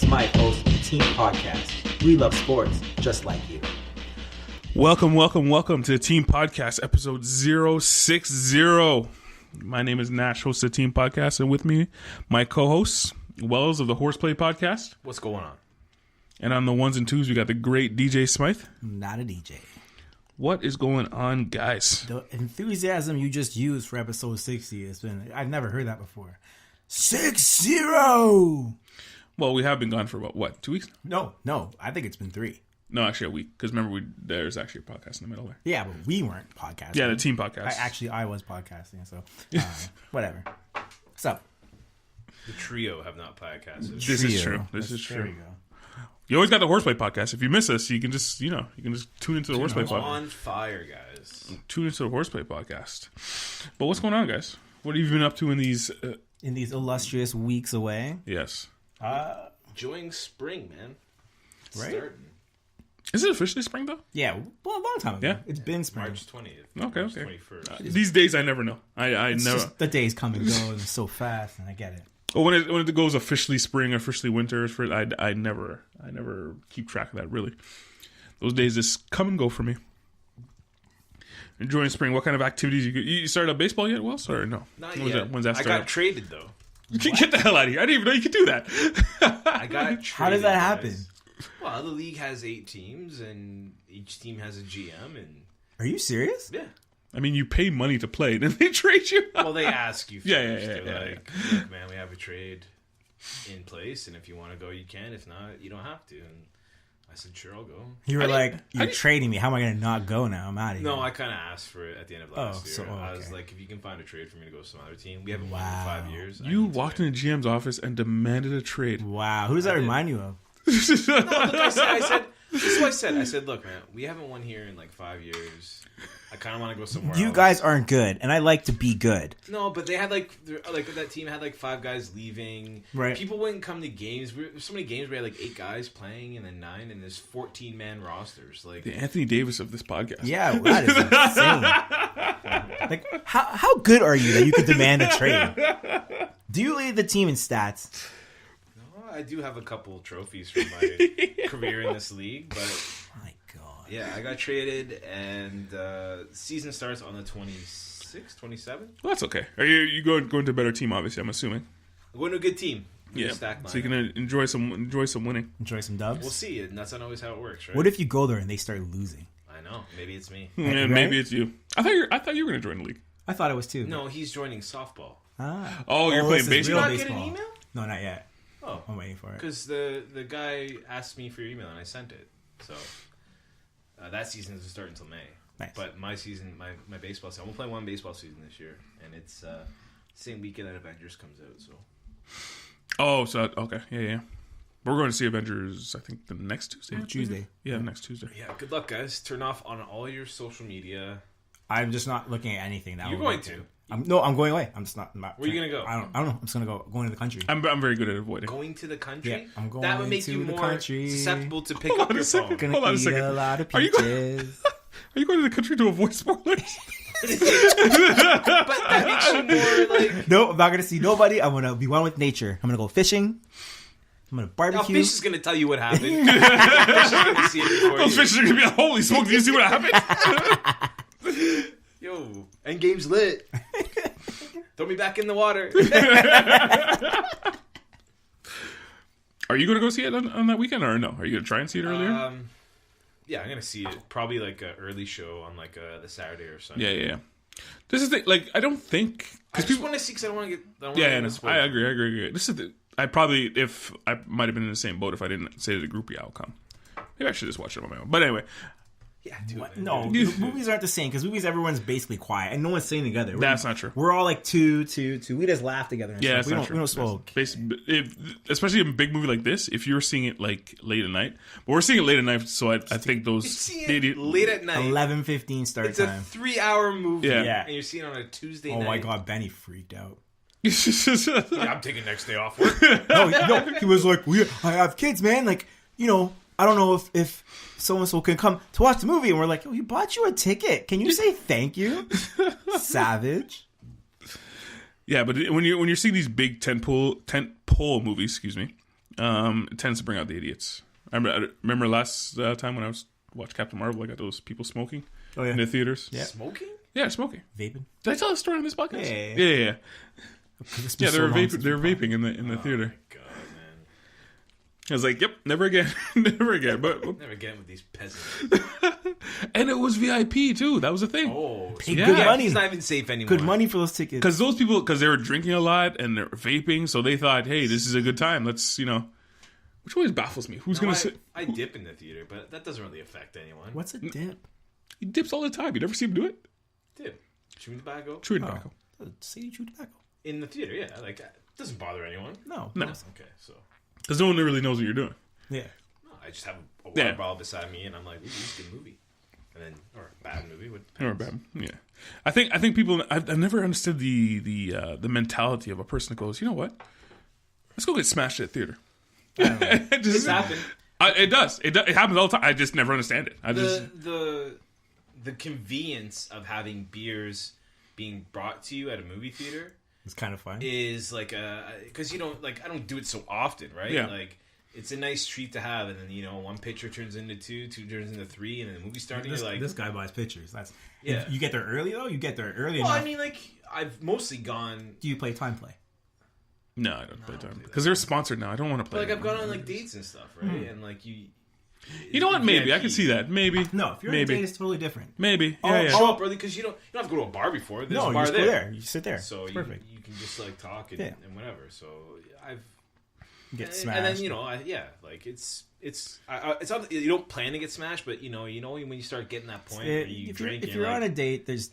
Smythe, host of the Team Podcast. We love sports just like you. Welcome to the Team Podcast, episode 060. My name is Nash, host of the Team Podcast, and with me, my co-hosts, Wells of the Horseplay Podcast. What's going on? And on the ones and twos, we got the great DJ Smythe. Not a DJ. What is going on, guys? The enthusiasm you just used for episode 60 I've never heard that before. 60! Well, we have been gone for what, 2 weeks? No, I think it's been 3. No, actually a week, because remember, there's actually a podcast in the middle there. Yeah, but we weren't podcasting. Yeah, the Team Podcast. I was podcasting, so whatever. What's up? The trio have not podcasted. This is true. This is There true. we go. You always got the Horseplay Podcast. If you miss us, you can just, tune into the Horseplay Podcast. On fire, guys. Tune into the Horseplay Podcast. But what's going on, guys? What have you been up to in these... In these illustrious weeks away? Yes. Enjoying spring, man. It's Right? starting. Is it officially spring, though? Yeah, well, a long time ago. Yeah. It's been spring. March 20th. Okay. March 21st. These days, I never know. I It's never... just the days come and go and so fast, and I get it. Well, when it goes officially spring, officially winter, I never keep track of that, really. Those days just come and go for me. Enjoying spring. What kind of activities you started up baseball yet, Wells, or no? Not When's yet. When's that I start got up? traded, though. You can get the hell out of here. I didn't even know you could do that. I got traded. How does that happen? Guys. Well, the league has 8 teams, and each team has a GM, and... Are you serious? Yeah. I mean, you pay money to play, and then they trade you. Well, they ask you first. Yeah, They're yeah. like, look, man, we have a trade in place, and if you want to go, you can. If not, you don't have to. And I said, sure, I'll go. You were like, you're trading me. How am I going to not go now? I'm out of here. No, I kind of asked for it at the end of last year. okay. I was like, if you can find a trade for me to go to some other team, we haven't won in 5 years. You walked in the GM's office and demanded a trade. Wow. Who does that remind you of? No, look, I said, this is what I said. I said, look, man, we haven't won here in like 5 years. I kind of want to go somewhere else. You guys aren't good, and I like to be good. No, but they had like that team had like 5 guys leaving. Right. People wouldn't come to games. There's so many games where we had like 8 guys playing and then 9, and there's 14-man rosters. Like The Anthony Davis of this podcast. Yeah, that is insane. Like, how good are you that you could demand a trade? Do you lead the team in stats? no, I do have a couple trophies from my career in this league, but My God. yeah, I got traded, and season starts on the 26th, 27th. Well, that's okay. Are you going to a better team, obviously, I'm assuming. I'm going to a good team. Yeah. Stack So you can enjoy some winning. Enjoy some dubs? We'll see, and that's not always how it works, right? What if you go there and they start losing? I know. Maybe it's me. Yeah, Right? maybe it's you. I thought you were going to join the league. I thought it was too. No, he's joining softball. Ah. Oh, you're playing this is baseball. real Did you not get an baseball. email? No, not yet. Oh. I'm waiting for it. Because the guy asked me for your email, and I sent it. So that season doesn't start until May. Nice. But my season, my baseball season, I'm going to play one baseball season this year. And it's same weekend that Avengers comes out. So Oh, so okay, yeah. We're going to see Avengers. I think the next Tuesday. Tuesday. Yeah, next Tuesday. yeah, good luck, guys. Turn off on all your social media. I'm just not looking at anything that You're we're going to. to. I'm going away. I'm just not. Where are you gonna go? I don't know. I'm just gonna going to the country. I'm very good at avoiding. Going to the country? Yeah, I'm going that would make to you the more country. susceptible to pick Hold up on a your second. phone. Gonna Hold on a eat second. a lot of Are you peaches. Are you going to the country to avoid spoilers? But that makes you more like... No, I'm not gonna see nobody. I'm gonna be one with nature. I'm gonna go fishing. I'm gonna Now, barbecue. Fish is going to tell you what happened. Fish is going to see it before Those you. fishes are going to be like, holy smoke, do you see what happened? Yo, endgame's lit. Throw me back in the water. Are you going to go see it on that weekend or no? Are you going to try and see it earlier? Yeah, I'm going to see it. Probably like an early show on like the Saturday or Sunday. Yeah. This is the, like, I don't think... I just want to see because I don't want to get... Yeah, no, I agree. This is the... I probably, if I might have been in the same boat if I didn't say to the group, yeah, I'll come. Maybe I should just watch it on my own. But anyway, Yeah, dude. What? No, movies aren't the same because movies everyone's basically quiet and no one's sitting together. That's not true. We're all like two. We just laugh together. And Yeah, stuff. that's not true. We don't smoke. Especially in a big movie like this, if you're seeing it like late at night, but we're seeing it late at night, so I think those You're seeing it late at night. 11:15 start It's time. a 3-hour movie. Yeah. And you're seeing it on a Tuesday night. Oh my god, Benny freaked out. Yeah, I'm taking next day off work. No, he was like, I have kids, man. Like, I don't know if so-and-so can come to watch the movie. And we're like, he bought you a ticket. Can you say thank you? Savage. Yeah, but when you're seeing these big tentpole movies, excuse me, it tends to bring out the idiots. I remember last time when I was watching Captain Marvel, I got those people smoking in the theaters. Yeah. Smoking? Yeah, smoking. Vaping. Did I tell the story on this podcast? Yeah. Yeah, they were vaping in the theater. God, man. I was like, yep, never again. Never again. But Never again with these peasants. and it was VIP too. That was the thing. Oh, so Good money. It's not even safe anymore. Good money for those tickets. Because those people, because they were drinking a lot and they're vaping, so they thought, hey, this is a good time. Let's, which always baffles me. Who's going to sit? I dip in the theater, but that doesn't really affect anyone. What's a dip? He dips all the time. You never see him do it? Dip? Chewing tobacco? Chewing tobacco. Say you chew tobacco. In the theater, yeah. Like, it doesn't bother anyone. No. Okay, so. Because no one really knows what you're doing. Yeah. No, I just have a water bottle beside me, and I'm like, ooh, this is a good movie. And then, or a bad movie. Or bad. Yeah. I think people, I've never understood the mentality of a person that goes, you know what? Let's go get smashed at theater. It's happened. It does. It happens all the time. I just never understand it. The convenience of having beers being brought to you at a movie theater It's kind of fun. is like because you don't I don't do it so often, right? Yeah. Like it's a nice treat to have, and then one picture turns into two turns into three, and then the movie's starting. This guy buys pictures. That's Yeah. You get there early though. You get there early. Well, enough. I mean, like I've mostly gone. Do you play time play? No, I don't play time. Because they're sponsored now. I don't want to play. But, like I've gone on like dates and stuff, right? And like you. You know what? Maybe I can see that. Maybe. No, if you're on a date, it's totally different. Maybe. Show up early because you don't have to go to a bar before. There's a You bar just go there. You sit there. So it's perfect. you can just like talk and whatever. So I've Get smashed. and then like it's not, you don't plan to get smashed, but when you start getting that point where you drink. If you're on a date, there's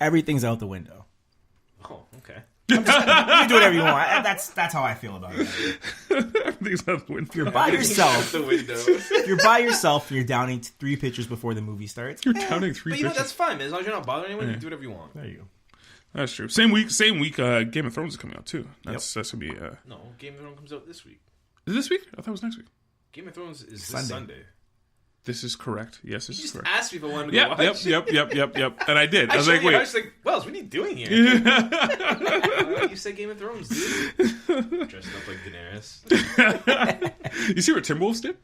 everything's out the window. Oh, okay. You can do whatever you want. That's how I feel about it. Everything's out the window. If you're by yourself, the window. if you're by yourself and you're downing 3 pitchers before the movie starts, You're counting 3 But pitches. that's fine, man. As long as you're not bothering anyone, you can do whatever you want. there you go. That's true. Same week. Game of Thrones is coming out too. That's gonna be. No, Game of Thrones comes out this week. Is it this week? I thought it was next week. Game of Thrones is Sunday. this Sunday. This is correct. Yes, this You is just correct. asked me if I wanted to go watch. Yep. And I did. I was showed like, you, I wait. was like, Wells, what are you doing here? You said Game of Thrones, dude. Dressed up like Daenerys. You see what Timberwolves did?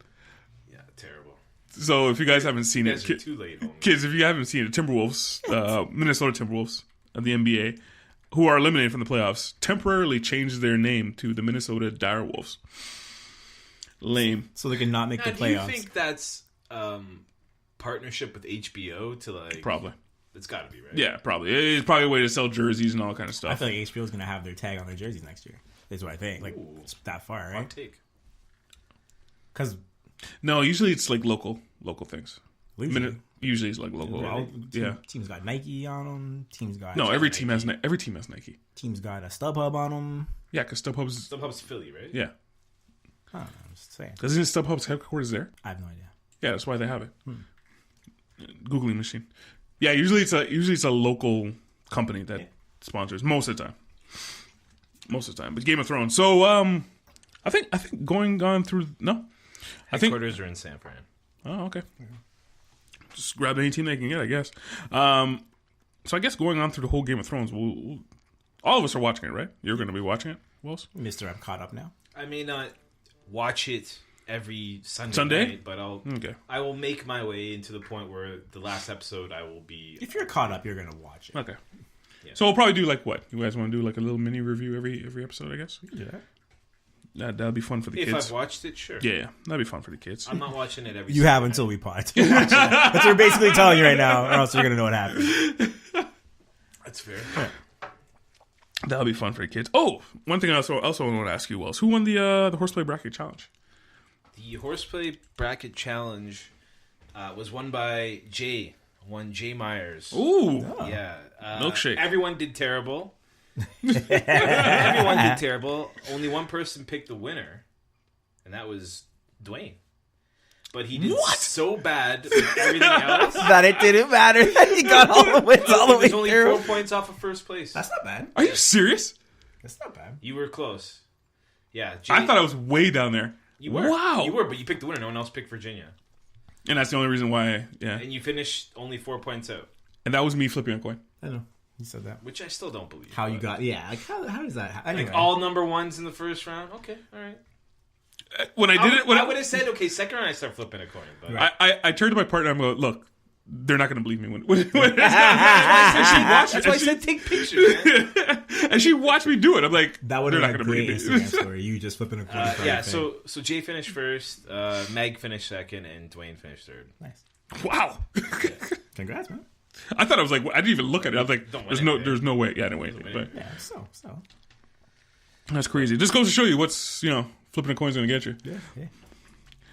Yeah, terrible. So if you guys haven't seen You it, guys are too late, homie. kids, if you haven't seen it, Timberwolves, Minnesota Timberwolves of the NBA, who are eliminated from the playoffs, temporarily changed their name to the Minnesota Direwolves. Lame. So they can not make Now, the do you playoffs. think that's partnership with HBO to like? Probably. It's got to be, right? Yeah, probably. It's probably a way to sell jerseys and all kind of stuff. I feel like HBO is going to have their tag on their jerseys next year. Is what I think. Like it's that far, Hot right? take. Because No, usually it's like local things. usually, Usually it's like local. Yeah. teams got Nike on them. Teams got No, every team has Nike. teams got a StubHub on them. Yeah, because StubHub's. StubHub's Philly, right? Yeah. I don't know. I'm just saying. Because isn't StubHub's headquarters there? I have no idea. Yeah, that's why they have it. Googling machine. Yeah, usually it's a local company that sponsors most of the time. But Game of Thrones. So I think going on through Headquarters are in San Fran. Oh, okay. Just grab any team they can get, I guess. So I guess going on through the whole Game of Thrones, we'll all of us are watching it, right? You're going to be watching it, Wells? Mister, I'm caught up now. I may not watch it every Sunday night, but I will make my way into the point where the last episode I will be. If you're caught up, you're going to watch it. Okay. Yeah. So we'll probably do like what? You guys want to do like a little mini review every episode, I guess? Yeah. That'll be fun for the If kids. I've watched it, sure. Yeah, that'd be fun for the kids. I'm not watching it every. You have Sunday until we pod to watch it. That's what we're basically telling you right now, or else you're going to know what happened. That's fair. That'll be fun for the kids. Oh, one thing I also want to ask you, Wells. Who won the Horseplay Bracket Challenge? The Horseplay Bracket Challenge was won by Jay Myers. Ooh. Yeah. Milkshake. Everyone did terrible. Everyone did terrible. Only one person picked the winner, and that was Dwayne. But he did so bad with everything else. That it didn't matter. He got all the wins all the He way was only through. 4 points off of first place. That's not bad. Are you serious? That's not bad. You were close. Yeah, Jay, I thought I was way down there. you were. Wow. You were, but you picked the winner. No one else picked Virginia. And that's the only reason why, yeah. And you finished only 4 points out, And that was me flipping a coin. I know. You said that. which I still don't believe. How you but- got, yeah. Like, how does that happen? Anyway. Like all number ones in the first round? Okay, all right. when I did it, I would have said, okay, second round I start flipping a coin. But I turned to my partner and I'm going, look, they're not going to believe me when that's why I said take pictures, man. and she watched me do it. I'm like, That would they're have not been a going to great believe me. Instagram story. You just flipping a coin. Yeah, so Jay finished first, Meg finished second, and Dwayne finished third. Nice. Wow. Congrats, man. I thought I was like, I didn't even look at it. I was like, Don't win there's anything. no way. Yeah, I didn't win anything. But Yeah, so. that's crazy. This goes to show you what's, flipping a coin's going to get you. Yeah.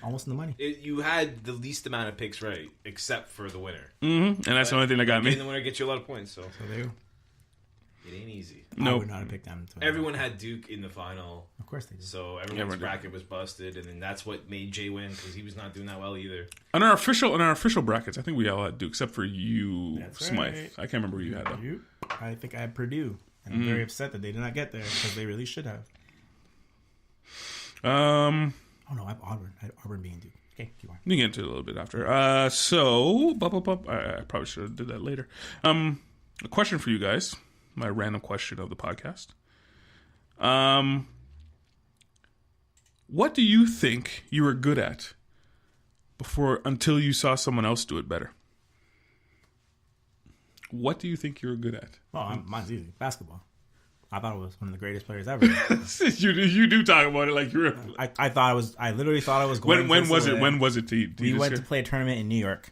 Almost in the money. You had the least amount of picks right, except for the winner. And that's the only thing that got Getting me. the winner gets you a lot of points, so So there you go. it ain't easy. I Nope. would not have picked them. Everyone had Duke in the final, Of course they did. so everyone's Everyone did. bracket was busted, and then that's what made Jay win because he was not doing that well either. On our official brackets, I think we all had Duke, except for you, That's Smythe. right. I can't remember who you had, though. I think I had Purdue. And I'm very upset that they did not get there because they really should have. Oh, no, I have Auburn. I had Auburn being Duke. Okay, keep on. You can get into it a little bit after. So, I probably should have did that later. A question for you guys. My random question of the podcast. What do you think you were good at until you saw someone else do it better? What do you think you were good at? Well, mine's easy. Basketball. I thought I was one of the greatest players ever. you do talk about it like you're. I thought I was. I literally thought I was going. When was it? When was it? We went to play a tournament in New York,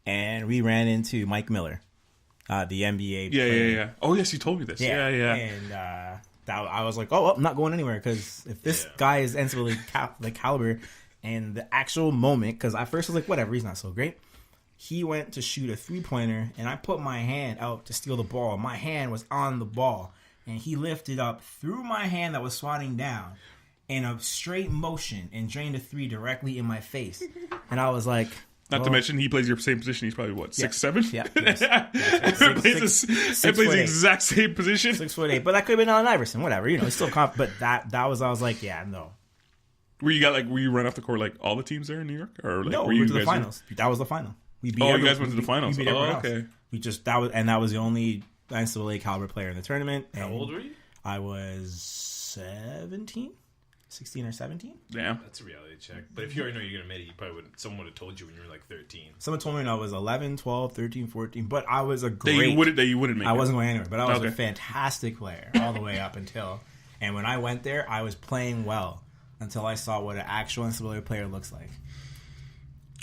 and we ran into Mike Miller, the NBA. player. Yeah. Oh yes, you told me this. Yeah. And I was like, oh, well, I'm not going anywhere because if this guy is NCAA caliber, and the actual moment, because I first was like, whatever, he's not so great. He went to shoot a 3-pointer, and I put my hand out to steal the ball. My hand was on the ball, and he lifted up through my hand that was swatting down in a straight motion and drained a 3 directly in my face. And I was like... Not to mention, he plays your same position. He's probably, 6'7"? Yeah. Yes. Everyone plays the exact same position. 6'8", but that could have been Allen Iverson. Whatever, he's still but that was, I was like, yeah, no. Were you run off the court like all the teams there in New York, or like No, were we you went to the guys finals. That was the final. We beat you guys went to the finals. We beat everyone else. Okay. That was the only NCAA caliber player in the tournament. How old were you? I was 16 or 17. Damn. That's a reality check. But if you already know you're gonna make it, someone would have told you when you were like 13. Someone told me when I was 11, 12, 13, 14. But I was a great. That you wouldn't make. I it. wasn't going anywhere, but I was Okay. a fantastic player all the way up until. And when I went there, I was playing well until I saw what an actual NCAA player looks like.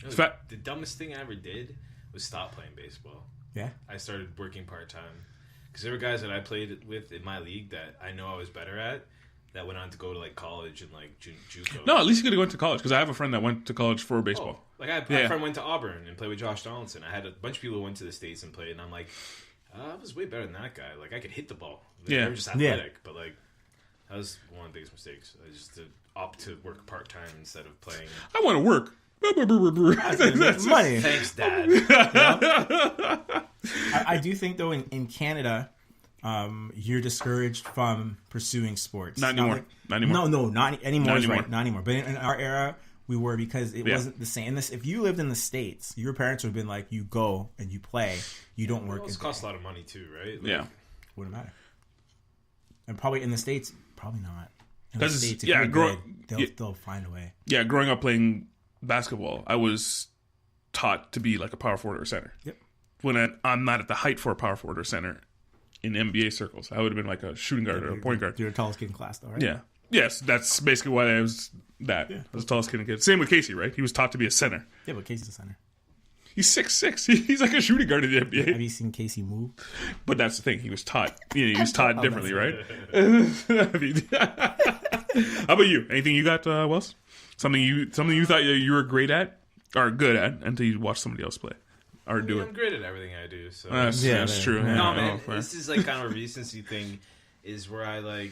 The dumbest thing I ever did was stop playing baseball. Yeah. I started working part-time. Because there were guys that I played with in my league that I know I was better at that went on to go to like college and like JUCO. No, at least you could have went to college because I have a friend that went to college for baseball. Like I had a friend went to Auburn and played with Josh Donaldson. I had a bunch of people who went to the States and played, and I'm like, I was way better than that guy. Like I could hit the ball. They were just athletic, but like that was one of the biggest mistakes. I just to opt to work part-time instead of playing. I want to work. Money. Thanks, Dad. I do think though in Canada, you're discouraged from pursuing sports. Not anymore. Not anymore. No, not anymore. Not Is anymore. right. Not anymore. But in our era, we were because it wasn't the same. If you lived in the States, your parents would have been like, you go and you play. You don't work. It costs a lot of money too, right? Yeah. Wouldn't matter. And probably in the States, probably not. In the Because, States, if yeah, you're good, they'll find a way. Yeah, growing up playing basketball, I was taught to be like a power forward or center. Yep. When I'm not at the height for a power forward or center in NBA circles, I would have been like a shooting guard or a point guard. You're the tallest kid in class, though, right? Yeah. Yes, that's basically why I was that. I was the tallest kid in the kid. Same with Casey, right? He was taught to be a center. Yeah, but Casey's a center. He's 6'6". He's like a shooting guard in the NBA. Have you seen Casey move? But that's the thing. He was taught. He was taught differently, right? How about you? Anything you got, Wells? Something you thought you were great at or good at until you watched somebody else play or do it. I'm great at everything I do. So That's true. Yeah. no, man, this is like kind of a recency thing. Is where I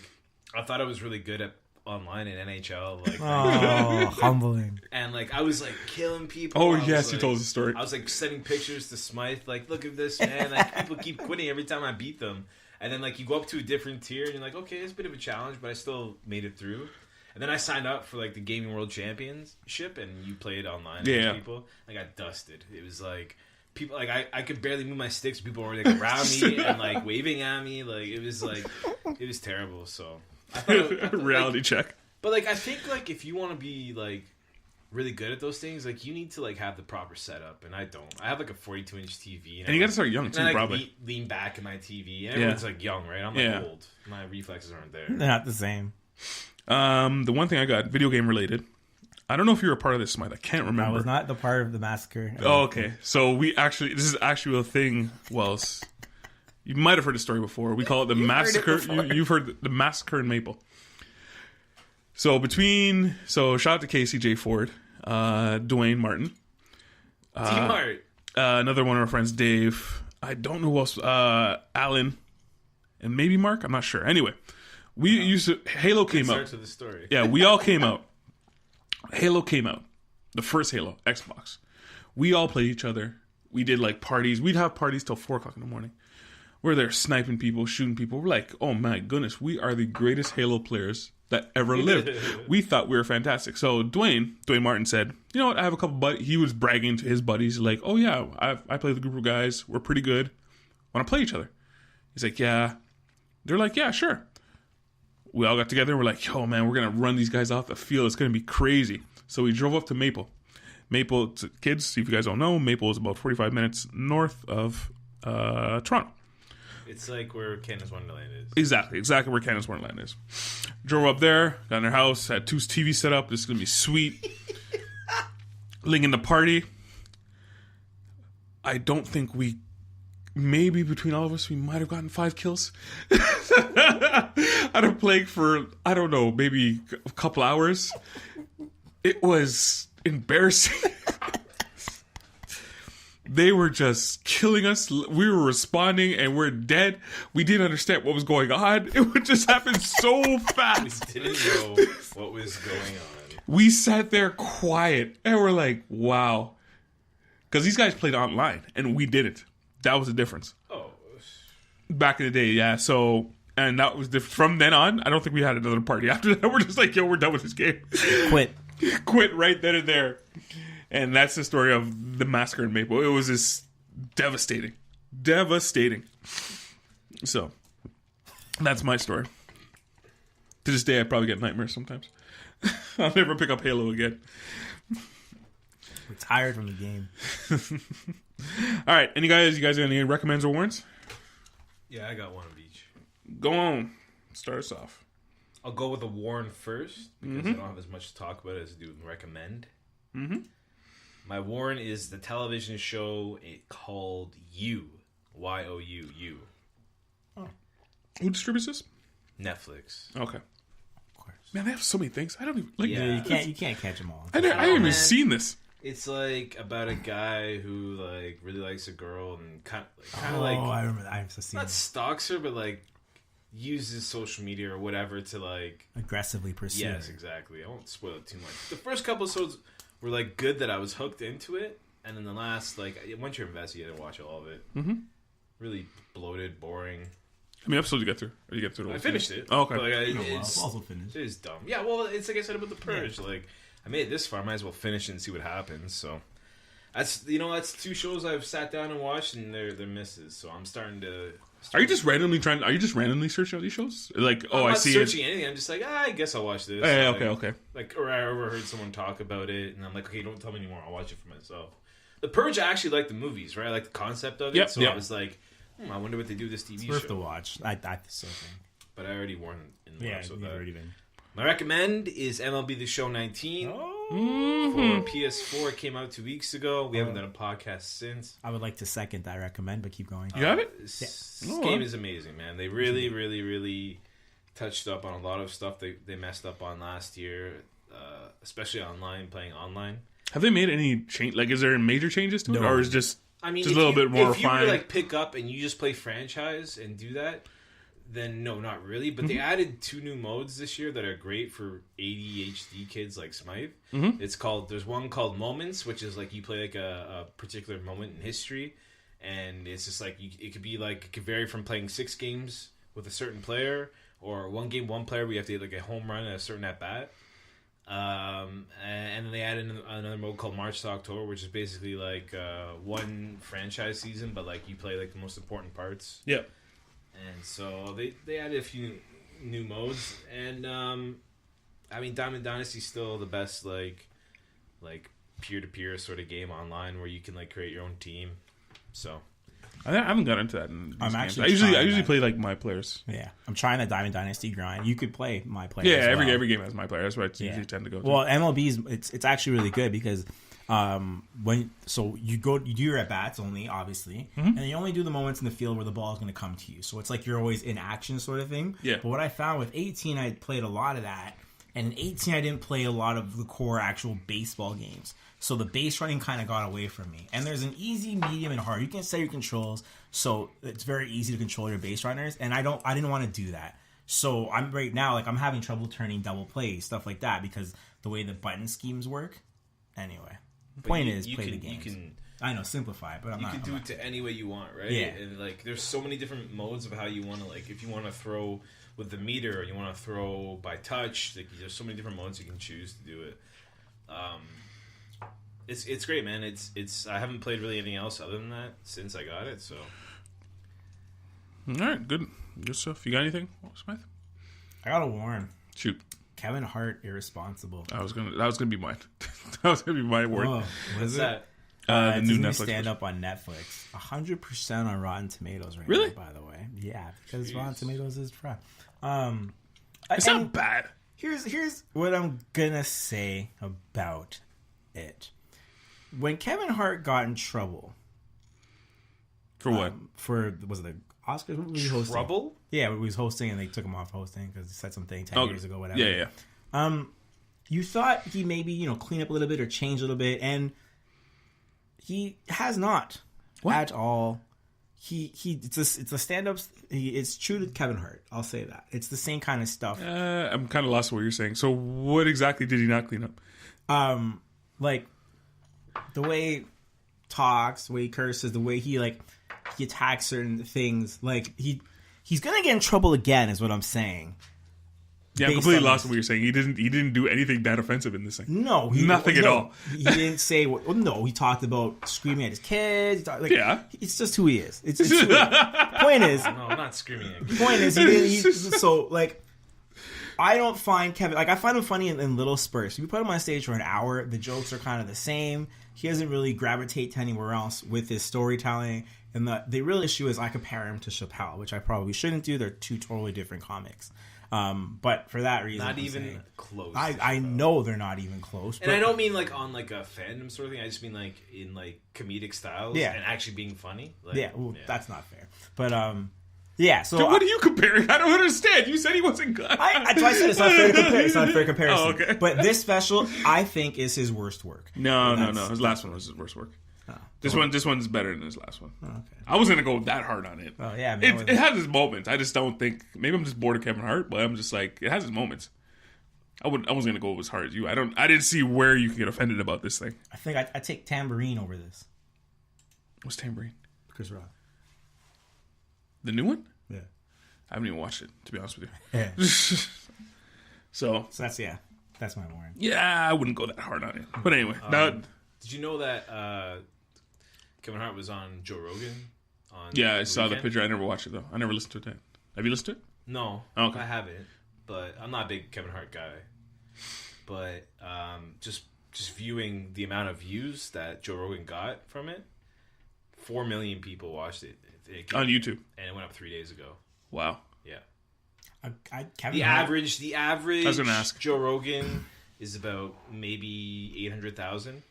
thought I was really good at online in NHL. Like, Oh, humbling. and like I was like killing people. Oh I was, yes, like, you told us the story. I was like sending pictures to Smythe, like, look at this, man. Like people keep quitting every time I beat them. And then like you go up to a different tier and you're like, okay, it's a bit of a challenge, but I still made it through. And then I signed up for like the Gaming World Championship, and you played online with people. I got dusted. It was like people like I could barely move my sticks. People were like around me and like waving at me. Like it was terrible. So I thought Reality check. But like, I think like if you want to be like really good at those things, like you need to like have the proper setup, and I don't. I have like a 42-inch TV, And you got to start young too, and I probably. lean back in my TV, and everyone's like young, right? I'm like old. My reflexes aren't there. They're not the same. The one thing I got, video game related. I don't know if you were a part of this, Smythe. I can't remember. I was not the part of the massacre. Oh, okay. So this is actually a thing, Wells. You might have heard the story before. We call it the massacre. You've heard the massacre in Maple. So shout out to KCJ Ford, Dwayne Martin. T-Mart. Another one of our friends, Dave. I don't know who else. Alan. And maybe Mark. I'm not sure. Anyway, Halo came out. To the story. Yeah, we all came out. Halo came out. The first Halo, Xbox. We all played each other. We did like parties. We'd have parties till 4 o'clock in the morning. We're there sniping people, shooting people. We're like, oh my goodness, we are the greatest Halo players that ever lived. We thought we were fantastic. So Dwayne Martin said, you know what, I have a couple buddies. He was bragging to his buddies like, oh yeah, I play with a group of guys. We're pretty good. Want to play each other? He's like, yeah. They're like, yeah, sure. We all got together and we're like, yo, man, we're going to run these guys off the field. It's going to be crazy. So we drove up to Maple. Maple, kids, if you guys don't know, Maple is about 45 minutes north of Toronto. It's like where Canada's Wonderland is. Exactly where Canada's Wonderland is. Drove up there, got in their house, had 2 TVs set up. This is going to be sweet. Linking the party. I don't think maybe between all of us, we might have gotten 5 kills. I'd have played for, I don't know, maybe a couple hours. It was embarrassing. They were just killing us. We were responding and we're dead. We didn't understand what was going on. It would just happen so fast. We didn't know what was going on. We sat there quiet and we're like, wow. Because these guys played online and we didn't. That was the difference. Oh. Back in the day, yeah. So, and that was from then on, I don't think we had another party. After that, we're just like, yo, we're done with this game. Quit right then and there. And that's the story of the massacre in Maple. It was just devastating. So, that's my story. To this day, I probably get nightmares sometimes. I'll never pick up Halo again. Retired from the game. All right, you guys got any recommends or warrants? Yeah, I got one of each. Go on. Start us off. I'll go with a warn first because I don't have as much to talk about as I do recommend. Mm-hmm. My warn is the television show called You. Y-O-U. Oh. Who distributes this? Netflix. Okay. Of course. Man, they have so many things. I don't even like. Yeah, you can't catch them all. I haven't even seen this. It's like about a guy who like really likes a girl and kind of like. Oh, I remember that. I've seen. Not stalks her, but like uses social media or whatever to like aggressively pursue. Yes, exactly. I won't spoil it too much. The first couple episodes were like good that I was hooked into it, and then the last like once you're invested, you had to watch all of it. Mm-hmm. Really bloated, boring. How many episodes did you get through? Or you get through? I finished it. Oh, okay. But, like, it's also finished. It is dumb. Yeah, well, it's like I said about The Purge. Yeah. Like I made it this far, I might as well finish it and see what happens. So that's 2 shows I've sat down and watched, and they're misses. So I'm starting to. Are you just randomly searching out these shows? Like, I'm I not see searching anything. I'm just like, I guess I'll watch this. Hey, like, okay. Like, or I overheard someone talk about it, and I'm like, okay, don't tell me anymore. I'll watch it for myself. The Purge, I actually like the movies, right? I like the concept of it. Yep, so I was like, I wonder what they do with this TV show. Worth to watch. I so think. But I already warned in the episode that. Already been. My recommend is MLB The Show 19 for PS4. It came out 2 weeks ago. We haven't done a podcast since. I would like to second that recommend, but keep going. You have it? This game is amazing, man. They really, really, really touched up on a lot of stuff they messed up on last year, especially playing online. Have they made any change? Like, is there major changes to it, or is just a little bit more refined? If you like pick up and you just play franchise and do that, then no, not really. But they added 2 new modes this year that are great for ADHD kids like Smythe. Mm-hmm. There's one called Moments, which is like you play like a particular moment in history, and it's just like it could vary from playing 6 games with a certain player, or 1 game, 1 player where you have to get like a home run at a certain at bat. And then they added another mode called March to October, which is basically like 1 franchise season, but like you play like the most important parts. Yep. And so they added a few new modes, and I mean, Diamond Dynasty's still the best like peer-to-peer sort of game online where you can like create your own team. So I haven't got into that in these I'm games. actually I usually play like my players. Yeah, I'm trying the Diamond Dynasty grind. You could play my players. Yeah, as well. every game has my player. That's what I usually tend to go to. Well, MLB's it's actually really good because you do your at bats only, obviously, and you only do the moments in the field where the ball is going to come to you. So it's like you're always in action, sort of thing. Yeah. But what I found with 18, I played a lot of that, and in 18, I didn't play a lot of the core actual baseball games. So the base running kind of got away from me. And there's an easy, medium, and hard. You can set your controls, so it's very easy to control your base runners. And I didn't want to do that. So I'm right now, like I'm having trouble turning double plays, stuff like that, because the way the button schemes work. Anyway, the point is play the games. I know, simplify it, but you can do it to any way you want, right? Yeah. And like, there's so many different modes of how you want to like. If you want to throw with the meter, or you want to throw by touch, like there's so many different modes you can choose to do it. It's great, man. It's I haven't played really anything else other than that since I got it. So, all right, good stuff. You got anything, Smythe? I got a warn. Shoot. Kevin Hart irresponsible. That was gonna be mine. That was gonna be my word. Whoa, what's that? The new Netflix Netflix stand up on Netflix. 100% on Rotten Tomatoes right Really? now, by the way. Yeah, because Jeez. Rotten Tomatoes is trash. It's not bad. Here's what I'm gonna say about it. When Kevin Hart got in trouble For what? was it the Oscars? What was he hosting? Trouble? Yeah, he was hosting and they took him off hosting because he said something 10 years ago, whatever. Yeah. You thought he maybe clean up a little bit or change a little bit, and he has not at all. It's a stand-ups. It's true to Kevin Hart. I'll say that it's the same kind of stuff. I'm kind of lost what you're saying. So what exactly did he not clean up? Like the way he talks, the way he curses, the way he attacks certain things. Like he's gonna get in trouble again, is what I'm saying. Yeah, I'm completely lost what you're saying. He didn't do anything that offensive in this thing. No, nothing at all. He didn't say. No, he talked about screaming at his kids. Yeah, it's just who he is. It's who he is. Point is, no, I'm not screaming at you. Point is, so I don't find Kevin I find him funny in little spurts. If you put him on stage for an hour, the jokes are kind of the same. He doesn't really gravitate to anywhere else with his storytelling. And the real issue is I compare him to Chappelle, which I probably shouldn't do. They're two totally different comics. But for that reason, not even close. I know they're not even close. And I don't mean on a fandom sort of thing. I just mean in comedic styles. Yeah. And actually being funny. That's not fair. But yeah. So what are you comparing? I don't understand. You said he wasn't good. I said it's not fair to compare. It's not a fair comparison. Oh, okay. But this special, I think, is his worst work. No. His last one was his worst work. Oh. This one's better than his last one. Oh, okay. I wasn't gonna go that hard on it. Oh yeah, it has its moments. I just don't think. Maybe I'm just bored of Kevin Hart, but I'm just like it has its moments. I wasn't gonna go as hard as you. I didn't see where you can get offended about this thing. I think I take Tambourine over this. What's Tambourine? Chris Rock. The new one? Yeah. I haven't even watched it, to be honest with you. Yeah. So that's my warning. Yeah, I wouldn't go that hard on it. But anyway, did you know that Kevin Hart was on Joe Rogan? Yeah, I saw the picture. I never watched it though. I never listened to it. Have you listened to it? No, okay. I haven't. But I'm not a big Kevin Hart guy. But just viewing the amount of views that Joe Rogan got from it, 4 million people watched it on YouTube, and it went up 3 days ago. Wow. Yeah. The average I was gonna ask. Joe Rogan is about maybe 800,000.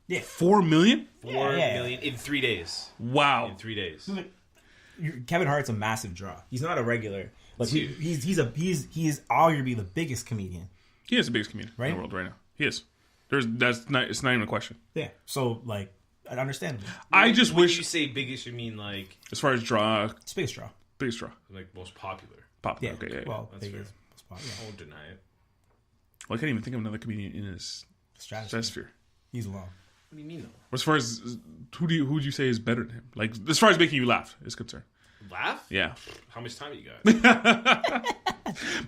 Yeah. 4 million? 4 million in 3 days. Wow. In 3 days. Kevin Hart's a massive draw. He's not a regular. Like he is arguably the biggest comedian. He is the biggest comedian in the world right now. He is. It's not even a question. Yeah. So I understand. I just wish. When you say biggest, you mean as far as draw? It's biggest draw. Biggest draw. Most popular. Yeah. Okay. Yeah. Well, that's fair. Most popular. I won't deny it. Well, I can't even think of another comedian in his stratosphere. He's alone. What do you mean though? As far as who would you say is better than him? As far as making you laugh is concerned. Laugh? Yeah. How much time you got?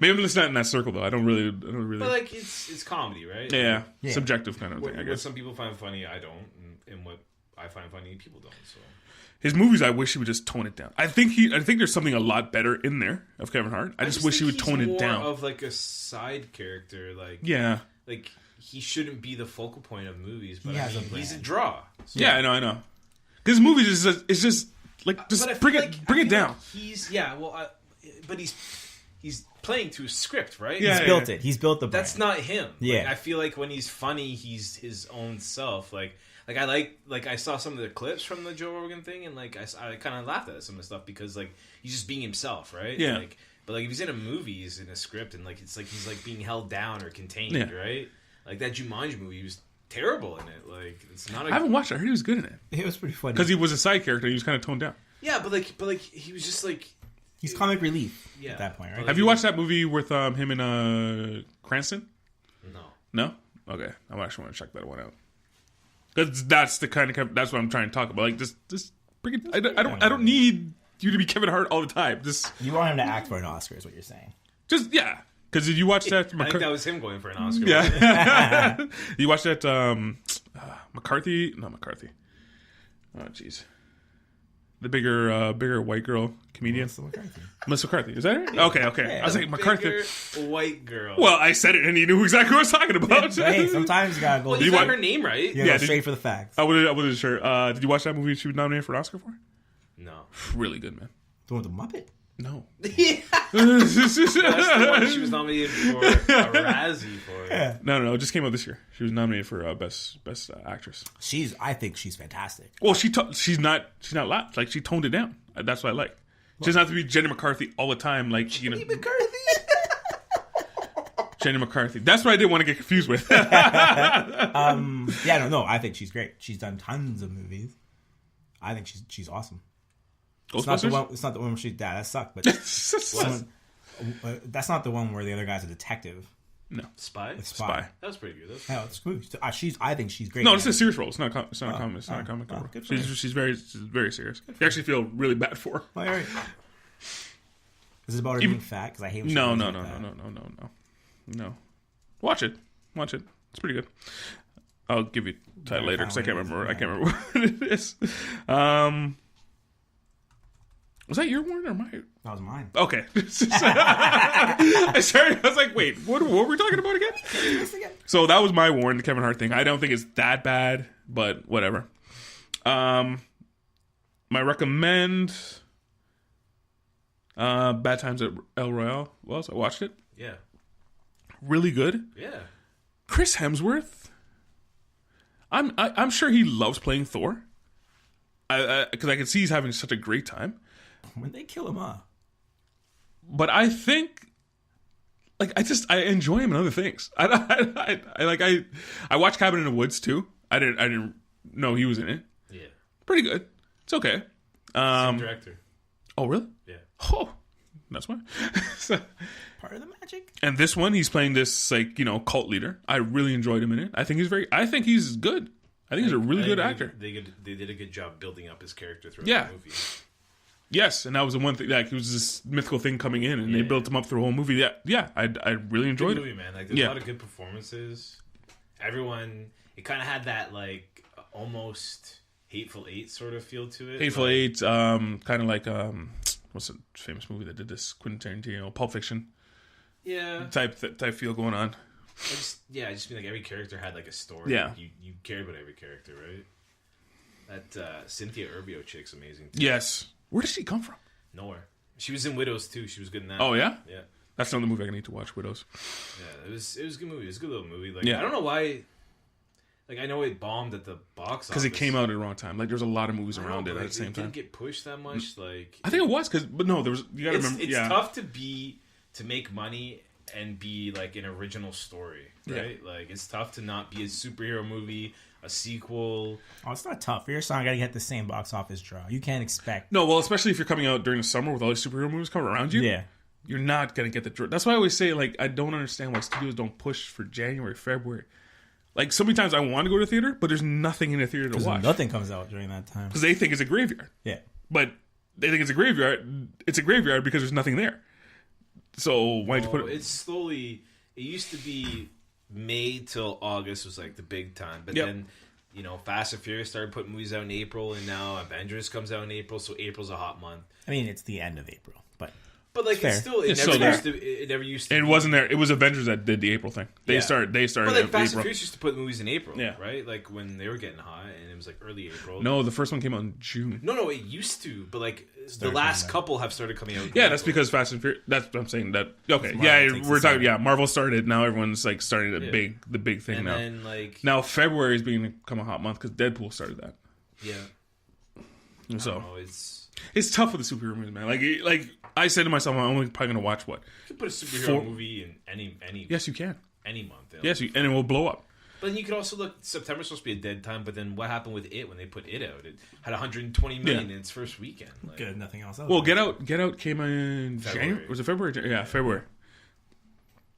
Maybe I'm just not in that circle though. I don't really. But it's comedy, right? Yeah. Subjective kind of thing. I guess what some people find funny, I don't, and what I find funny, people don't. So His movies, I wish he would just tone it down. I think there's something a lot better in there of Kevin Hart. I just wish he would tone it down. More of like a side character, like like he shouldn't be the focal point of movies, but he's a draw. So. Yeah, I know. Because movies is just like bring it down. But he's playing to a script, right? Yeah, he's built it. He's built the brand. That's not him. Yeah, like, I feel like when he's funny, he's his own self. Like I saw some of the clips from the Joe Rogan thing, and like I kind of laughed at some of the stuff because like he's just being himself, right? Yeah. Like, but like if he's in a movie, he's in a script, and like it's like he's like being held down or contained, right? Like that Jumanji movie, he was terrible in it. Like it's not. I haven't watched it. I heard he was good in it. It was pretty funny because he was a side character. He was kind of toned down. Yeah, but like he was just like he's comic relief at that point, right? Have you watched that movie with him and Cranston? No. Okay, I actually want to check that one out. Because that's the kind of that's what I'm trying to talk about. Like just bring it. I don't need you to be Kevin Hart all the time. Just you want him to act for an Oscar, is what you're saying. Just because did you watch that? I think that was him going for an Oscar. Yeah, you watched that McCarthy? Not McCarthy. Oh jeez, the bigger white girl comedian. Melissa McCarthy. Is that her? Yeah. Okay. Yeah, I was like McCarthy. White girl. Well, I said it, and you knew exactly what I was talking about. Hey, sometimes you gotta go. Well, you got her name right. Yeah, straight for the facts. I wasn't sure. Did you watch that movie she was nominated for an Oscar for? No. Really good, man. The one with the Muppet? No. Yeah. That's the one she was nominated for a Razzie for. Yeah. No. It just came out this year. She was nominated for best actress. I think she's fantastic. Well, she's not loud. Like she toned it down. That's what I like. She doesn't have to be Jenny McCarthy all the time. Like Jenny McCarthy. Jenny McCarthy. That's what I didn't want to get confused with. No. I think she's great. She's done tons of movies. I think she's awesome. It's not the one where she that sucked, but that's not the one where the other guy's a detective. No, Spy. That was pretty good. It's good. I think she's great. No, it's a serious role. It's not a comic. It's not a comic. She's very serious. You actually feel really bad for her. All right. Is it about her being fat? Because I hate. When No. Watch it. It's pretty good. I'll give you the title later because I can't remember what it is. Was that your warrant or mine? That was mine. Okay. I started. I was like, wait, what were we talking about again? So that was my warrant, the Kevin Hart thing. I don't think it's that bad, but whatever. My recommend, Bad Times at El Royale. Well, I watched it. Yeah. Really good. Yeah. Chris Hemsworth. I'm sure he loves playing Thor. Because I can see he's having such a great time. When they kill him off. But I think, like, I enjoy him in other things. I watched Cabin in the Woods too. I didn't know he was in it. Yeah, pretty good. It's okay. Same director. Oh, really? Yeah. Oh, that's why. So, part of the magic. And this one, he's playing this cult leader. I really enjoyed him in it. I think he's good. I think he's a really good actor. They did a good job building up his character throughout the movie. Yes, and that was the one thing. Like, it was this mythical thing coming in, and they built him up through the whole movie. I really enjoyed good movie, man. Like, there's a lot of good performances. Everyone, it kind of had that like almost Hateful Eight sort of feel to it. Hateful Eight, kind of like what's the famous movie that did this? Quentin Tarantino, Pulp Fiction. Yeah, type feel going on. I just mean like every character had like a story. Yeah, you cared about every character, right? That Cynthia Erivo chick's amazing too. Yes. Where did she come from? Nowhere. She was in Widows too. She was good in that. Oh yeah, yeah. That's another movie I need to watch. Widows. Yeah, it was a good movie. It was a good little movie. Like I don't know why. Like I know it bombed at the box office because it came out at the wrong time. Like there's a lot of movies around it at the same time. It didn't get pushed that much. Like I think it was but no, there was. You gotta remember. It's tough to make money and be like an original story, right? Yeah. Like it's tough to not be a superhero movie. A sequel. Oh, it's not tough. You're not going to get the same box office draw. You can't expect. No, well, especially if you're coming out during the summer with all these superhero movies coming around you. Yeah. You're not going to get the draw. That's why I always say, like, I don't understand why studios don't push for January, February. Like, so many times I want to go to the theater, but there's nothing in the theater to watch. Nothing comes out during that time. Because they think it's a graveyard. Yeah. But they think it's a graveyard. It's a graveyard because there's nothing there. So why'd you put it? It's slowly. It used to be May till August was like the big time, but then Fast and Furious started putting movies out in April, and now Avengers comes out in April, so April's a hot month. I mean, it's the end of April, but like fair. It's still it never used to. And it wasn't there. It was Avengers that did the April thing. They started. But like in Fast April. and Furious used to put movies in April, Yeah. right? Like when they were getting hot, and it was like early April. No, the first one came out in June. No, it used to, but like the last couple have started coming out. Yeah, that's because Fast and Furious. That's what I'm saying. That okay. Marvel Yeah, takes we're the talking. side. Yeah, Marvel started. Now everyone's like starting the big thing and now. then like Now February is beginning to become a hot month because Deadpool started that. yeah, So I don't know, it's tough with the superhero movies, man. Like I said to myself, I'm only probably gonna watch what. you could put a superhero movie in any Yes, you can. any month. Yes, and it will blow up. But then you could also look. September's supposed to be a dead time, but then what happened with it when they put it out? It had 120 million in its first weekend. Like, good, nothing else. Well, Get Out came in January. Was it February? Yeah, February.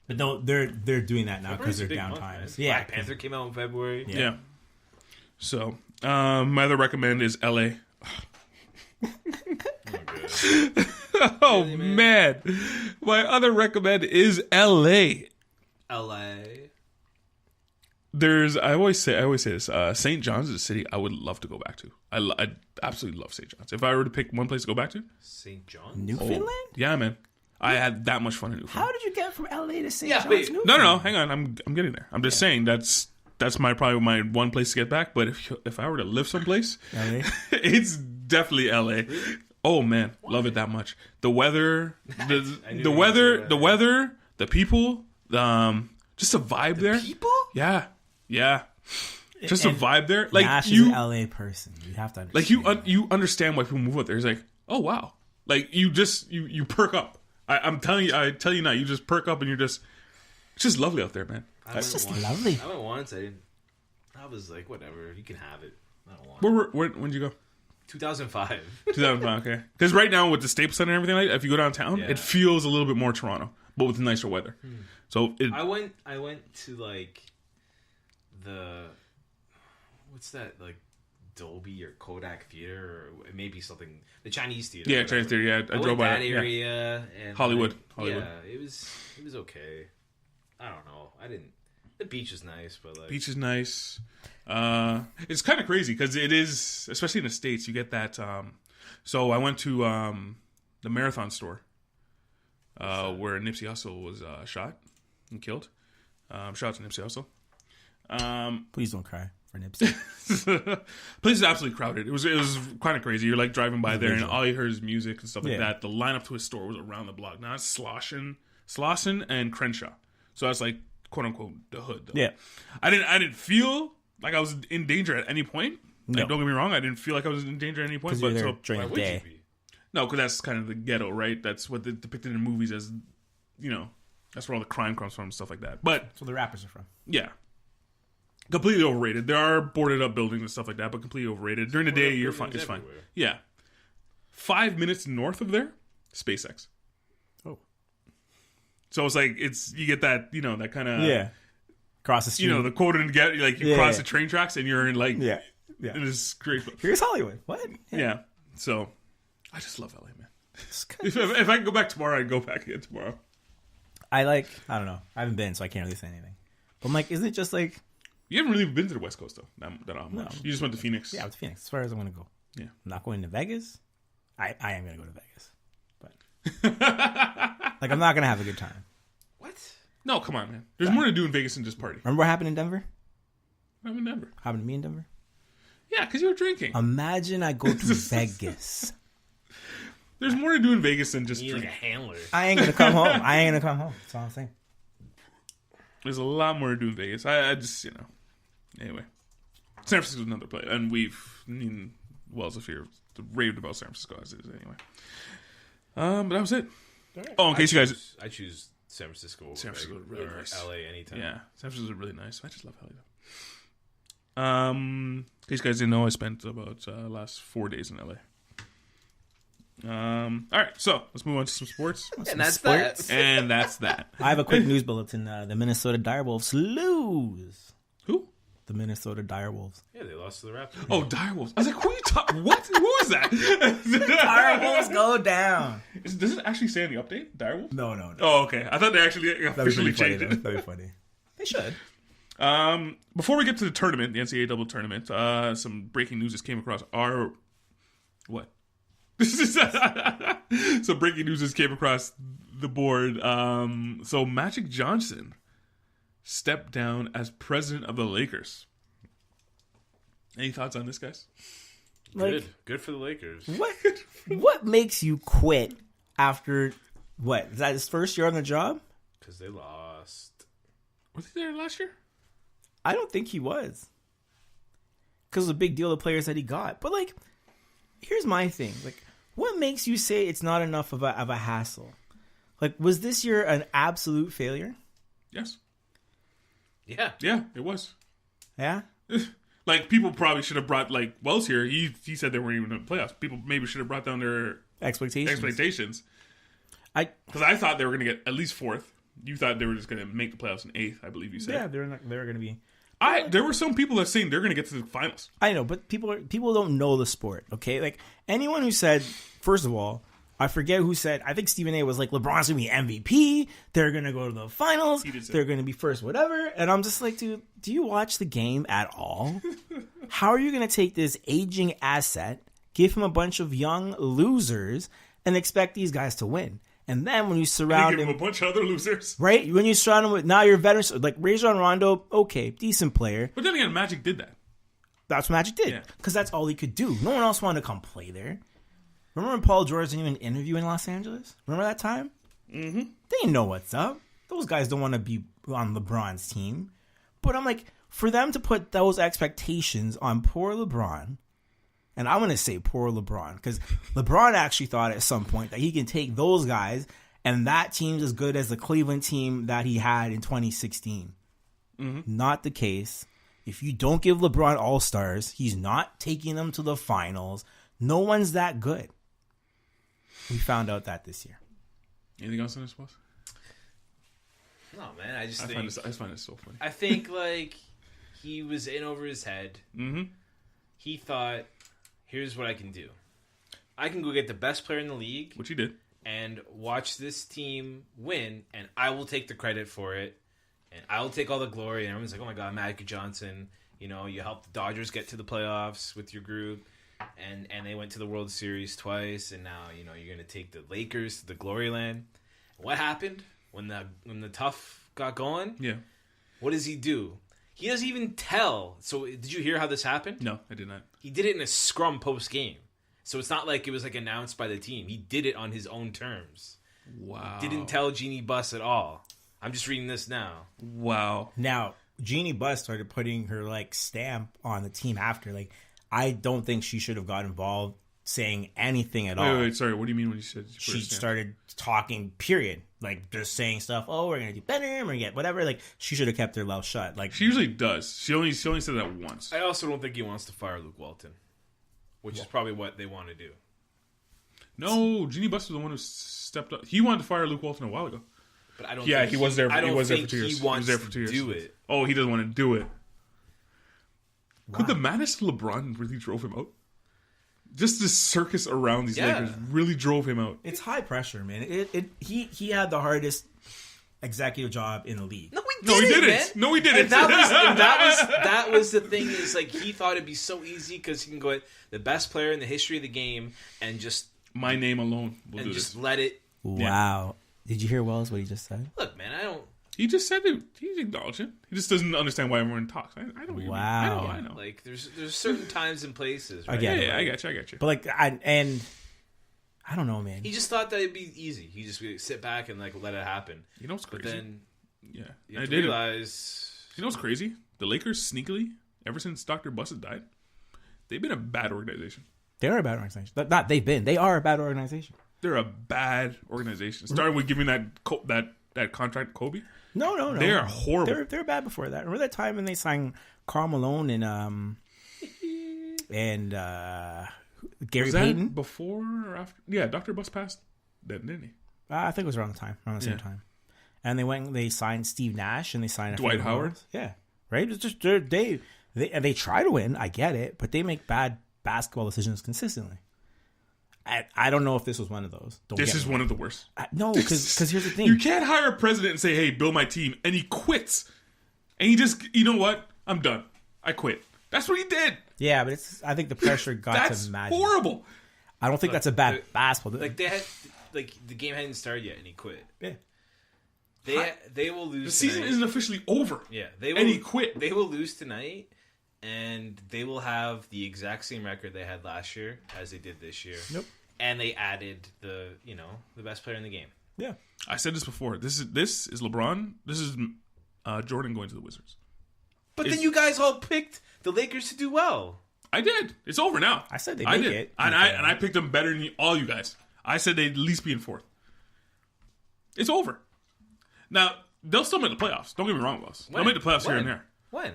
But no, they're doing that now because February's a they're big down month, times. man. Yeah, Black Panther came out in February. Yeah. So, my other recommend is LA. Oh Really, man, my other recommend is LA. L.A. I always say this. St. John's is a city I would love to go back to. I absolutely love St. John's. If I were to pick one place to go back to, St. John's. Newfoundland. yeah, man, I had that much fun in Newfoundland. How did you get from LA to St. Yeah, John's? wait. No, hang on. I'm getting there. I'm just saying that's probably my one place to get back. But if I were to live someplace, LA? it's definitely LA. Oh man, love it that much. The weather, the weather, the people, just a vibe there. People? Yeah. Just a And vibe there. Like Nash you, is an LA person. You have to understand. like you understand why people move out there. It's like, oh wow, like you just you perk up. I tell you now, you just perk up and it's just lovely out there, man. It's just lovely. I went once. I was like, whatever. You can have it. I don't want it. When'd you go? 2005. 2005, okay. Because right now with the Staples Center and everything like that, if you go downtown, Yeah. it feels a little bit more Toronto, but with nicer weather. So I went to like what's that, like Dolby or Kodak Theater, or it may be something, the Chinese theater. yeah, whatever. Chinese theater. Yeah, I I drove went by that it. Yeah. area and Hollywood. like, Hollywood. Yeah, it was okay. I don't know. The beach is nice, but like Beach is nice. It's kind of crazy because it is, especially in the States, you get that. So I went to the Marathon store where Nipsey Hussle was shot and killed. Shout out to Nipsey Hussle. Please don't cry for Nipsey. Place is absolutely crowded. It was kind of crazy. You're like driving by there and all you heard is music and stuff like Yeah. that. The lineup to his store was around the block. Now it's Slauson and Crenshaw. So that's like quote unquote the hood. Though. Yeah. I didn't feel like I was in danger at any point. No. Like, don't get me wrong. I didn't feel like I was in danger at any point. Because you're But there so during why the would you day. be? no, because that's kind of the ghetto, right? That's what they depicted in movies as, that's where all the crime comes from and stuff like that. But That's where the rappers are from. yeah. Completely overrated. There are boarded up buildings and stuff like that, but completely overrated. During the day, you're fine. It's fine. Everywhere. Yeah. 5 minutes north of there, SpaceX. Oh. So it's like you get that, that kind of Yeah. Across the street. the quote and get like you Yeah. cross the train tracks and you're in like Yeah. Yeah. in this great Here's Hollywood. What? yeah. So I just love LA, man. It's kind If I could go back tomorrow, I'd go back again tomorrow. I don't know. I haven't been, so I can't really say anything. But I'm like, isn't it just like, You haven't really been to the West Coast though. That much. No. You just went to Phoenix. yeah, it's Phoenix. As far as I want to go. Yeah. I'm not going to Vegas. I am going to go to Vegas. But like, I'm not going to have a good time. What? No, come on, man. There's more to do in Vegas than just party. Remember what happened in Denver? I remember. Happened to me in Denver? Yeah, because you were drinking. Imagine I go to Vegas. There's more to do in Vegas than just You need like drink. a handler. I ain't going to come home. That's all I'm saying. There's a lot more to do in Vegas. I just, Anyway. San Francisco's another place. And Wells of Fear raved about San Francisco as it is anyway. But that was it. Oh, in case you guys... I choose San Francisco over San Francisco is Vegas, really or nice. LA anytime. Yeah, San Francisco is really nice. I just love LA though. In case you guys didn't know, I spent about last 4 days in LA. All right, so let's move on to some sports. And that's Sports. that. And that's that. I have a quick news bulletin. The Minnesota Direwolves lose. Who? The Minnesota Direwolves. Yeah, they lost to the Raptors. Oh, Direwolves. I was like, who are you talking? What? Who is that? Direwolves go down. Does it actually say in the update? Direwolves? No. Oh, okay. I thought they actually That'd be officially pretty funny, changed though. it. That'd be funny. They should. Before we get to the tournament, the NCAA double tournament, some breaking news just came across our... What? So breaking news just came across the board. So Magic Johnson stepped down as president of the Lakers. Any thoughts on this, guys? Good for the Lakers. What makes you quit after what? Is that his first year on the job? Because they lost. Was he there last year? I don't think he was. Because of the big deal the players that he got. But like, here's my thing. Like, what makes you say it's not enough of a hassle? Like, was this year an absolute failure? Yes. Yeah. Yeah, it was. Yeah? Like, people probably should have brought, like, Wells here. He said they weren't even in the playoffs. People maybe should have brought down their expectations. Because I thought they were going to get at least 4th. You thought they were just going to make the playoffs in 8th, I believe you said. Yeah, they were going to be. There were some people that saying they're going to get to the finals. I know, but people don't know the sport, okay? Like, anyone who said, first of all, I forget who said, I think Stephen A. was like, LeBron's going to be MVP, they're going to go to the finals, they're going to be first, whatever. And I'm just like, dude, do you watch the game at all? How are you going to take this aging asset, give him a bunch of young losers, and expect these guys to win? And then when you surround him, a bunch of other losers, right? When you surround him with now your veterans like Rajon Rondo, okay, decent player. But then again, Magic did that. That's what Magic did because that's all he could do. No one else wanted to come play there. Remember when Paul George didn't even interview in Los Angeles? Remember that time? Mm-hmm. They didn't know what's up. Those guys don't want to be on LeBron's team. But I'm like, for them to put those expectations on poor LeBron. And I'm going to say poor LeBron because LeBron actually thought at some point that he can take those guys and that team's as good as the Cleveland team that he had in 2016. Mm-hmm. Not the case. If you don't give LeBron All-Stars, he's not taking them to the finals. No one's that good. We found out that this year. Anything else on this, boss? No, man. I just find it so funny. I think, like, he was in over his head. Mm-hmm. He thought... Here's what I can do. I can go get the best player in the league. Which he did. And watch this team win, and I will take the credit for it. And I will take all the glory. And everyone's like, oh my God, Magic Johnson. You know, you helped the Dodgers get to the playoffs with your group. And they went to the World Series twice. And now, you know, you're going to take the Lakers to the glory land. What happened when the tough got going? Yeah. What does he do? He doesn't even tell. So did you hear how this happened? No, I did not. He did it in a scrum post-game. So it's not like it was like announced by the team. He did it on his own terms. Wow. Didn't tell Jeannie Buss at all. I'm just reading this now. Wow. Now, Jeannie Buss started putting her like stamp on the team after. Like, I don't think she should have got involved saying anything at all. Wait, sorry. What do you mean when you said she started talking, period. Like, just saying stuff, oh, we're going to do better, we're going to get whatever. Like, she should have kept her mouth shut. Like, she usually does. She only said that once. I also don't think he wants to fire Luke Walton, which is probably what they want to do. No, Jeannie Buss was the one who stepped up. He wanted to fire Luke Walton a while ago. But I don't Yeah, think he was there. He was there for 2 he years. wants He was there for 2 years. to do it. Oh, he doesn't want to do it. wow. Could the madness of LeBron really drove him out? Just this circus around these Lakers really drove him out. It's high pressure, man. He had the hardest executive job in the league. No, he didn't. Man. No, he didn't. And that was the thing. Is like he thought it'd be so easy because he can go at the best player in the history of the game and just my name alone will do just this. let it. Wow. Did you hear Wells what he just said? Look, man, I don't. He just said it. He's acknowledged it. He just doesn't understand why everyone talks. I know what you mean. I know. Like there's certain times and places. Right? I get you. But like, I don't know, man. He just thought that it'd be easy. He just would sit back and like let it happen. You know what's crazy? But then, you have to realize. You know what's crazy? The Lakers sneakily, ever since Dr. Buss has died, they've been a bad organization. They are a bad organization. Not they've been. They are a bad organization. They're a bad organization. Starting with giving that contract to Kobe. No. They are horrible. They're bad before that. Remember that time when they signed Karl Malone and Gary Payton? Before or after? Yeah, Dr. Buss passed then, didn't he? I think it was around the same time. And they signed Steve Nash and they signed Dwight Howard. Yeah, right. It's just they try to win. I get it, but they make bad basketball decisions consistently. I don't know if this was one of those. This is one of the worst. No, because here's the thing. You can't hire a president and say, hey, build my team, and he quits. And he just, you know what? I'm done. I quit. That's what he did. Yeah, but I think the pressure got That's to Magic. horrible. I don't think that's a bad basketball. Like the game hadn't started yet, and he quit. Yeah. They will lose. The season tonight. isn't officially over. Yeah, and he quit. They will lose tonight, and they will have the exact same record they had last year as they did this year. Nope. And they added the best player in the game. Yeah. I said this before. This is LeBron. This is Jordan going to the Wizards. But then you guys all picked the Lakers to do well. I did. It's over now. I said they make it. And I picked them better than all you guys. I said they'd at least be in fourth. It's over. Now, they'll still make the playoffs. Don't get me wrong, Wells. They'll make the playoffs here and there. When?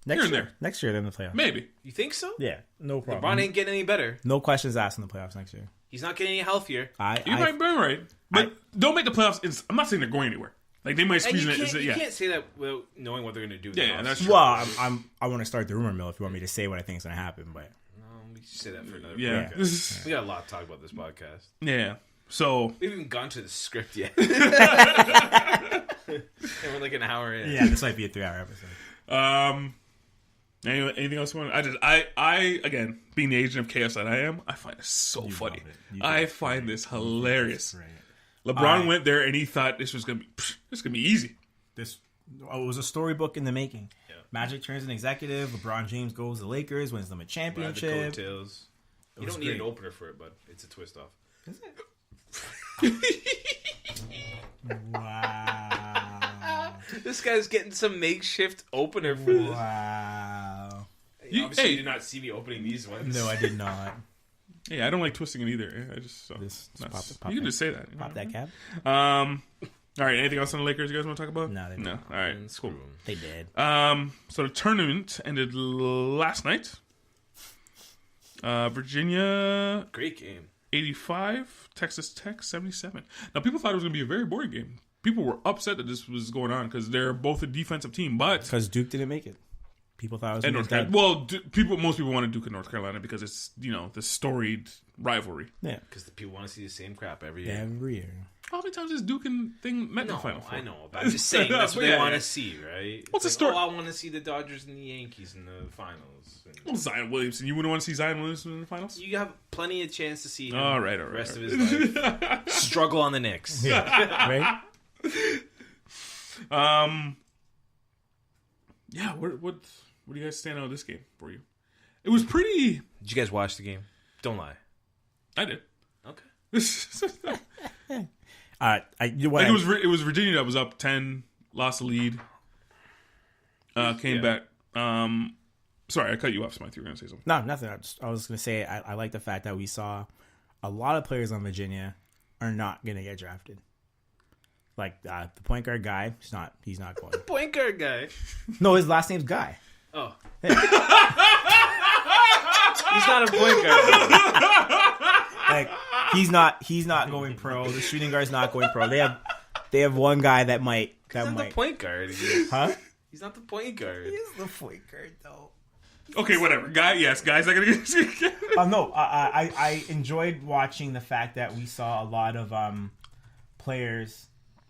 Next and year. there. Next year, they're in the playoffs. Maybe. You think so? Yeah, no LeBron problem. ain't getting any better. No questions asked in the playoffs next year. He's not getting any healthier. You might be right. But don't make the playoffs. I'm not saying they're going anywhere. Like, they might squeeze in it. You can't say that without knowing what they're going to do. Yeah, that's true. Well, I want to start the rumor mill if you want me to say what I think is going to happen, but We should say that for another Yeah. podcast. We got a lot to talk about this podcast. Yeah. So We haven't even gone to the script yet. And we're like an hour in. yeah, this might be a 3-hour episode. anything else you want? I again, being the agent of chaos that I am, I find this so funny. I find this hilarious. Right. LeBron went there and he thought this was gonna be easy. It was a storybook in the making. Yeah. Magic turns an executive. LeBron James goes to the Lakers, wins them a Ride the championship. coattails. You was don't need great. an opener for it, but it's a twist off. Is it? Wow. This guy's getting some makeshift opener for this. Wow. Obviously, you did not see me opening these ones. No, I did not. Yeah, I don't like twisting it either. I just you can just say that. Pop that cap. All right. Anything else on the Lakers you guys want to talk about? No, they no. don't. All right. Screw Cool. 'em. They did. So the tournament ended last night. Virginia Great game. 85, Texas Tech 77. Now people thought it was going to be a very boring game. People were upset that this was going on because they're both a defensive team, but Because Duke didn't make it. People thought it was and going North to Carolina. Well, most people want to Duke and North Carolina because it's the storied rivalry. Yeah. Because the people want to see the same crap every year. Every year. How many times has Duke and thing met in No, the Final Four? I know. But I'm just saying that's what they Yeah, want yeah. to see, right? What's the It's story? I want to see the Dodgers and the Yankees in the finals. And Well, Zion Williamson. You wouldn't want to see Zion Williamson in the finals? you have plenty of chance to see him All right. the rest of his life struggle on the Knicks. Right? Yeah. What do you guys stand out of this game for you? It was pretty. Did you guys watch the game? Don't lie. I did. Okay. You know what? It was Virginia that was up 10, lost the lead, came back. Sorry, I cut you off, Smythe. You were going to say something. No, nothing. I was going to say I like the fact that we saw a lot of players on Virginia are not going to get drafted. Like the point guard guy, he's not going. Point guard guy. No, his last name's Guy. Oh. He's not a point guard. Like he's not going pro. The shooting guard's not going pro. They have one guy that might. He's not the point guard. Huh? He's not the point guard. He's the point guard though. Okay, whatever. Guys not going to get. No, I enjoyed watching the fact that we saw a lot of players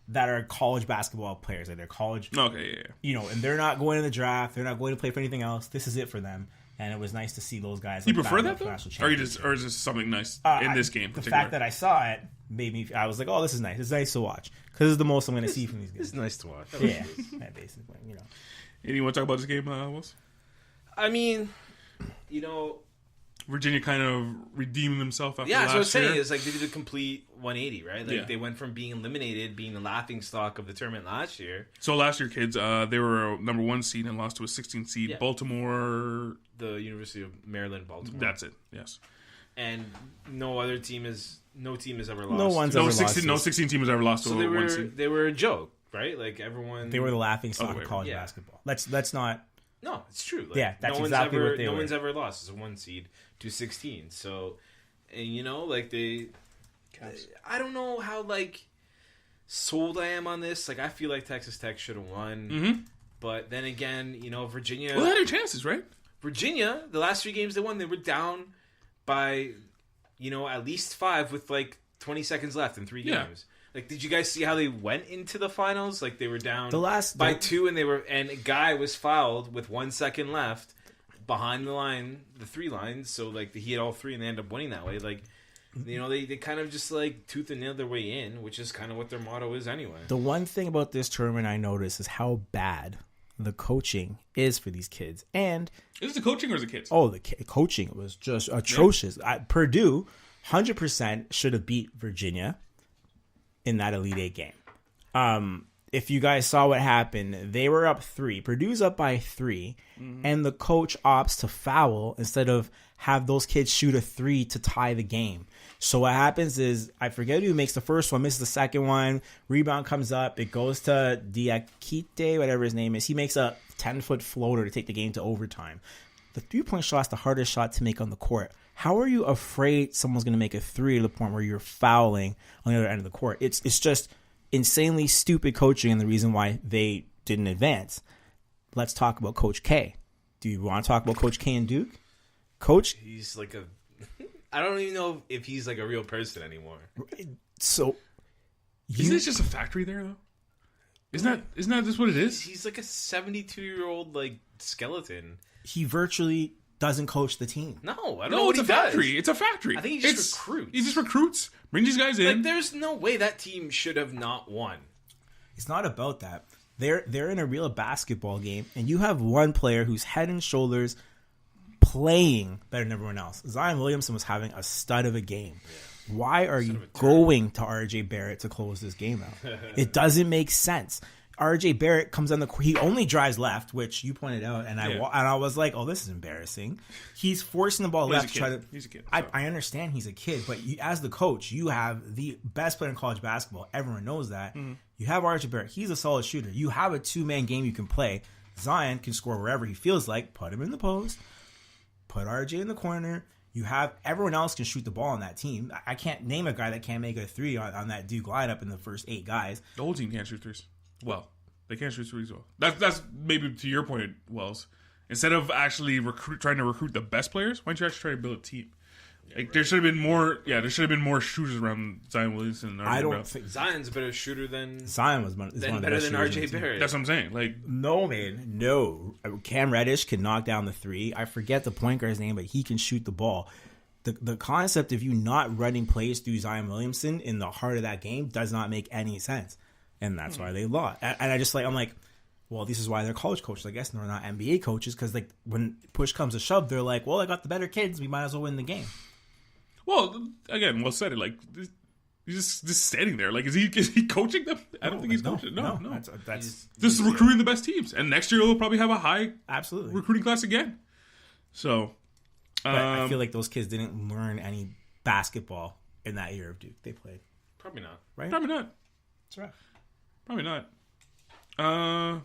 that are college basketball players, like they're college. Okay, yeah. And they're not going to the draft. They're not going to play for anything else. This is it for them, and it was nice to see those guys. You prefer that, battle though? for national championship. Or is this something nice in this game? The particular? fact that I saw it made me. I was like, "Oh, this is nice. It's nice to watch because it's the most I'm going to see from these guys." It's nice to watch. Yeah, basically, Anything you want to talk about this game, Wills? I mean, Virginia kind of redeeming themselves after that's what I was last saying. year. It's like they did a complete 180, right? Like Yeah. they went from being eliminated, being the laughing stock of the tournament last year. So last year, kids, they were a number 1 seed and lost to a 16 seed. Yeah. Baltimore. The University of Maryland, Baltimore. That's it. Yes. And no team has ever lost. No one's No ever 16. No lost. 16 team has ever lost So to they a 1 were seed. they were a joke, right? Like everyone. They were the laughing stock Other way of college around. Yeah. basketball. Let's not. No, it's true. Like, Yeah, that's no exactly one's ever, what they No were. one's ever lost as a 1 seed to 16. So, and like they. I don't know how sold I am on this. Like I feel like Texas Tech should have won, Mm-hmm. but then again, Virginia. Well, they had their chances, right? Virginia, the last 3 games they won, they were down by, at least 5 with 20 seconds left in 3 Yeah. games. Like, did you guys see how they went into the finals? Like, they were down by 2, and a guy was fouled with 1 second left behind the line, the 3 lines. So, like, he had all 3, and they ended up winning that way. Like, you know, they kind of just, like, tooth and nail their way in, which is kind of what their motto is anyway. The one thing about this tournament I noticed is how bad the coaching is for these kids. And is it the coaching or is it kids? Oh, the coaching was just atrocious. Purdue 100% should have beat Virginia in that Elite Eight game. If you guys saw what happened, they were up 3. Purdue's up by 3, and the coach opts to foul instead of have those kids shoot a 3 to tie the game. So what happens is, I forget who makes the first one, misses the second one, rebound comes up, it goes to Diakite, whatever his name is. He makes a 10-foot floater to take the game to overtime. The 3-point shot's the hardest shot to make on the court. How are you afraid someone's going to make a 3 to the point where you're fouling on the other end of the court? It's just insanely stupid coaching, and the reason why they didn't advance. Let's talk about Coach K. Do you want to talk about Coach K and Duke? Coach, he's like a. I don't even know if he's like a real person anymore. So, isn't it just a factory there though? Isn't that just what it is? He's like a 72-year-old like skeleton. He virtually doesn't coach the team. No, I don't know what it's he a factory. does. It's a factory. I think he just recruits. He just recruits, brings these guys in. Like, there's no way that team should have not won. It's not about that. They're in a real basketball game, and you have one player who's head and shoulders playing better than everyone else. Zion Williamson was having a stud of a game. Yeah. Why are you going to RJ Barrett to close this game out? It doesn't make sense. RJ Barrett comes on the court. He only drives left, which you pointed out, and I was like, "Oh, this is embarrassing." He's forcing the ball left. He's a kid. I understand he's a kid, but as the coach, you have the best player in college basketball. Everyone knows that. Mm-hmm. You have RJ Barrett. He's a solid shooter. You have a 2-man game you can play. Zion can score wherever he feels like. Put him in the post. Put RJ in the corner. You have everyone else can shoot the ball on that team. I can't name a guy that can't make a 3 on that Duke lineup in the first 8 guys. The whole team can't shoot 3s. Well, they can't shoot 3s well. That's maybe to your point, Wells. Instead of actually trying to recruit the best players, why don't you actually try to build a team? Like, there should have been more. Yeah, there should have been more shooters around Zion Williamson. I don't think Zion's a better shooter than Zion was better than RJ Barrett. That's what I'm saying. Like, no, man, no. Cam Reddish can knock down the 3. I forget the point guard's name, but he can shoot the ball. The concept of you not running plays through Zion Williamson in the heart of that game does not make any sense, and that's why they lost. And I'm like, well, this is why they're college coaches, I guess, and they're not NBA coaches, because like when push comes to shove, they're like, well, I got the better kids, we might as well win the game. Well, again, Will said it. Like, he's just standing there. Like, is he coaching them? I don't think he's coaching. No. That's just recruiting the best teams, and next year they'll probably have a high recruiting class again. So, but I feel like those kids didn't learn any basketball in that year of Duke. They played. Probably not. Right? Probably not. That's right. Probably not.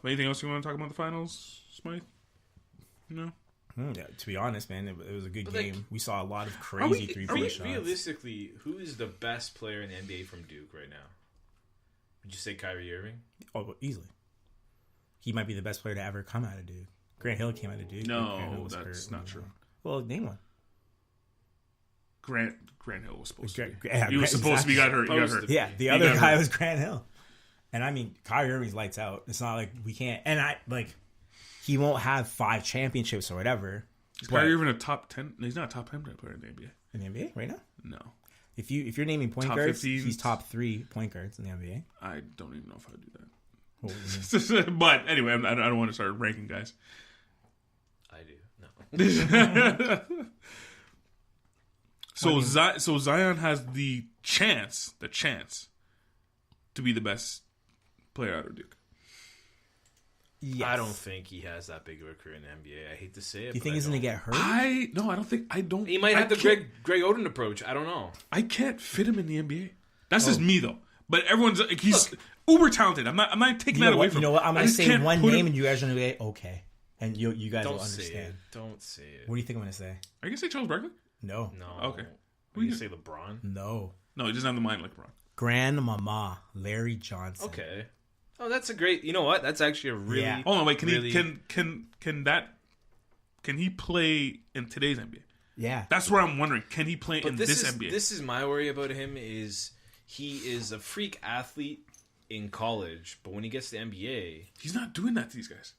Anything else you want to talk about the finals, Smythe? No. Yeah, to be honest, man, it was a good game. Like, we saw a lot of crazy three-point shots. Realistically, who is the best player in the NBA from Duke right now? Would you say Kyrie Irving? Oh, well, easily. He might be the best player to ever come out of Duke. Grant Hill came out of Duke. No, that's not true. Well, name one. Grant Hill was supposed to be. He was supposed to be. He got hurt. Yeah, the other guy was Grant Hill. And I mean, Kyrie Irving's lights out. It's not like we can't. And he won't have 5 championships or whatever. Is Kyrie Irving a top 10? He's not a top 10 player in the NBA. In the NBA right now? No. If you're naming point top guards, 15s. He's top 3 point guards in the NBA. I don't even know if I would do that. But anyway, I don't want to start ranking guys. I do. No. So Zion has the chance to be the best player out of Duke. Yes. I don't think he has that big of a career in the NBA. I hate to say it. Do you think he's going to get hurt? I don't. He might have the Greg Oden approach. I don't know. I can't fit him in the NBA. That's just me though. But everyone's like, he's uber talented. I'm not taking that away from him. You know what? I'm going to say one name and you guys are going to be okay. And you guys will understand. Don't say it. What do you think I'm going to say? Are you going to say Charles Barkley? No. Okay. Are you going to say LeBron? No. No, he doesn't have the mind like LeBron. Grandmama Larry Johnson. Okay. Oh, that's a great. You know what? That's actually a really. Yeah. Hold on, wait. Can he play in today's NBA? Yeah. That's where I'm wondering. Can he play in this NBA? This is my worry about him. Is he is a freak athlete in college, but when he gets to the NBA, he's not doing that to these guys.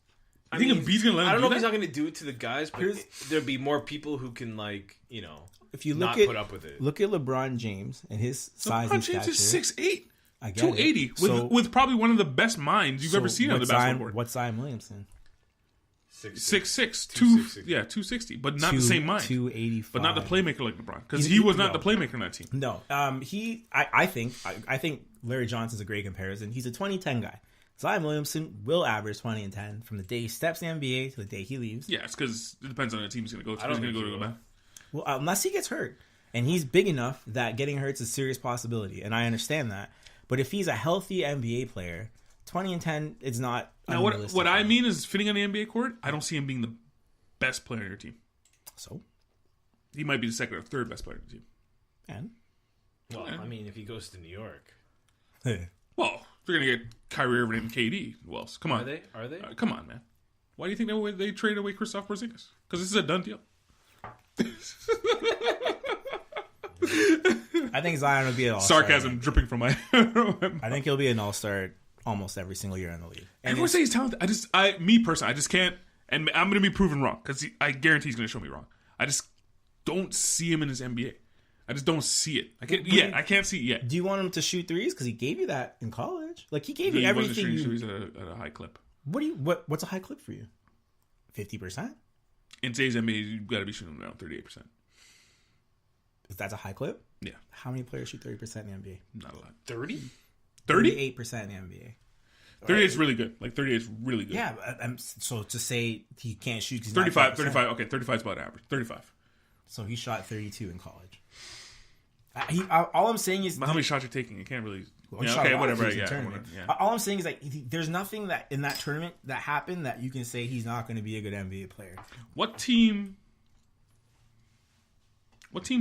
I think Embiid's gonna let him. I don't know if that? he's not going to do it to the guys, but there'll be more people who can if you not put up with it. Look at LeBron James and his size and stature. LeBron James is 6'8", I get 280, with probably one of the best minds you've ever seen on the basketball court. What's Zion Williamson? 6'6", 260, but not the same mind. 285, but not the playmaker like LeBron, because he was not the playmaker in that team. No, I think Larry Johnson's a great comparison. He's a 20-10 guy. Zion Williamson will average 20 and 10 from the day he steps in the NBA to the day he leaves. Yeah, it's because it depends on the team he's going to go to. He's going to go to the back. Well, unless he gets hurt, and he's big enough that getting hurt is a serious possibility, and I understand that. But if he's a healthy NBA player, 20 and 10 is not. Now, what I mean is fitting on the NBA court. I don't see him being the best player on your team. So he might be the second or third best player on the team. And I mean, if he goes to New York, well, they're going to get Kyrie Irving and KD. Who else? Come on, are they? Come on, man. Why do you think they traded away Kristaps Porzingis? Because this is a done deal. I think Zion will be an all-star. Sarcasm dripping from my. I think he'll be an all-star almost every single year in the league. And everyone say he's talented. Me personally, I just can't. And I'm going to be proven wrong because I guarantee he's going to show me wrong. I just don't see him in his NBA. I just don't see it. I can't see it yet. Do you want him to shoot threes? Because he gave you that in college. Like he gave you everything. He wasn't shooting at a high clip. What's a high clip for you? 50%. In today's NBA, you've got to be shooting around 38%. Is that a high clip? Yeah. How many players shoot 30% in the NBA? Not a lot. 30? 38% in the NBA. 38 is really good. 38 is really good. Yeah. So to say he can't shoot because 35. Okay, 35 is about average. 35. So he shot 32 in college. All I'm saying is... How many shots you're taking? You can't really... whatever. Whatever. All I'm saying is there's nothing that in that tournament that happened that you can say he's not going to be a good NBA player. What team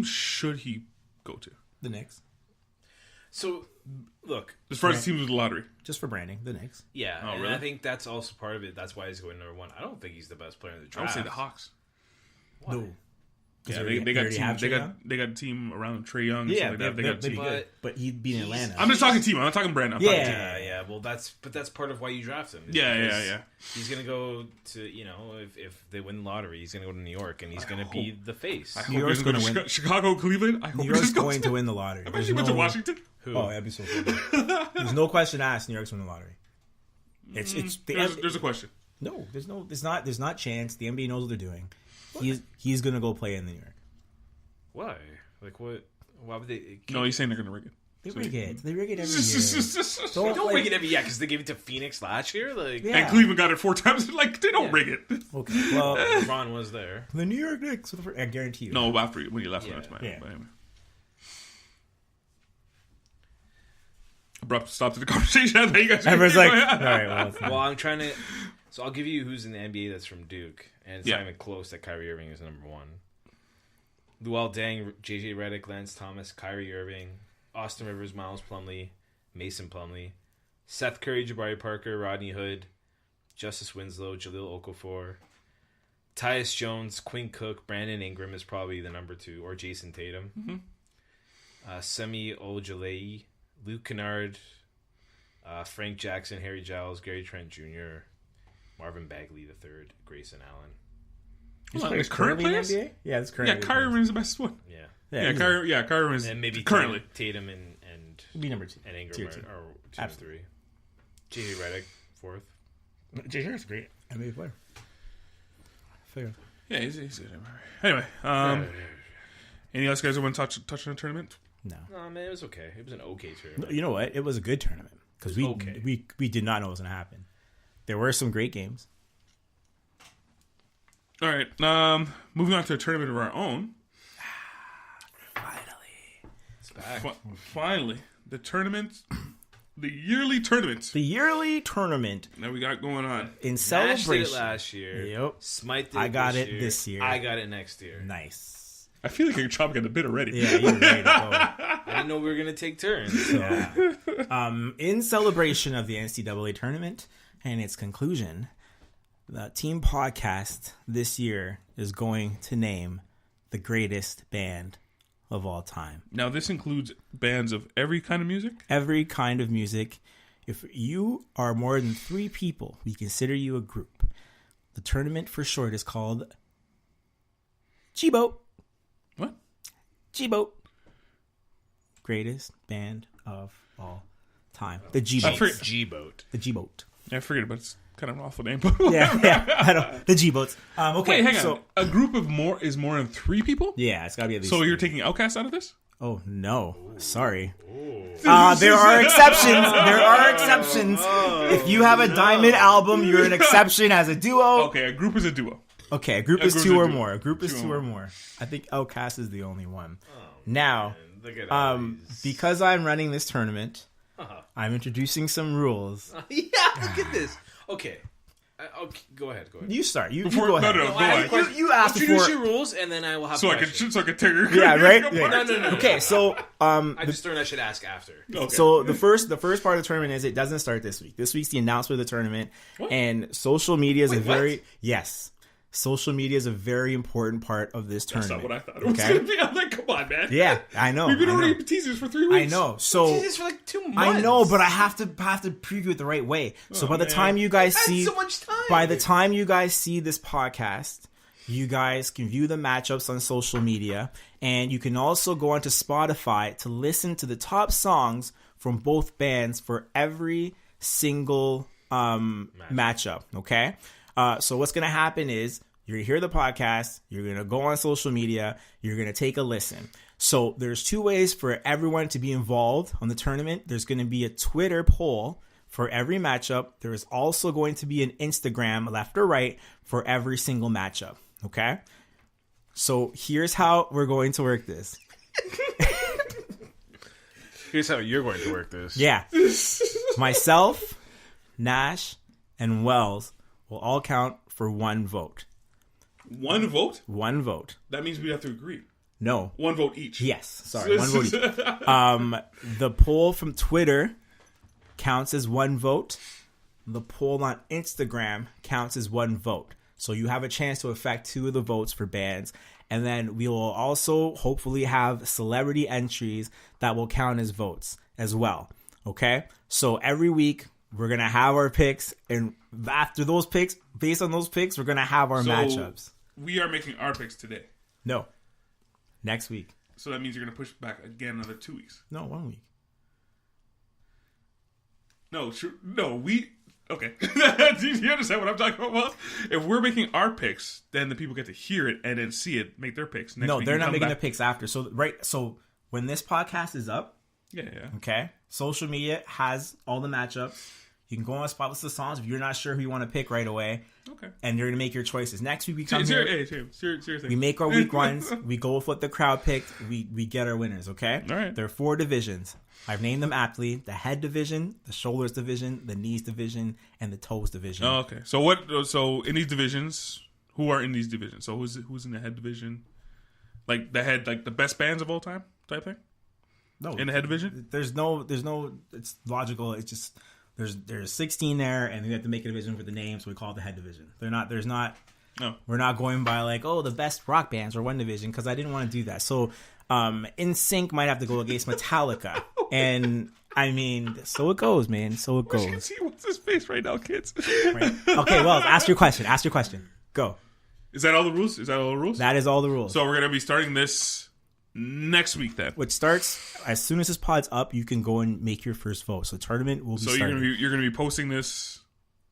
should he go to? The Knicks. So, look. As far as teams with the lottery. Just for branding, the Knicks. Yeah. Oh, and really? I think that's also part of it. That's why he's going number one. I don't think he's the best player in the draft. I would say the Hawks. Why? No. Yeah, they got a team around Trae Young. Yeah, like they got a team. But he'd be in Atlanta. I'm just talking team. I'm not talking brand. I'm talking team. Yeah. Well, that's part of why you draft him. Yeah. He's gonna go to if they win the lottery, he's gonna go to New York and he's gonna be the face. New York's going to win. Chicago, Cleveland. New York's going to win the lottery. Imagine went to Washington. Who? Oh, that'd be so cool. There's no question asked. New York's winning the lottery. There's a question. No, there's not chance. The NBA knows what they're doing. He's gonna go play in New York. Why? Like what? Why would they? No, he's saying they're gonna rig it. They rig it every year. Don't rig it every year because they gave it to Phoenix last year. And Cleveland got it 4 times. Like they don't rig it. Okay, well, LeBron was there. The New York Knicks. I guarantee you. No, after when you left, that's my. Yeah. But anyway. Abrupt stop to the conversation. I thought you guys. Everyone's like, all right. Well, I'm trying to. So I'll give you who's in the NBA that's from Duke, and it's not even close that Kyrie Irving is number one. Luol Deng, JJ Redick, Lance Thomas, Kyrie Irving, Austin Rivers, Miles Plumlee, Mason Plumlee, Seth Curry, Jabari Parker, Rodney Hood, Justice Winslow, Jahlil Okafor, Tyus Jones, Quinn Cook, Brandon Ingram is probably the number 2, or Jason Tatum. Mm-hmm. Semi Ojeleye, Luke Kennard, Frank Jackson, Harry Giles, Gary Trent Jr., Marvin Bagley III, Grayson Allen. He's currently in the NBA? Yeah, that's currently. Yeah, Kyrie Irving is the best one. Yeah. Kyrie Irving is and maybe currently Tatum and be number 2 and Ingram are 2 and 3. JJ Redick 4th. JJ Redick's great NBA player. Fair. Yeah, he's good. Anyway, any else guys want to touch on the tournament? No, man, it was okay. It was an okay tournament. You know what? It was a good tournament because we did not know what was going to happen. There were some great games. All right, moving on to a tournament of our own. Finally, it's back. Finally, the tournament, the yearly tournament. The yearly tournament that we got going on in celebration. Nash did it last year. Yep. Smythe did I got it this year. I got it next year. Nice. I feel like you're chopping at the bit already. Yeah, you're ready to go. I didn't know we were gonna take turns. So. Yeah. In celebration of the NCAA tournament and its conclusion, the team podcast this year is going to name the greatest band of all time. Now, this includes bands of every kind of music? Every kind of music. If you are more than 3 people, we consider you a group. The tournament for short is called G-Boat. What? G-Boat. Greatest band of all time. The I G-Boat. forget- G-Boat. The G-Boat. I forget about it. It's kind of an awful name. But Yeah. I don't. The G-Boats. Okay. Wait, hang on. A group of more is more than 3 people? Yeah, it's gotta be at least. So you're taking Outkast out of this? Oh no! Sorry. There are exceptions. There are exceptions. If you have a diamond album, you're an exception as a duo. Okay, a group is a duo. Okay, a group A is group 2 is a or duo. more. A group is 2 or 2 or more. more. I think Outkast is the only one. Now, Look at all these. because I'm running this tournament, I'm introducing some rules. Yeah, look at this. Okay. Okay, go ahead. You start. You Before- go ahead. no, go on. You asked Introduce before. your rules, and then I will have So I questions. can take your Yeah, right. apart. Yeah. No. Okay, so I just learned I should ask after. Okay. So the first part of the tournament is it doesn't start this week. This week's the announcement of the tournament, and social media is social media is a very important part of this That's tournament. not what I thought it was Okay? going to be. I'm like, come on, man. Yeah, I know. We've been I know. already teasers for 3 I weeks. know. So This is for like 2 months. I know, but I have to preview it the right way. So by the man. time you guys I had see, so much time. by the time you guys see this podcast, you guys can view the matchups on social media, and you can also go onto Spotify to listen to the top songs from both bands for every single matchup. Okay, so what's gonna happen is you're gonna hear the podcast, you're gonna go on social media, you're gonna take a listen. So there's 2 ways for everyone to be involved on the tournament. There's gonna be a Twitter poll for every matchup. There is also going to be an Instagram, left or right, for every single matchup. Okay? So here's how we're going to work this. Here's how you're going to work this. Yeah. Myself, Nash, and Wells will all count for 1 vote. 1 vote? 1 vote. That means we have to agree. No. 1 vote each. Yes. Sorry. 1 vote each. The poll from Twitter counts as 1 vote. The poll on Instagram counts as 1 vote. So you have a chance to affect 2 of the votes for bands. And then we will also hopefully have celebrity entries that will count as votes as well. Okay? So every week we're going to have our picks. And after those picks, based on those picks, we're going to have our matchups. We are making our picks today. No. Next week. So that means you're going to push back again another 2 weeks. No, 1 week. No, sure. No, we... Okay. Do you understand what I'm talking about? Well, if we're making our picks, then the people get to hear it and then see it, make their picks. Next No, week they're you not come making back. the picks after. So when this podcast is up, Yeah. okay, social media has all the matchups. You can go on spot list of songs if you're not sure who you want to pick right away. Okay. And you're going to make your choices. Next week we come Seriously. we make our week ones. We go with what the crowd picked. We get our winners, okay? All right. There are 4 divisions. I've named them aptly. The head division, the shoulders division, the knees division, and the toes division. Oh, okay. So what? So in these divisions, who are in these divisions? So who's in the head division? Like the head, like the best bands of all time type thing? No. In the head division? There's no, it's logical. It's just, there's 16 there, and we have to make a division for the name, so we call it the head division. No. We're not going by like, oh, the best rock bands or one division, because I didn't want to do that. So, NSYNC might have to go against Metallica, and I mean, so it goes, man. So it You can goes. see what's his face right now, kids. Right? Okay, well, ask your question. Go. Is that all the rules? Is that all the rules? That is all the rules. So we're gonna be starting this next week then. Which starts as soon as this pod's up. You can go and make your first vote. So tournament will be So starting. you're gonna be posting this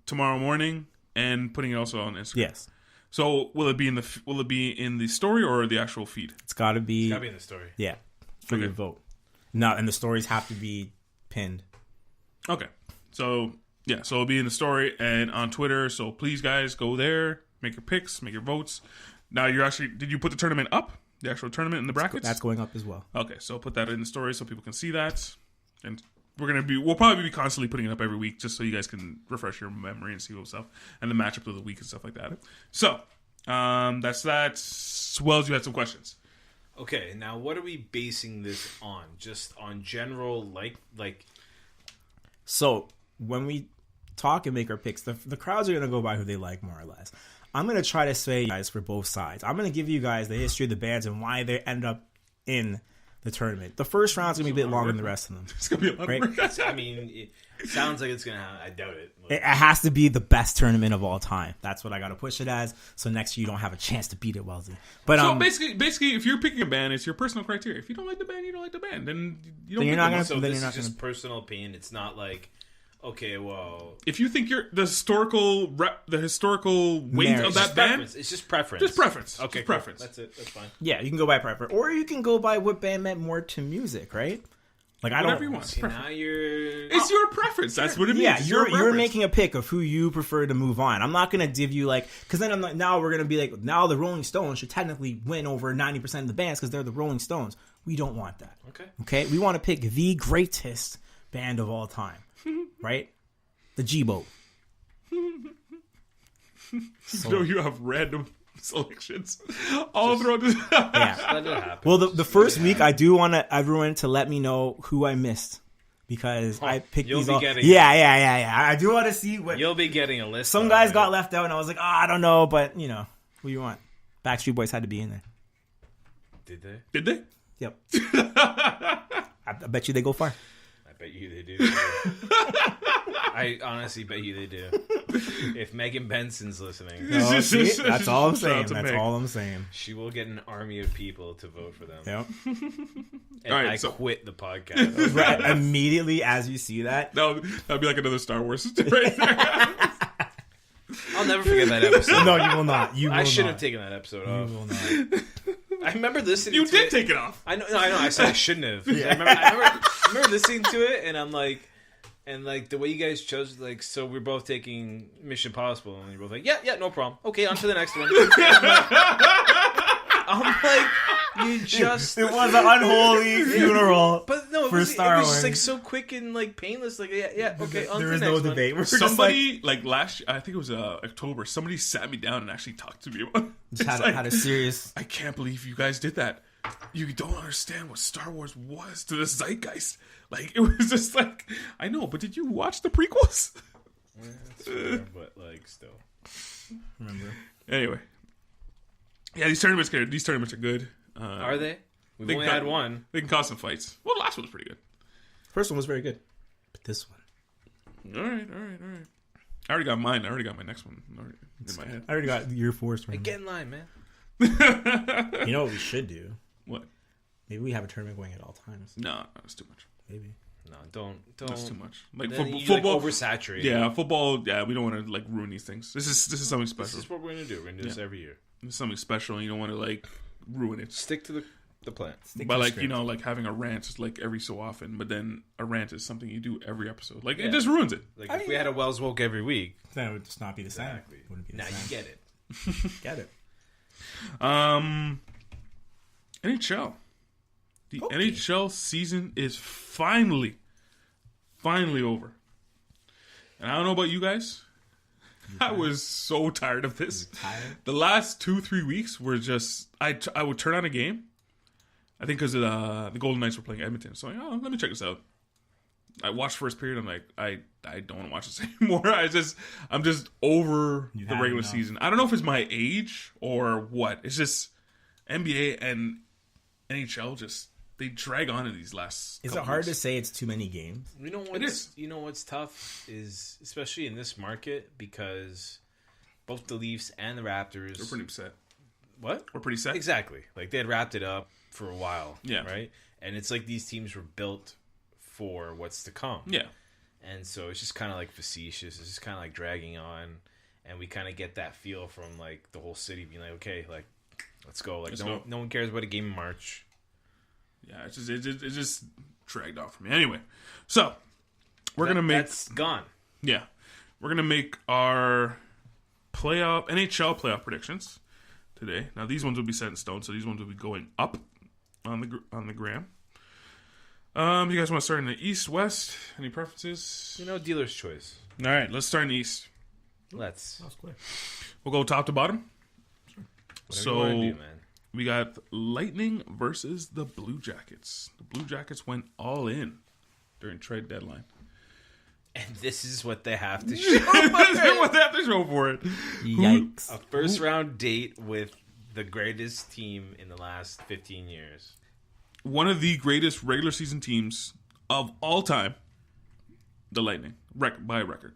tomorrow morning and putting it also on Instagram. Yes, So will it be in the story or the actual feed? it's got to be. Gotta be in the story. Yeah, for your vote. No, and the stories have to be pinned. Okay. So yeah, so it'll be in the story and on Twitter. So please, guys, go there, make your picks, make your votes. Now did you put the tournament up? The actual tournament in the brackets? That's going up as well. Okay, so put that in the story so people can see that. And we'll probably be constantly putting it up every week just so you guys can refresh your memory and see what stuff and the matchup of the week and stuff like that. So that's that. Wells, you had some questions. Okay, now what are we basing this on? Just on general, like So when we talk and make our picks, the crowds are going to go by who they like more or less. I'm going to try to say, guys, for both sides. I'm going to give you guys the history of the bands and why they end up in the tournament. The first round's gonna be a bit longer than the rest of them. It's gonna be a lot of work. I mean, it sounds like it's gonna happen. I doubt it. It has to be the best tournament of all time. That's what I gotta push it as. So next year you don't have a chance to beat it, Wellesley. But So basically, if you're picking a band, it's your personal criteria. If you don't like the band, you don't like the band. Then you don't. Then you're not gonna. So Then this you're is not just gonna. personal opinion. It's not like, okay, well, If you think you're the historical weight Merit. of that band, it's just preference. just preference. Okay, Just cool. preference. That's it. That's fine. Yeah, you can go by preference, or you can go by what band meant more to music, right? Like I Whatever don't. you want. See, now you're. It's your preference. That's what it means. Yeah, It's you're your preference. making a pick of who you prefer to move on. I'm not gonna give you like, because then I'm like, now we're gonna be like, now the Rolling Stones should technically win over 90% of the bands because they're the Rolling Stones. We don't want that. Okay, we want to pick the greatest band of all time, right? The G-Boat. So you have random selections all throughout this. Yeah. Let it happen. Well, the first week I do want everyone to let me know who I missed because I picked You'll these be all. getting- Yeah. I do want to see what You'll be getting a list. some guys got left out, and I was like, I don't know, but you know, who you want? Backstreet Boys had to be in there. Did they? Did they? Yep. I bet you they go far. I bet you they do. I honestly bet you they do. If Megan Benson's listening, No, see? That's all I'm Shout out saying. to That's Meg. all I'm saying. she will get an army of people to vote for them. Yep. And All right, I so- quit the podcast. Right, immediately as you see that, That'd be like another Star Wars right there. I'll never forget that episode. no, you will not. You will I should not. have taken that episode You off. will not. I remember listening You to did it. take it off. I know. I said I shouldn't have. I remember listening to it, and I'm like, and like the way you guys chose, like, so we're both taking Mission Impossible, and you're both like, yeah, no problem. Okay, on to the next one. I'm like, you just. It was an unholy funeral. But no, for it was Star just Wars. like so quick and like painless. Like, yeah, okay, on to There the was next no one. debate. We're just like, Somebody like last, I think it was October. Somebody sat me down and actually talked to me about. It's like, had a serious. I can't believe you guys did that. You don't understand what Star Wars was to the zeitgeist. Like it was just like I know, but did you watch the prequels? Yeah, that's fair, but like still. Remember? Anyway, yeah, these tournaments are good. Are they? We've They only got- had one. They can cause some fights. Well, the last one was pretty good. First one was very good, but this one, All right. I already got mine. I already got my next one already in my head. I already got your force. Right? Get in line, man. You know what we should do? What? Maybe we have a tournament going at all times. No, that's too much. Maybe. No, don't. That's too much. Like Then you, football, like, oversaturate. yeah, football. Yeah, we don't want to like ruin these things. This is something This special. is what we're gonna do. We're gonna do this every year. It's something special, and you don't want to like ruin it. Stick to the plan. Stick By to the like script. you know, like having a rant is like every so often, but then a rant is something you do every episode. Like Yeah. it just ruins it. Like if we had a Wells Woke every week, then it would just not be the same. exactly. Wouldn't be the Now same. you get it. Get it. NHL. The Okay. NHL season is finally over. And I don't know about you guys. I was so tired of this. Tired? The last 2-3 weeks were just I would turn on a game. I think because the Golden Knights were playing Edmonton, so I'm like, oh, let me check this out. I watched first period. I'm like, I don't want to watch this anymore. I'm just over You the had regular enough. season. I don't know if it's my age or what. It's just NBA and NHL just they drag on in these last. Is it couple hard to weeks. say it's too many games? You know It is. You know what's tough is especially in this market because both the Leafs and the Raptors. We're pretty upset. What? We're pretty set. Exactly. Like they had wrapped it up for a while. Yeah. Right. And it's like these teams were built for what's to come. Yeah. And so it's just kind of like facetious. It's just kind of like dragging on, and we kind of get that feel from like the whole city being like, okay, like let's go. Like Let's go. no one cares about a game in March. Yeah, it just dragged off for me. Anyway, so we're gonna make That's gone. we're gonna make our NHL playoff predictions today. Now these ones will be set in stone, so these ones will be going up on the gram. You guys want to start in the East, West? Any preferences? You know, dealer's choice. All right, let's start in the East. Let's. That's quick. We'll go top to bottom. Whatever you wanna do, man. We got Lightning versus the Blue Jackets. The Blue Jackets went all in during trade deadline. And this is what they have to show. What they have to show for it. Yikes. A first round date with the greatest team in the last 15 years. one of the greatest regular season teams of all time, the Lightning, by record.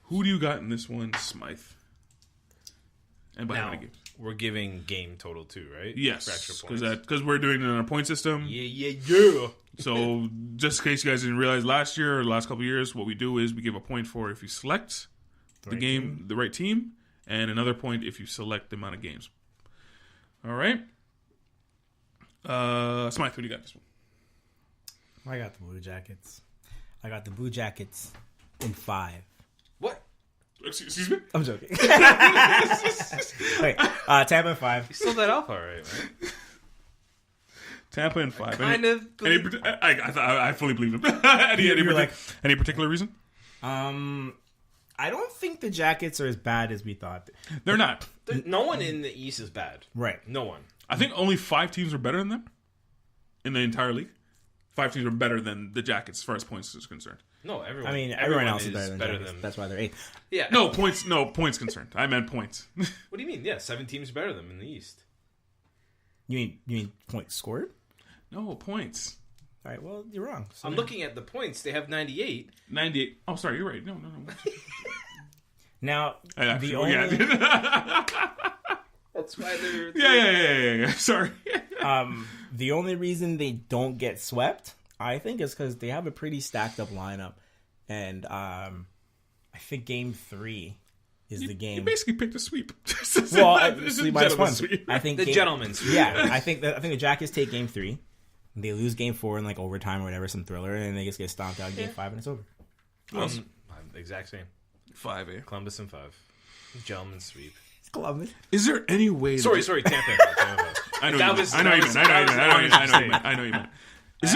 Who do you got in this one, Smythe? And by how many games? We're giving game total too, right? Yes, for extra points. because we're doing it on a point system. Yeah. So, just in case you guys didn't realize, last year or the last couple of years, what we do is we give a point for if you select the right team, and another point if you select the amount of games. All right. Smythe, who do you got this one? I got the Blue Jackets. I got the Blue Jackets in 5. What? Excuse me? I'm joking. Okay, Tampa in 5. You sold that off all right, man. Tampa in 5. I fully believe him. Any particular reason? I don't think the Jackets are as bad as we thought. They're not. No one in the East is bad. Right. No one. I think only 5 teams are better than them in the entire league. 5 teams are better than the Jackets as far as points is concerned. No, everyone. I mean, everyone else is better than them. That's why they're 8th. Yeah. No points concerned. I meant points. What do you mean? Yeah, 7 teams better than them in the East. You mean points scored? No, points. All right, well, you're wrong. So I'm looking at the points. They have 98. 98. Oh, sorry, you're right. No. Now, Actually, the only... That's why they're... Yeah. Sorry. The only reason they don't get swept, I think, is because they have a pretty stacked up lineup. And I think Game 3 is the game. You basically picked a sweep. Well, sweep minus 1. Sweep. I think the gentleman's sweep. Yeah, I think the Jackets take Game 3. They lose Game 4 in like overtime or whatever, some thriller, and they just get stomped out in Game 5 and it's over. Exact same. 5, eh? Columbus and 5. Gentleman's sweep. It's Columbus. Is there any way? Sorry, Tampa. I know you meant. Is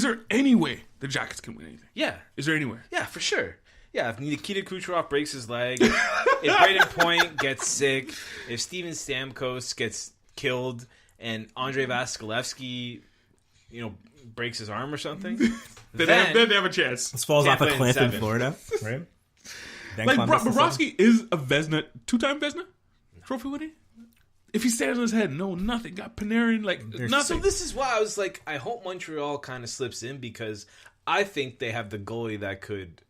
there any way the Jackets can win anything? Yeah. Is there anywhere? Yeah, for sure. Yeah, if Nikita Kucherov breaks his leg, if Braden Point gets sick, if Steven Stamkos gets killed, and Andrei Vasilevsky, breaks his arm or something, then they have a chance. This falls off a Tampa cliff in 7. Florida, right? Like Bobrovsky is a Vezina, 2-time Vezina trophy winner. If he stands on his head, nothing. Got Panarin, nothing. So this is why I was like, I hope Montreal kind of slips in because I think they have the goalie that could.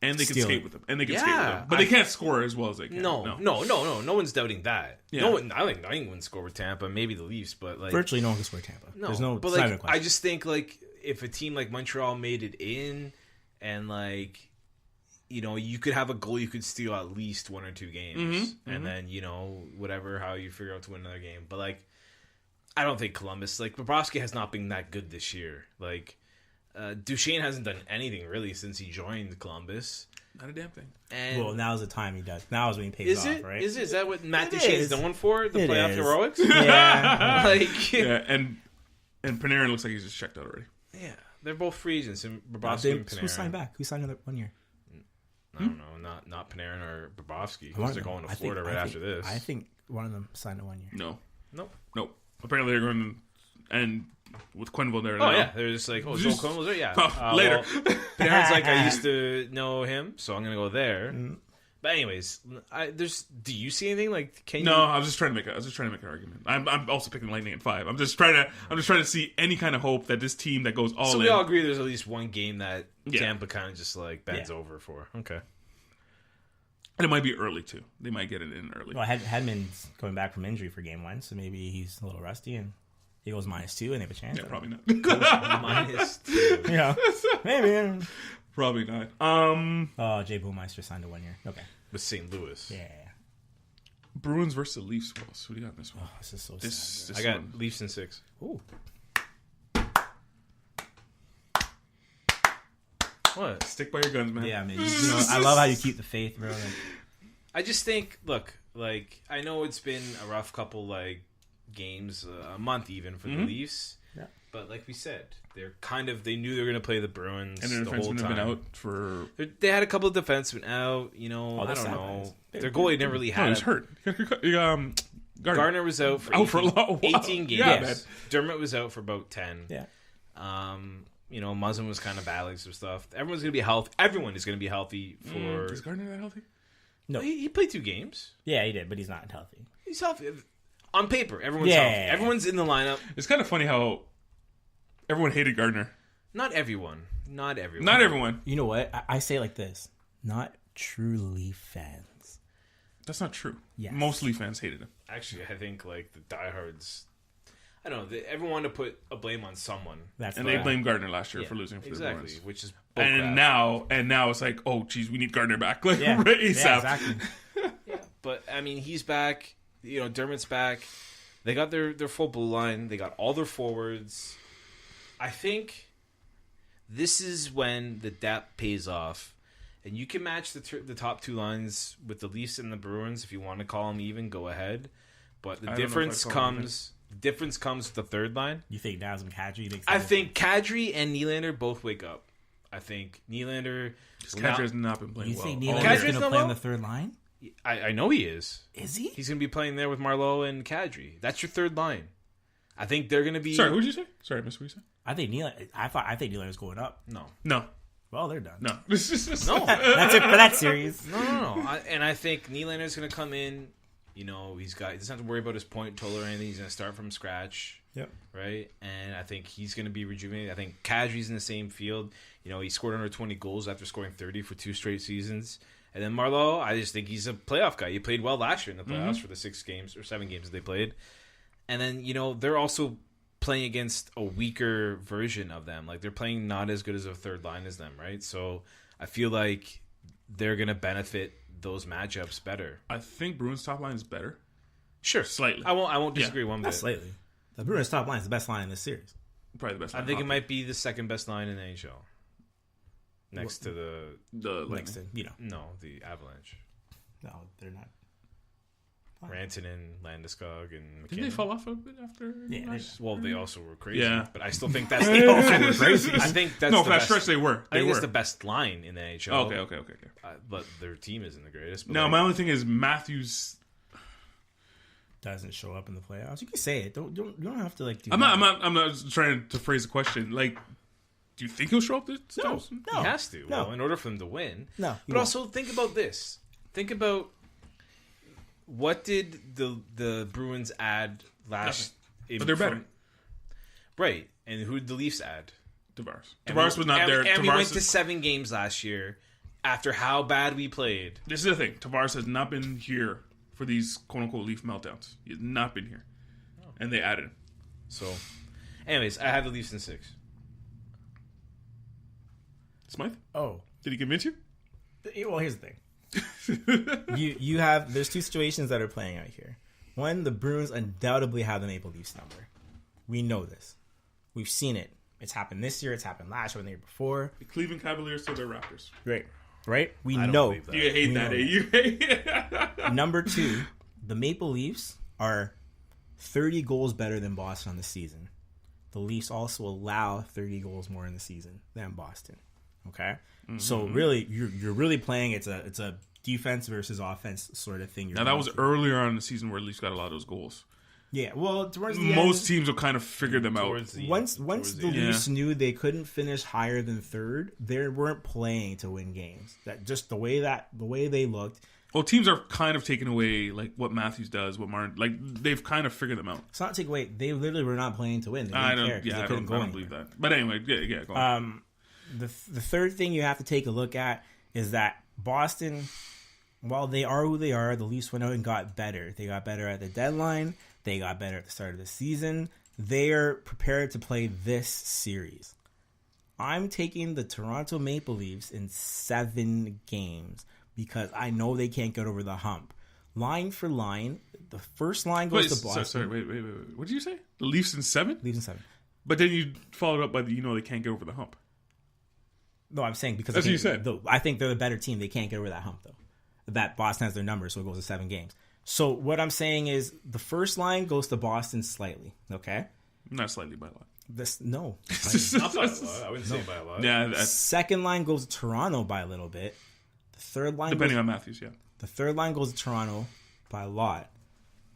And they can skate with them. But Yeah, they can't score as well as they can. No one's doubting that. Yeah. No one, I think anyone would score with Tampa, maybe the Leafs, but like virtually no one can score Tampa. No, There's no. but it's not like even a question. I just think like if a team like Montreal made it in, and like you could have a goal you could steal at least 1 or 2 games, and then whatever how you figure out to win another game. But like I don't think Columbus Bobrovsky has not been that good this year. Like Duchesne hasn't done anything really since he joined Columbus. Not a damn thing. And well, now's the time he does. Now is when he pays off, right? Is that what Matt Duchene's known for? The playoff heroics? Yeah. Yeah, and Panarin looks like he's just checked out already. Yeah, they're both free agents, and Bobrovsky and Panarin. Who signed back? Who signed another 1 year? I don't know. Not Panarin or Bobrovsky, because they're going to Florida after this. I think one of them signed a 1 year. Nope. Apparently they're going and with Quenneville there. Oh, yeah. They're just like, Joel Quenneville's there? Yeah. Later. Well, Panarin's like, I used to know him, so I'm going to go there. But anyways, do you see anything? Like, can you... No, I was just trying to make an argument. I'm also picking Lightning at 5. I'm just trying to see any kind of hope that this team that goes all in. So we all agree there's at least one game that Tampa kind of just like bends over for. Okay. And it might be early too. They might get it in early. Well, Hedman's coming back from injury for game 1, so maybe he's a little rusty and he goes -2 and they have a chance. Yeah, probably not. -2. Yeah, maybe. Probably not. Oh, Jay Boomeister signed a 1 year. Okay. With St. Louis. Yeah. Bruins versus the Leafs. Who do you got in this one? Oh, this is so sad. I got Leafs in 6. Ooh. What? Stick by your guns, man. Yeah, man. I love how you keep the faith, bro. I just think, look, like, I know it's been a rough couple, like, games, a month even for the Leafs. Yeah. But like we said, they knew they were going to play the Bruins and their the whole defensemen time. have been out for... They had a couple of defensemen out, I don't know. Their goalie never really had... No, he's hurt. Gardner was out for 18 games. Yeah, man. Dermott was out for about 10. Yeah. Muzzin was kind of battling some stuff. Everyone's going to be healthy. Everyone is going to be healthy for... Is Gardner that healthy? No. He played 2 games. Yeah, he did, but he's not healthy. He's healthy. On paper, everyone's healthy. Everyone's in the lineup. It's kind of funny how Everyone hated Gardner. Not everyone. Not everyone. You know what? I say it like this. Not true Leaf fans. That's not true. Yes. Most Leaf fans hated him. Actually, I think like the diehards. I don't know. Everyone wanted to put a blame on someone. And they blamed Gardner last year for losing for the Bruins. Which is and now it's like, oh, geez, we need Gardner back. Like, Yeah, ASAP. exactly. Yeah, but I mean, he's back. You know, Dermott's back. They got their full blue line. They got all their forwards. I think this is when the depth pays off, and you can match the top two lines with the Leafs and the Bruins if you want to call them even. Go ahead, but the difference comes. The difference comes with the third line. You think Nazem Kadri? I think Kadri and Nylander both wake up. I think Nylander. Kadri has not been playing well. You think Nylander's going to play on the third line? I know he is. Is he? He's going to be playing there with Marleau and Kadri. That's your third line. I think they're going to be. Sorry, who did you say? Sorry, I missed what you said. I think Nylander's going up. No. Well, they're done. No. No. That's it for that series. No. And I think Nylander's going to come in. You know, he doesn't have to worry about his point total or anything. He's going to start from scratch. Yep. Right? And I think he's going to be rejuvenated. I think Kadri's in the same field. You know, he scored under 20 goals after scoring 30 for 2 straight seasons. And then Marleau, I just think he's a playoff guy. He played well last year in the playoffs for the 6 games or 7 games that they played. And then, you know, they're also playing against a weaker version of them. Like, they're playing not as good as a third line as them, right? So I feel like they're going to benefit those matchups better. I think Bruins top line is better. Sure. Slightly. I won't disagree one bit. Not slightly. The Bruins top line is the best line in this series. Probably the best line. I think it might be the second best line in the NHL. Next to the Next to, the Avalanche. No, they're not. Rantanen, Landeskog, and McKinnon. Didn't they fall off a bit after? Yeah. Well, they also were crazy. Yeah. But I still think that's the crazy. I think that's No, the for that best. stretch they were. I think it's the best line in the NHL. Okay. But their team isn't the greatest. But No, my only thing is Matthews doesn't show up in the playoffs. You can say it. You don't have to like. Do I'm not trying to phrase the question. Like, do you think he'll show up this? No. He has to. No. Well, in order for them to win. No. But also think about this. Think about what did the Bruins add last? But they're better. Right. And who did the Leafs add? Tavares was not there. And we went to 7 games last year after how bad we played. This is the thing. Tavares has not been here for these quote-unquote Leaf meltdowns. He has not been here. And they added him. So, anyways, I have the Leafs in 6. Smythe? Oh. Did he convince you? Well, here's the thing. There's 2 situations that are playing out here. One, the Bruins undoubtedly have the Maple Leafs number. We know this. We've seen it. It's happened this year. It's happened last year and the year before. The Cleveland Cavaliers to their Raptors. Right? We I don't know. believe that. You hate that, eh? You hate Number 2, the Maple Leafs are 30 goals better than Boston on the season. The Leafs also allow 30 goals more in the season than Boston. Okay? Mm-hmm. So really, you're really playing, it's a defense versus offense sort of thing. Now, that was earlier on in the season where Leafs got a lot of those goals. Yeah, well, towards the most end, teams will kind of figure them out. Once the Leafs knew they couldn't finish higher than third, they weren't playing to win games. That just the way they looked. Well, teams are kind of taking away like what Matthews does, what Martin, like they've kind of figured them out. It's not take away. They literally were not playing to win. They didn't care because they couldn't go I don't believe that. But anyway, yeah, go on. The third thing you have to take a look at is that Boston, while they are who they are, the Leafs went out and got better. They got better at the deadline. They got better at the start of the season. They are prepared to play this series. I'm taking the Toronto Maple Leafs in 7 games because I know they can't get over the hump. Line for line, the first line goes to Boston. Sorry, wait. What did you say? The Leafs in 7? Leafs in 7. But then you followed up by they can't get over the hump. No, I'm saying because that's what you said. I think they're the better team. They can't get over that hump though. That Boston has their number, so it goes to 7 games. So what I'm saying is the first line goes to Boston slightly, okay? Not slightly, by a lot. No. Not by a lot. I wouldn't say by a lot. Yeah. Second line goes to Toronto by a little bit. The third line depending on Matthews, yeah. The third line goes to Toronto by a lot.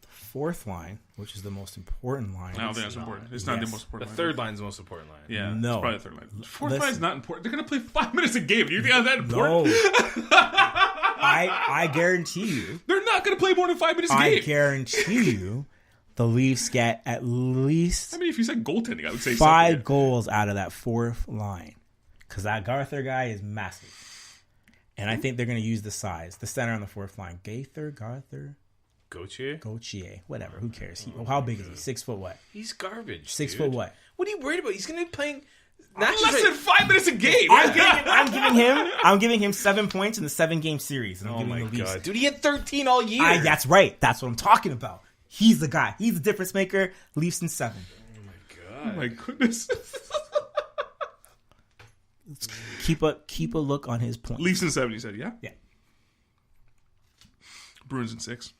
The fourth line, which is the most important line. I don't think that's important. It's not the most important line. The third line is the most important line. Yeah, no. It's probably the third line. The fourth line is not important. They're going to play 5 minutes a game. Do you think that's that important? No. I guarantee you. They're not going to play more than 5 minutes a game. I guarantee you the Leafs get at least I mean, if you said goaltending, I would say 5 goals out of that fourth line. Because that Garther guy is massive. And I think they're going to use the size. The center on the fourth line. Garther. Gauthier. Whatever. Who cares? How big is he? 6 foot what? He's garbage. 6 dude. foot what? What are you worried about? He's going to be playing... Less than 5 minutes a game. I'm giving him 7 points in the 7-game series. And I'm giving the Leafs. God. Dude, he had 13 all year. That's right. That's what I'm talking about. He's the guy. He's the difference maker. Leafs in 7. Oh my goodness. Keep a look on his points. Leafs in 7, you said, yeah? Yeah. Bruins in 6.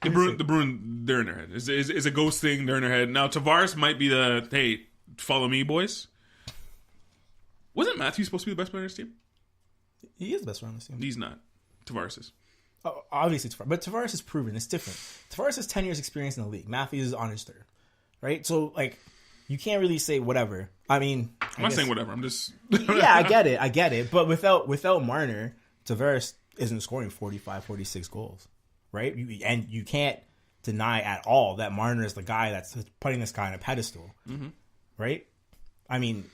The Bruins, they're in their head. It's a ghost thing. They're in their head. Now, Tavares might be the, hey, follow me, boys. Wasn't Matthews supposed to be the best player on his team? He is the best player on this team. He's not. Tavares is. Oh, obviously, but Tavares is proven. It's different. Tavares has 10 years experience in the league. Matthews is on his 3rd. Right? So, like, you can't really say whatever. I mean... I'm not saying whatever. I'm just... Yeah, I get it. But without Marner, Tavares isn't scoring 45, 46 goals. Right? And you can't deny at all that Marner is the guy that's putting this guy on a pedestal. Mm-hmm. Right? I mean,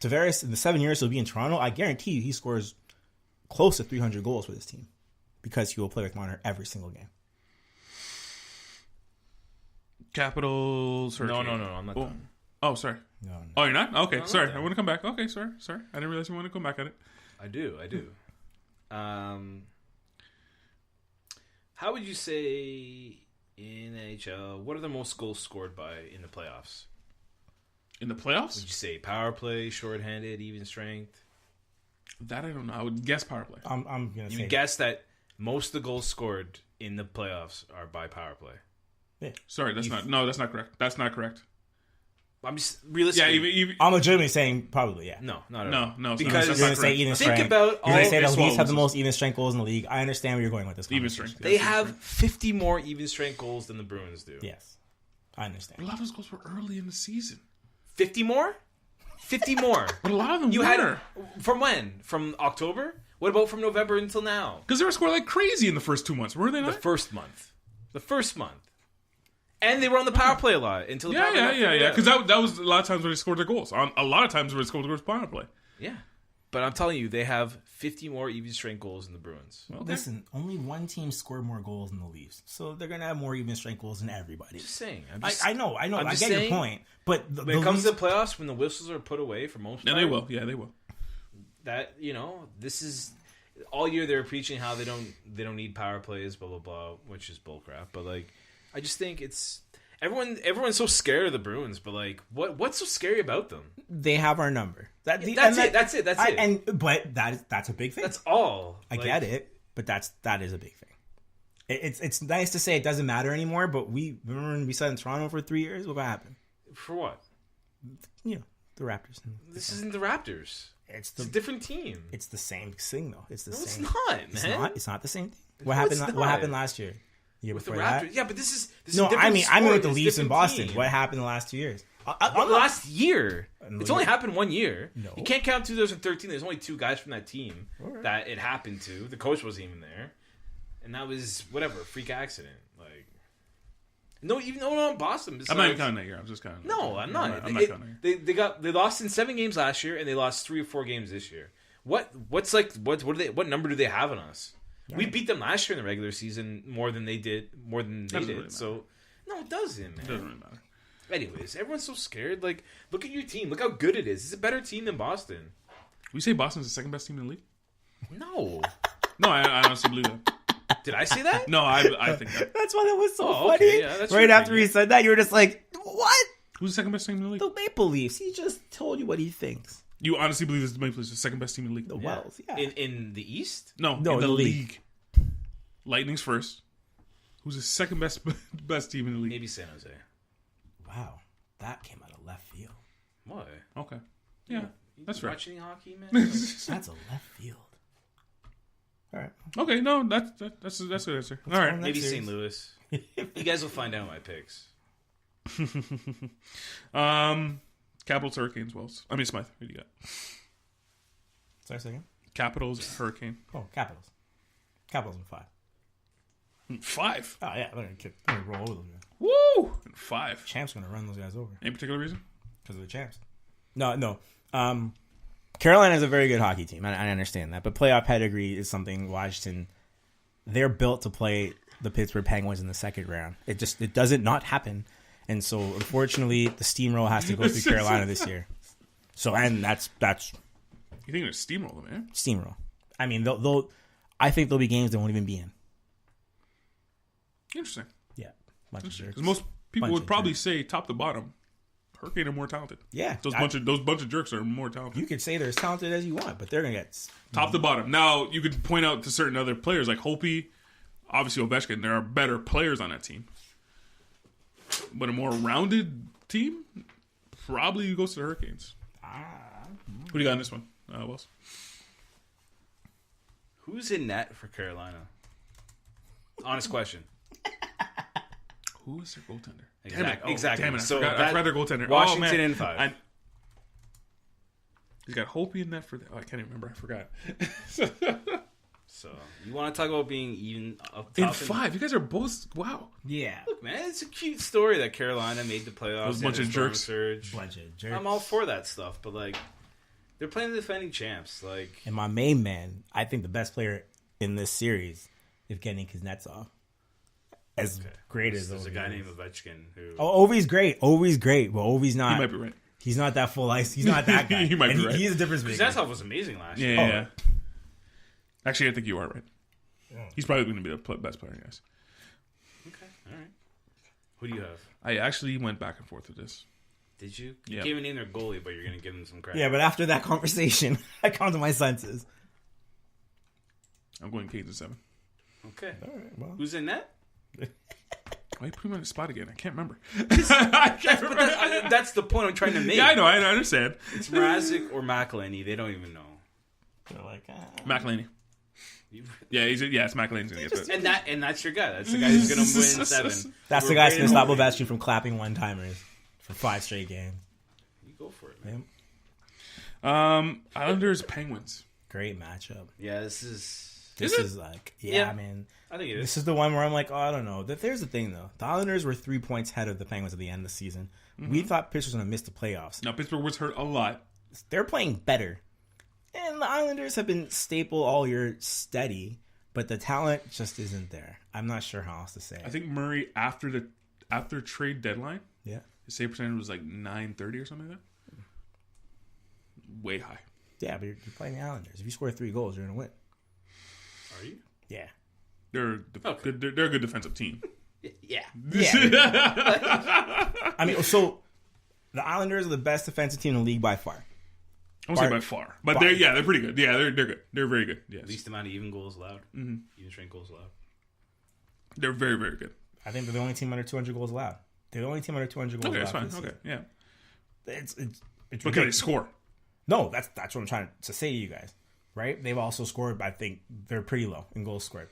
Tavares, in the 7 years he'll be in Toronto, I guarantee you he scores close to 300 goals for this team because he will play with Marner every single game. Capitals... No, I'm not done. Oh, sorry. No. Oh, you're not? Okay, No, sorry. I want to come back. Okay, sorry. I didn't realize you wanted to come back at it. I do. How would you say in NHL, what are the most goals scored by in the playoffs? In the playoffs? Would you say power play, shorthanded, even strength? That I don't know. I would guess power play. I'm going to say... You would guess that most of the goals scored in the playoffs are by power play. Yeah. Sorry, that's not correct. That's not correct. I'm just realistically. Yeah, even I'm legitimately saying probably, yeah. No, not at no, all. no. Because you're going to say even strength. Think about all. You're going to say It's the Leafs have the swallows. most even strength goals in the league. I understand where you're going with this. Even strength. They have 50 more even strength goals than the Bruins do. Yes, I understand. A lot of those goals were early in the season. 50 more? 50 more. But a lot of them You were. had from when? From October? What about from November until now? Because they were scoring like crazy in the first 2 months, were they The not? first month. And they were on the power play a lot until the power play. Yeah. Because that was a lot of times where they scored their goals. A lot of times where they scored their goals power play. Yeah. But I'm telling you, they have 50 more even strength goals than the Bruins. Okay. Listen, only one team scored more goals than the Leafs, so they're going to have more even strength goals than everybody. Just saying. I know. I just get saying, your point. But when it comes to the playoffs, when the whistles are put away for most part, And they will. Yeah, they will. that, this is all year they're preaching how they don't need power plays, blah blah blah, which is bullcrap. But like, I just think it's everyone's so scared of the Bruins, but like, what's so scary about them? they have our number. That's it. But that's a big thing. That's all. I get it, but that is a big thing. It's nice to say it doesn't matter anymore, but remember when we sat in Toronto for 3 years? What happened? For what? The Raptors. This isn't the Raptors. It's a different team. It's the same thing though. It's the same. It's not, man. It's not the same thing. No, it's not. What happened last year? With the before Raptors? that? Yeah, but this is No, a different I mean with sport. the It's a Leafs in different Boston. team. What happened the last 2 years? Last year. It's only happened 1 year. No. You can't count 2013. There's only 2 guys from that team Alright. that it happened to. The coach wasn't even there. And that was, whatever, a freak accident. Like, no, even though Boston. I'm not even counting that year. I'm just counting. No, I'm not. I'm not counting that year. They lost in 7 games last year, and they lost 3 or 4 games this year. What number do they have on us? We beat them last year in the regular season more than they did. Really so no, it doesn't, man. It doesn't really matter. Anyways, everyone's so scared. Like, look at your team. Look how good it is. It's a better team than Boston. We say Boston's the second best team in the league? No. No, I honestly believe that. Did I say that? No, I think that. That's why that was so Oh, funny. okay, yeah, that's right your after opinion. he said that, you were just like, "What?" Who's the second best team in the league? The Maple Leafs. He just told you what he thinks. You honestly believe this Maple Leafs is the second best team in the league? The Wells, yeah. In the East? No, No, in the the league. Lightning's first. Who's the second best team in the league? Maybe San Jose. Wow, that came out of left field. Why? Okay. Yeah, that's right. Watching hockey, man? That's a left field. All right. Okay, no, that's a good answer. All right. Maybe Next St. series. Louis. You guys will find out my picks. Capitals, Hurricanes, Wells. I mean, Smythe. What do you got? Sorry, second. Capitals, Hurricane. Oh, Capitals. Capitals in 5. 5. Oh yeah, they're gonna roll over those guys. Woo! 5. Champ's gonna run those guys over Any particular reason? because of the champs. No. Carolina is a very good hockey team. I understand that, but playoff pedigree is something Washington. They're built to play the Pittsburgh Penguins in the second round. It doesn't not happen, and so unfortunately, the steamroll has to go through Carolina this year. So and that's You think it's steamroll them, man? steamroll. I mean, I think there'll be games they won't even be in. Interesting. Yeah, bunch of jerks. Because most people Bunch would of probably say top to bottom, Hurricane are more talented. Yeah, Those bunch of jerks are more talented. You could say they're as talented as you want, but they're gonna get Top to bottom. Now you could point out to certain other players like Holtby, obviously Ovechkin. There are better players on that team, but a more rounded team probably goes to the Hurricanes. What do you got in this one, Wells? Who's in net for Carolina? Honest question. Who is their goaltender? Exactly. Damn it! So I forgot their goaltender. Washington oh, in 5. He's got Holtby in net for. I can't even remember. I forgot. So you want to talk about being even up top In 5, you guys are both wow. yeah, Look, man, it's a cute story that Carolina made the playoffs. Those bunch of jerks. Surge. bunch of jerks. I'm all for that stuff, but like, they're playing the defending champs. Like, And my main man, I think the best player in this series, Evgeny Kuznetsov. As great as there's a Ovi guy is. named Ovechkin who. Oh, Ovi's great. Ovi's great, but Ovi's not. You might be right. He's not that full ice. He's not that guy. You might And be right. He's a difference maker. Kuznetsov was amazing last year. Yeah. Actually, I think you are right. He's probably going to be the best player, guys. Okay, all right. Who do you have? I actually went back and forth with this. Did you? You Yeah. can't even name their goalie, but you're going to give them some credit. Yeah, but after that conversation, I come to my senses. I'm going Canes in 7. Okay. All right, well. Who's in net? Why you put him on the spot again? I can't remember. That's the point I'm trying to make. Yeah, I know. I understand. It's Mrazek or McElhinney. They don't even know. They're like, McElhinney. Yeah, it's McElhinney's going to get that. And that's your guy. That's the guy who's going to win 7. that's the guy's going to stop Ovechkin from clapping one-timers for 5 straight games. You go for it, man. Islanders, Penguins. Great matchup. Yeah, this is like, Yeah. man. I think it is. This is the one where I'm like, oh, I don't know. There's the thing, though. The Islanders were 3 points ahead of the Penguins at the end of the season. We thought Pittsburgh was going to miss the playoffs. Now, Pittsburgh was hurt a lot. They're playing better. And the Islanders have been staple all year steady, but the talent just isn't there. I'm not sure how else to say it. I think Murray, after trade deadline, Yeah. his save percentage was like 930 or something like that. Way high. Yeah, but you're playing the Islanders. If you score 3 goals, you're going to win. Are you? Yeah. They're a good defensive team. Yeah. I mean, so the Islanders are the best defensive team in the league by far. I won't say by far, but they're pretty good. Yeah, they're good. They're very good. Yes, Least amount of even goals allowed. Mm-hmm. Even strength goals allowed. They're very, very good. I think they're the only team under 200 goals allowed. They're the only team under 200 goals Okay, allowed. that's fine. Okay, yeah. It's But can they score? No, that's what I'm trying to say to you guys, right? They've also scored, I think they're pretty low in goals scored.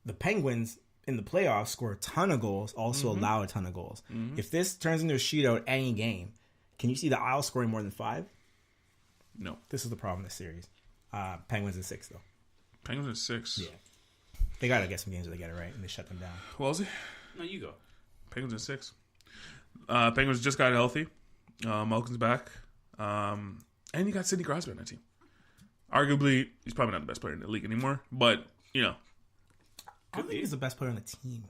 The Penguins in the playoffs score a ton of goals, also allow a ton of goals. If this turns into a shootout any game, can you see the Isles scoring more than 5? No. This is the problem in this series. Penguins in 6, though. Penguins in 6. Yeah. They got to get some games where they get it right, and they shut them down. Wellesley? No, you go. Penguins in 6. Penguins just got healthy. Malkin's back. And you got Sidney Crosby on that team. Arguably, he's probably not the best player in the league anymore, but, you know. I don't think he's the best player on the team.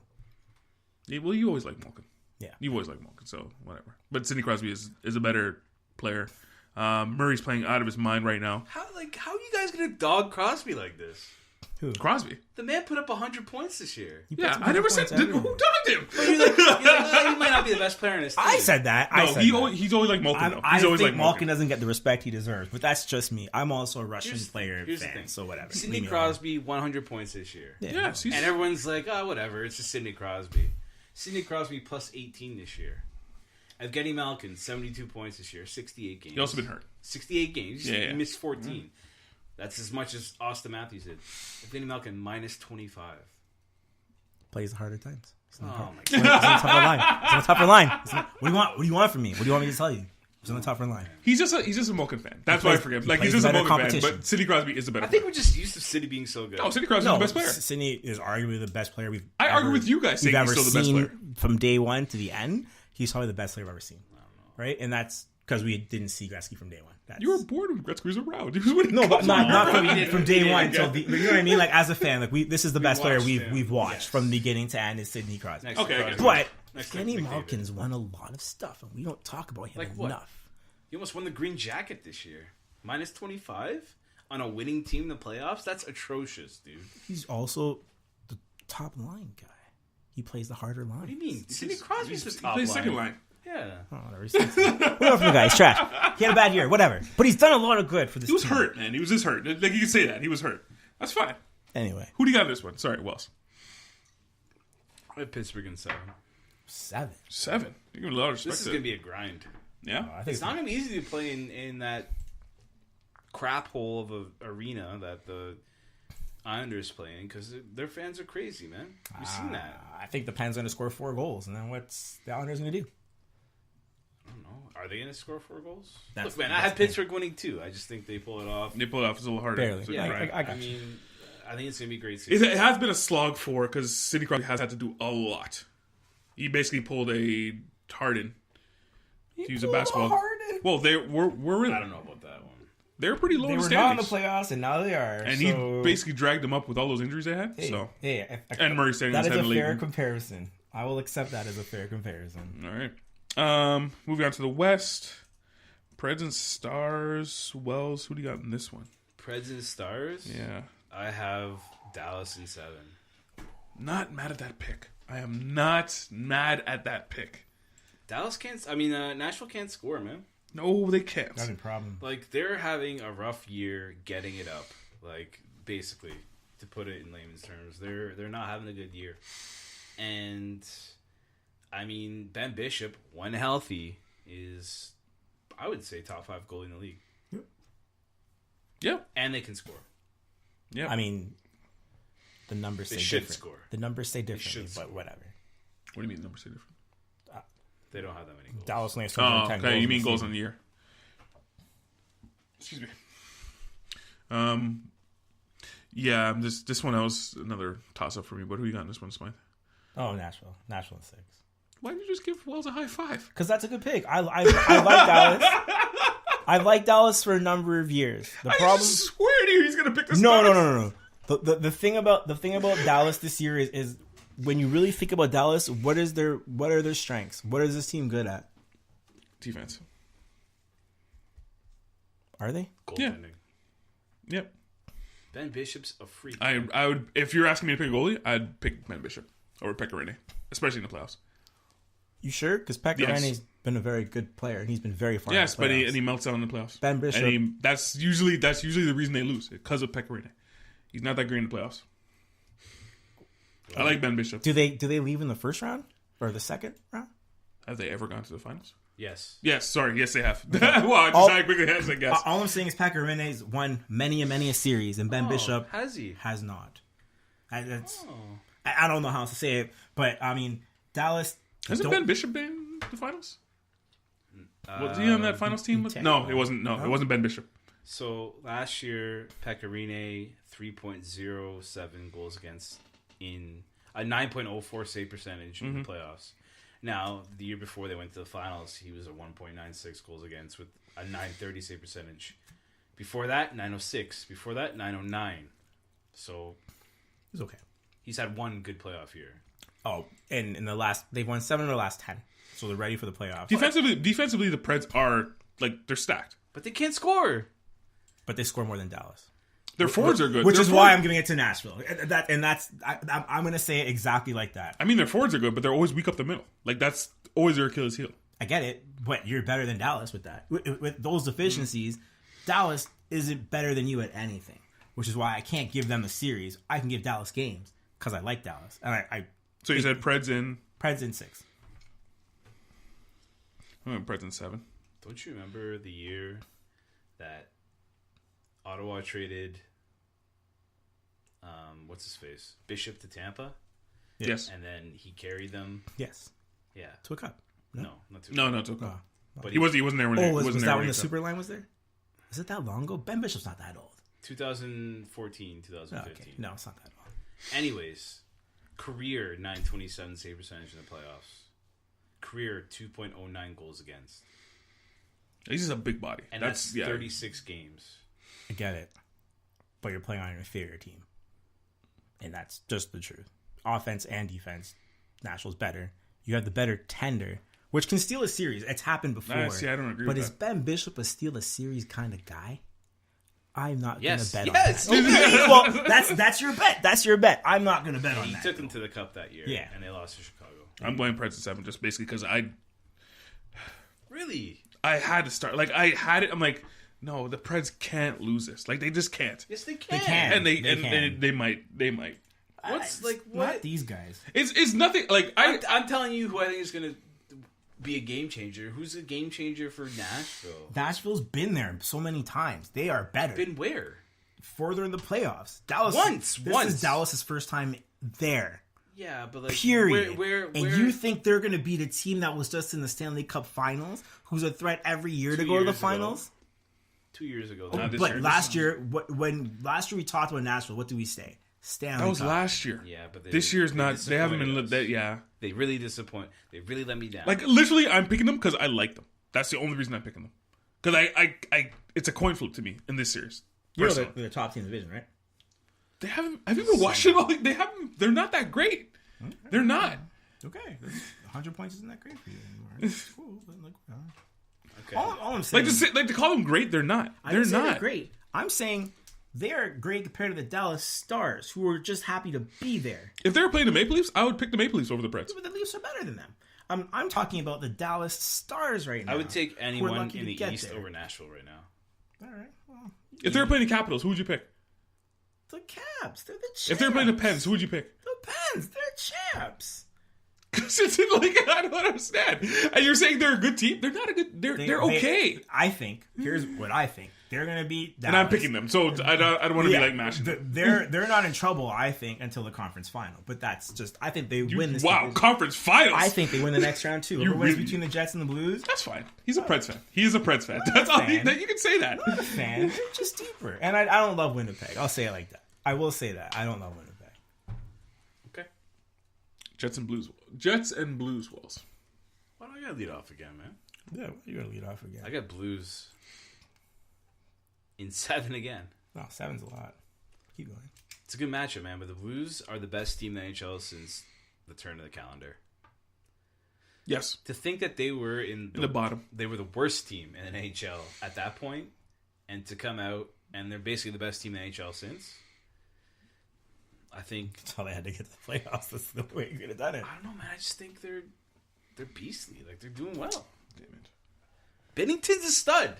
Yeah, well, you always like Malkin. Yeah. You always like Malkin, so whatever. But Sidney Crosby is a better player. Murray's playing out of his mind right now. How are you guys gonna dog Crosby like this? Who? Crosby. The man put up 100 points this year. Yeah, I never said who dogged him. You're like, he might not be the best player in his team. I said that. He's always like Malkin. Though. I He's always think like Malkin doesn't get the respect he deserves, but that's just me. I'm also a Russian player here's the fan, thing. so whatever. Sidney Leave me Crosby, 100 points this year. alone. Yes, he's, And everyone's like, oh, whatever. It's just Sidney Crosby. Sidney Crosby plus 18 this year. Evgeny Malkin, 72 points this year, 68 games. He's also been hurt. 68 games. He missed 14. Mm-hmm. That's as much as Austin Matthews did. Evgeny Malkin, minus 25. Plays the harder times. Oh, my God. He's on a tougher line. He's on a tougher line. What do you want? What do you want from me? What do you want me to tell you? He's on the top front line. He's just a Malkin fan. That's why I forget. Like he's just a Malkin fan. But Sidney Crosby is the better. I think player. we're just used to Sidney being so good. Oh, Sidney Crosby is the best player. Sidney is arguably the best player I argue with you guys saying he's still the best player. From day one to the end, he's probably the best player I've ever seen. Right? And that's because we didn't see Gretzky from day one. You were born when Gretzky was around. He was winning. No, but not from day one until you know what I mean. Like as a fan, like this is the best player we've watched from beginning to end is Sidney Crosby. Okay, but Kenny Malkin's won a lot of stuff, and we don't talk about him enough. He almost won the green jacket this year. Minus 25 on a winning team in the playoffs? That's atrocious, dude. He's also the top line guy. He plays the harder line. What do you mean? Sidney Crosby's the top line. He plays second line. Yeah. Oh, whatever. Whatever from the guy. He's trash. He had a bad year. Whatever. But he's done a lot of good for this team. He was hurt, man. He was just hurt. Like, you can say that. He was hurt. That's fine. Anyway. Who do you got in this one? Sorry, Wells. I have Pittsburgh in 7. 7? You give a lot of respect. This is going to be a grind. Yeah? I think it's not going to be easy to play in that crap hole of an arena that the Islanders play in because their fans are crazy, man. You've seen that. I think the Pens are going to score 4 goals, and then what's the Islanders going to do? I don't know. Are they going to score 4 goals? Look, man, I have Pittsburgh winning too. I just think they pull it off. They pull it off. It's a little harder. Barely. So Yeah, I mean, I think it's going to be a great season. It has been a slog for because Sidney Crosby has had to do a lot. He basically pulled a Harden to use a basketball. Well, we're really. I don't know about that one. They're pretty low. They in were not in the playoffs, and now they are. And he basically dragged them up with all those injuries they had. And Murray standing that his head is a late. fair comparison. I will accept that as a fair comparison. All right. Moving on to the West. Preds and Stars. Wells, who do you got in this one? Preds and Stars? Yeah. I have Dallas in 7. Not mad at that pick. I am not mad at that pick. Dallas can't... I mean, Nashville can't score, man. No, they can't. Not a problem. Like, they're having a rough year getting it up. Like, basically, to put it in layman's terms. They're not having a good year. And, I mean, Ben Bishop, when healthy, is, I would say, top 5 goalie in the league. Yeah. And they can score. Yeah. I mean, the numbers say should different. score. The numbers say differently, but score. whatever. What do you mean the numbers say different? They don't have that many goals. Dallas only has 10 okay. goals. You mean goals in the year? Excuse me. Yeah. This one was another toss up for me. But who you got in this one, Smythe? Oh, Nashville. Nashville in 6. Why did you just give Wells a high five? Because that's a good pick. I like Dallas. I've liked Dallas for a number of years. The problem. I swear to you, he's gonna pick this. No. The thing about Dallas this year is when you really think about Dallas, what are their strengths? What is this team good at? Defense. Are they? Goaltending. Yep. Ben Bishop's a freak. I would, if you're asking me to pick a goalie, I'd pick Ben Bishop over Pekka especially in the playoffs. You sure? Because Pekka Rinne's been a very good player, and he's been very far. Yes, but he melts out in the playoffs. Ben Bishop. That's usually the reason they lose because of Pekka Rinne. He's not that great in the playoffs. I like Ben Bishop. Do they leave in the first round or the second round? Have they ever gone to the finals? Yes. Yes, sorry. Yes, they have. Well, I quickly has, I guess. All I'm saying is Pekka Rinne's won many a series, and Ben Bishop has not. I don't know how else to say it, but I mean, Dallas... Hasn't Ben Bishop been in the finals? Was he on that finals team? No, it wasn't. No, it wasn't Ben Bishop. So last year, Pekka Rinne 3.07 goals against in a 9.04 save percentage in the playoffs. Now, the year before they went to the finals, he was a 1.96 goals against with a 9.30 save percentage. Before that, 9.06. Before that, 9.09. So He's okay. He's had one good playoff year. Oh, and in the last, they've won 7 of the last 10, so they're ready for the playoffs. Defensively, the Preds are they're stacked, but they can't score. But they score more than Dallas. Their forwards are good, which is why I'm giving it to Nashville. I'm going to say it exactly like that. I mean, their forwards are good, but they're always weak up the middle. Like that's always their Achilles heel. I get it, but you're better than Dallas with that. With those deficiencies, Dallas isn't better than you at anything, which is why I can't give them a series. I can give Dallas games because I like Dallas, and So you said Preds in 6. I went Preds in 7. Don't you remember the year that Ottawa traded what's his face Bishop to Tampa? Yes, and then he carried them. Yes. Yeah, to a cup. No, not to. No, to a cup. But He wasn't there when. Was that when the super line was there? Is it that long ago? Ben Bishop's not that old. 2014, 2015. Okay. No, it's not that old. Anyways, career 927 save percentage in the playoffs. Career 2.09 goals against. He's just a big body. And that's 36 games. I get it. But you're playing on your inferior team. And that's just the truth. Offense and defense, Nashville's better. You have the better tender, which can steal a series. It's happened before. I don't agree but with is that. Ben Bishop a steal a series kind of guy? I'm not going Yes. to bet Yes. on that. Okay, well, that's your bet. That's your bet. I'm not going to bet on He that. took them to the Cup that year. Yeah. And they lost to Chicago. I'm going Preds in 7 just basically because Really? I had to start. Like, I had it. I'm like, no, the Preds can't lose this. Like, they just can't. Yes, they can. They can. And they can. they might. What's what? Not these guys. It's nothing. Like I'm telling you who I think is going to be a game changer. Who's a game changer for Nashville? Nashville's been there so many times. They are better. Been where? Further in the playoffs. Dallas. Once. This is Dallas' first time there. Yeah, but like Period. Where? And you think they're going to beat a team that was just in the Stanley Cup Finals, who's a threat every year to go to the finals? 2 years ago. But last year, when we talked about Nashville, what did we say? Stanley that was Cup. last year. Yeah, but this year's not. They haven't been. They really disappoint. They really let me down. Like literally, I'm picking them because I like them. That's the only reason I'm picking them. Because I it's a coin flip to me in this series. They're the top team in the division, right? They haven't. Have you ever watched it? All? They haven't. They're not that great. Okay. They're not. Okay, 100 points isn't that great for you anymore. It's cool, but like, okay. all I'm saying, to call them great, they're not. They're not great. I'm saying they're great compared to the Dallas Stars, who are just happy to be there. If they were playing the Maple Leafs, I would pick the Maple Leafs over the Preds. But the Leafs are better than them. I'm talking about the Dallas Stars right now. I would take anyone lucky in to the get East there. over Nashville right now. All right. Well, If they were playing the Capitals, who would you pick? the Caps. They're the champs. If they were playing the Pens, who would you pick? The Pens. They're champs. Because it's like I don't understand. And you're saying they're a good team? They're not a good. They're okay. I think. Here's what I think. They're going to beat Dallas. And I'm picking them, so I don't want to be like mashing them. They're not in trouble, I think, until the conference final. But that's just, I think they win this. Wow, conference finals. I think they win the next round too. Whoever wins between the Jets and the Blues. That's fine. He's a Preds fan. He is a Preds fan. That's all. You can say that. I'm not a fan. They're just deeper, and I don't love Winnipeg. I'll say it like that. I will say that I don't love Winnipeg. Okay. Jets and Blues, Wells. Why don't I gotta lead off again, man? Yeah, you gotta lead off again. I got Blues in 7 again. No, 7's a lot. Keep going. It's a good matchup, man. But the Blues are the best team in the NHL since the turn of the calendar. Yes. To think that they were in the bottom, they were the worst team in the NHL at that point, and to come out and they're basically the best team in the NHL since. I think that's how they had to get to the playoffs. That's the way you could have done it. I don't know, man. I just think they're beastly. Like they're doing well. Damn it. Bennington's a stud.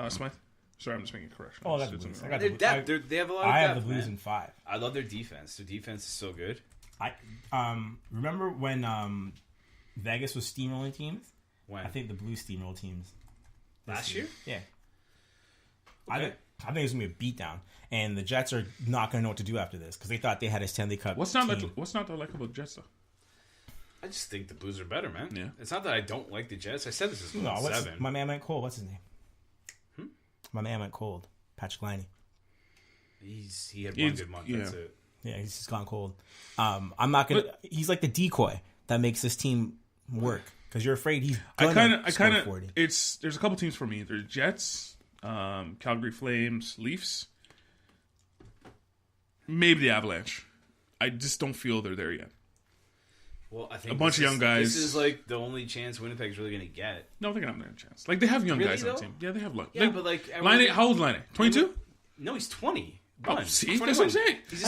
Smythe. Sorry, I'm just making a correction. Oh, that's Blues. I got Their depth. They have a lot of depth. I have the Blues man. in 5. I love their defense. Their defense is so good. I remember when Vegas was steamrolling teams. When I think the Blues steamrolled teams last year. Yeah. Okay. I think it's gonna be a beatdown, and the Jets are not gonna know what to do after this because they thought they had a Stanley Cup. What's not the like about Jets though? I just think the Blues are better, man. Yeah. It's not that I don't like the Jets. I said this is 7. My man went cold. What's his name? My man went cold. Patrick Liney. He had one good month. Yeah. That's it. Yeah, he's just gone cold. I'm not gonna. He's like the decoy that makes this team work because you're afraid he's. I kind of. There's a couple teams for me. There's Jets, Calgary Flames, Leafs, maybe the Avalanche. I just don't feel they're there yet. Well, I think a bunch of young guys. This is like the only chance Winnipeg's really going to get. No, they're gonna have a chance. Like they have young guys though? on the team. Yeah, they have luck. Yeah, but like Line, how old is Line? 22? No, he's 20. Oh, see, that's what I'm saying. He's the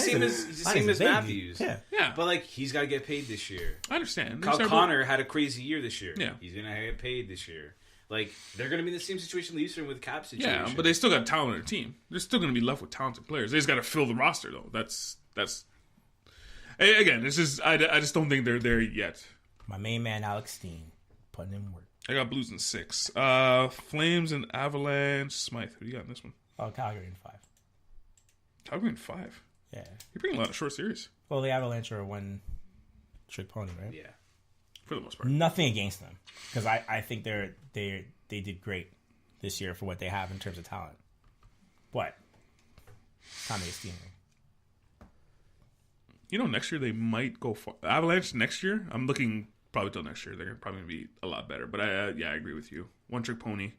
same as Matthews. Yeah. But like he's got to get paid this year. I understand. Kyle Connor had a crazy year this year. Yeah, he's gonna get paid this year. Like they're gonna be in the same situation Leafs are in with cap situation. Yeah, but they still got talent on their team. They're still gonna be left with talented players. They just got to fill the roster though. That's again. It's just I just don't think they're there yet. My main man Alex Steen putting in work. I got Blues in 6. Flames and Avalanche. Smythe, who do you got in this one? Oh, Calgary in 5. Calgary in 5? Yeah. You're bringing a lot of short series. Well, the Avalanche are a one-trick pony, right? Yeah. for the most part. Nothing against them, because I think they did great this year for what they have in terms of talent. What? Tommy Esteem. Next year they might go far. Avalanche next year, I'm looking probably till next year. They're probably going to be a lot better. But I agree with you. One trick pony.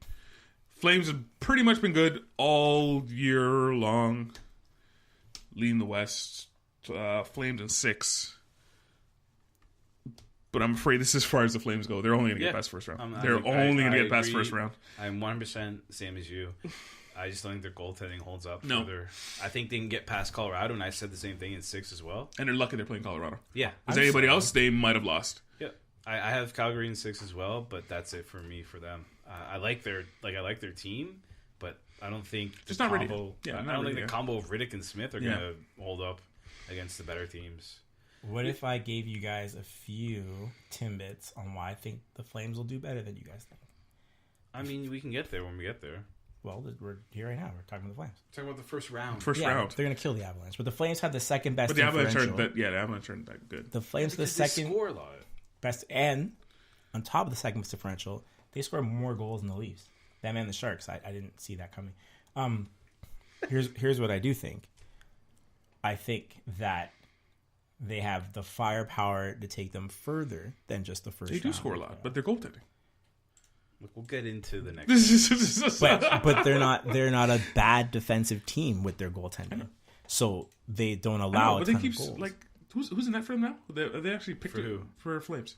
Flames have pretty much been good all year long. Leading the West. Flames in 6. But I'm afraid this is as far as the Flames go. They're only going to get past first round. They're only going to get past first round. I'm 100% the same as you. I just don't think their goaltending holds up. No. I think they can get past Colorado, and I said the same thing in 6 as well. And they're lucky they're playing Colorado. Yeah. Because anybody else, they might have lost. Yeah. I have Calgary in 6 as well, but that's it for me for them. I like their team, but I don't think the not ready. combo. Yeah, I don't think the combo of Riddick and Smith are going to hold up against the better teams. What if I gave you guys a few timbits on why I think the Flames will do better than you guys think? I mean, we can get there when we get there. Well, we're here right now. We're talking about the Flames. Talking about the first round. Round. They're going to kill the Avalanche. But the Flames have the second best But the Avalanche differential. the Avalanche aren't that good. The Flames Because the second they score a lot. best. And on top of the second best differential, they score more goals than the Leafs. Them and the Sharks. I didn't see that coming. Here's what I do think. I think that they have the firepower to take them further than just the first round. They do score a lot, but they're goaltending. Look, we'll get into the next one. But they're not a bad defensive team with their goaltending. So they don't allow but a they ton keep of goals. like who's in that for them now? They actually picked For it who? for Flames.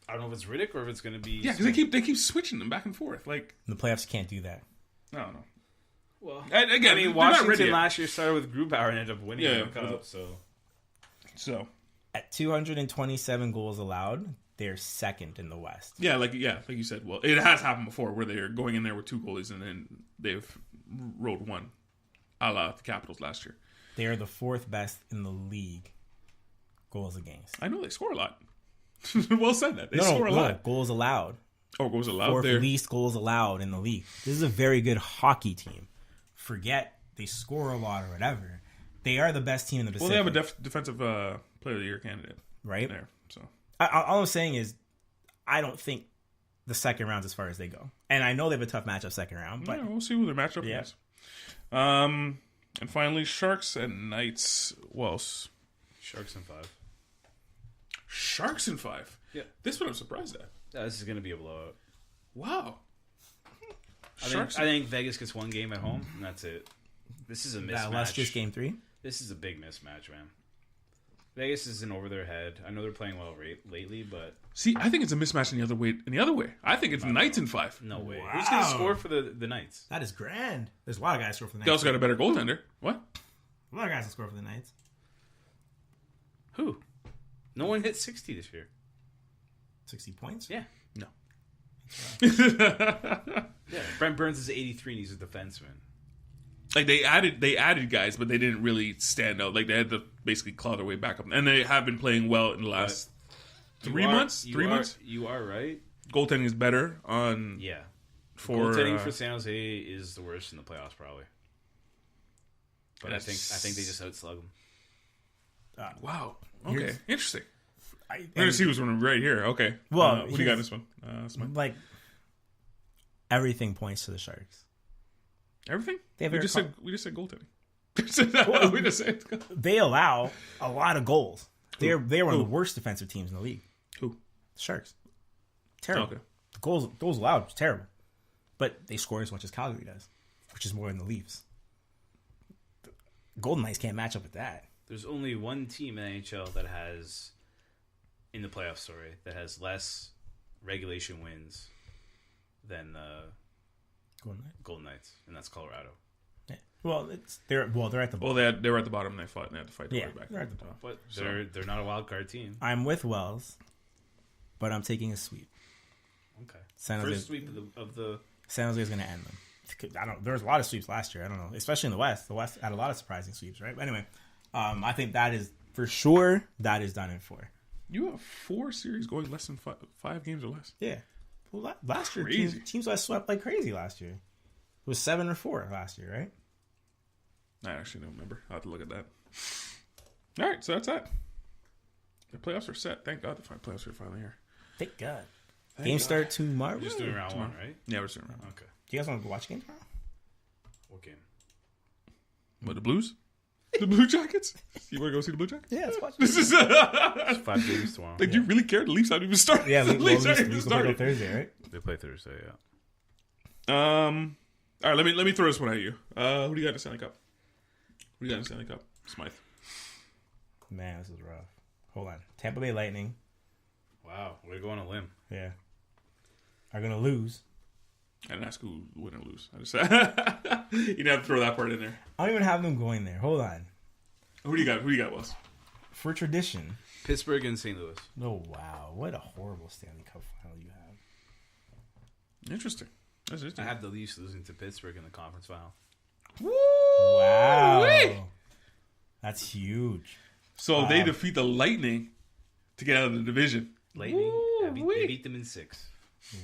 I don't know if it's Riddick or if it's going to be... Yeah, because they keep switching them back and forth. Like In the playoffs, you can't do that. I don't know. Well, Again, I mean, Washington last year started with Grubauer and ended up winning the cup. So At 227 goals allowed, they're second in the West. like you said. Well, it has happened before where they're going in there with 2 goalies and then they've rode one, a la the Capitals last year. They are the 4th best in the league goals against. I know they score a lot. Well said that they score a lot. Goals allowed. Oh, goals allowed 4th there. least goals allowed in the league. This is a very good hockey team. Forget they score a lot or whatever. They are the best team in the Pacific. Well, they have a defensive player of the year candidate right there. So all I'm saying is, I don't think the second round's as far as they go. And I know they have a tough matchup second round, but we'll see who their matchup is. And finally, Sharks and Knights. Well, Sharks in 5. Sharks in 5. Yeah. This one I'm surprised at. Yeah, this is going to be a blowout. Wow. I think Vegas gets 1 game at home, and that's it. This is a mismatch. that illustrious game 3. This is a big mismatch, man. Vegas isn't over their head. I know they're playing well lately, but See, I think it's a mismatch in the other way. I think it's Knights in 5. no way. Wow. Who's going to score for the Knights? That is grand. There's a lot of guys score for the Knights. They also got a better goaltender. What? A lot of guys that score for the Knights. Who? No one hit 60 this year. 60 points? Yeah. No. Yeah. Brent Burns is 83 and he's a defenseman. Like they added guys, but they didn't really stand out. Like they had to basically claw their way back up, and they have been playing well in the last 3 months. 3 months. You are right. Goaltending is better on. Yeah. For goaltending for San Jose is the worst in the playoffs, probably. But I think they just outslug them. Wow. Okay. Interesting. I'm We're gonna see what's one right here. Okay. Well, what do you got in this one? Smythe? like everything points to the Sharks. Everything? They have we very just said goaltending. We just said They allow a lot of goals. They're one of the worst defensive teams in the league. Who? The Sharks. Terrible. Okay. The goals allowed is terrible. But they score as much as Calgary does, which is more than the Leafs. The Golden Knights can't match up with that. There's only one team in NHL that has, in the playoffs, that has less regulation wins than the Golden Knights, and that's Colorado. Yeah. Well, they're at the bottom. Well, they were at the bottom. And they had to fight their way back. They're at the bottom. But they're not a wild card team. I'm with Wells, but I'm taking a sweep. Okay. San First sweep of the. San Jose is going to end them. There was a lot of sweeps last year. I don't know, especially in the West. The West had a lot of surprising sweeps, right? But anyway, I think that is for sure. That is done in 4. You have 4 series going less than 5 games or less. Yeah. Well, last year teams got swept like crazy last year. It was 7 or 4 last year, right? I actually don't remember. I'll have to look at that. All right, so that's that. The playoffs are set. Thank God the playoffs are finally here. Thank God. Game start tomorrow. We're just doing round one, right? Yeah, we're starting. Okay. Do you guys want to watch a game tomorrow? What game? What, the Blues? The Blue Jackets? You want to go see the Blue Jackets? Yeah, let's watch. This is It's 5 games tomorrow. like, do you really care? The Leafs aren't even starting. Yeah, the Leafs aren't even we play on starting. Thursday, right? They play Thursday, yeah. All right, let me throw this one at you. Who do you got in the Stanley Cup? Who do you got in the Stanley Cup? Smythe. Man, this is rough. Hold on. Tampa Bay Lightning. Wow, we're going on a limb. Yeah. Are going to lose. I didn't ask who win or lose. I just you didn't have to throw that part in there. I don't even have them going there. Hold on. Who do you got? Who do you got, Wes? For tradition. Pittsburgh and St. Louis. Oh, wow. What a horrible Stanley Cup final you have. Interesting. That's I interesting. have the Leafs losing to Pittsburgh in the conference final. Woo! Wow. That's huge. So they defeat the Lightning to get out of the division. Lightning, they beat them in 6.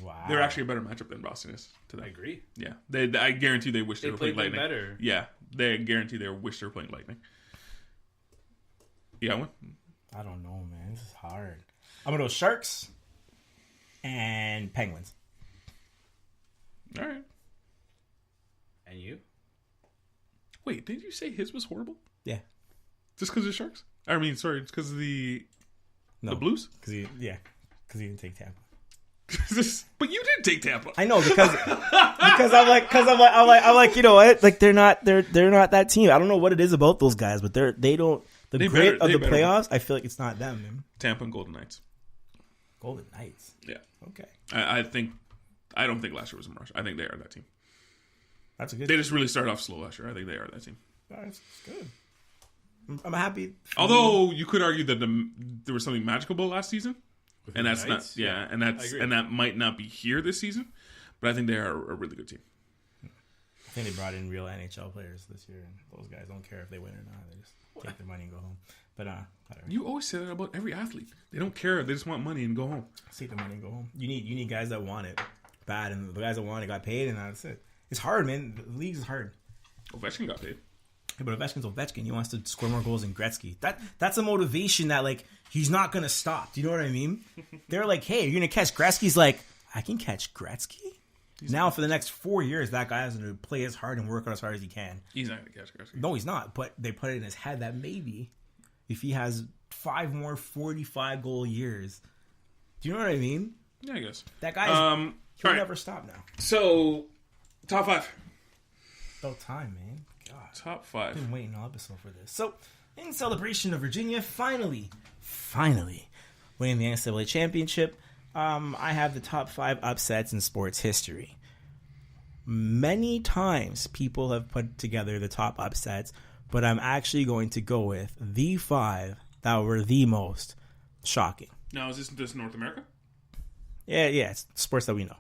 Wow. They're actually a better matchup than Boston is I today. agree. Yeah, I guarantee they wish they, They were played playing way Lightning. better. Yeah, they guarantee they wish they were playing Lightning. You got one? I don't know, man. This is hard. I'm going to go Sharks and Penguins. All right. And you? Wait, did you say his was horrible? Yeah. Just because of the Sharks? I mean, sorry, it's because of the Blues? Because he didn't take Tampa. But you did take Tampa. I know because I'm like you know what, like they're not that team. I don't know what it is about those guys, but they don't the grit of the playoffs. I feel like it's not them, man. Tampa and Golden Knights. Golden Knights. Yeah. Okay. I don't think last year was a rush. I think they are that team. That's a good. They just really started off slow last year. I think they are that team. That's good. I'm happy. Although you could argue that there was something magical about last season. And that's Knights? not, yeah, and that might not be here this season, but I think they are a really good team. I think they brought in real NHL players this year, and those guys don't care if they win or not. They just take their money and go home. But whatever. You always say that about every athlete. They don't care. They just want money and go home. Take the money and go home. You need guys that want it bad, and the guys that want it got paid, and that's it. It's hard, man. The league is hard. Ovechkin got paid. Yeah, but Ovechkin's Ovechkin. He wants to score more goals than Gretzky. That's a motivation that, like, he's not going to stop. Do you know what I mean? They're like, hey, you're going to catch Gretzky? He's like, I can catch Gretzky? Now, for the next 4 years, that guy has to play as hard and work out as hard as he can. He's not going to catch Gretzky. No, he's not. But they put it in his head that maybe if he has 5 more 45-goal years. Do you know what I mean? Yeah, I guess. That guy's he'll right. never stop now. So, top 5. About time, man. God. Top 5. I've been waiting all episode for this. So, in celebration of Virginia finally winning the NCAA championship, I have the top 5 upsets in sports history. Many times people have put together the top upsets, but I'm actually going to go with the 5 that were the most shocking. Now, is this North America? Yeah, it's sports that we know.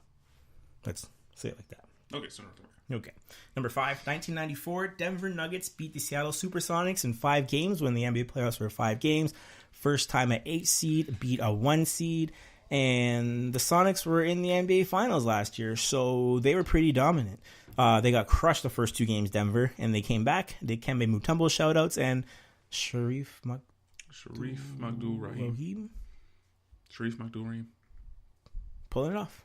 Let's say it like that. Okay, so North America. Okay. Number 5, 1994, Denver Nuggets beat the Seattle Supersonics in 5 games when the NBA playoffs were 5 games. First time an 8 seed beat a 1 seed. And the Sonics were in the NBA Finals last year, so they were pretty dominant. They got crushed the first 2 games, Denver, and they came back. Dikembe Mutombo shoutouts and Sharif Magdul-Rahim. Pulling it off.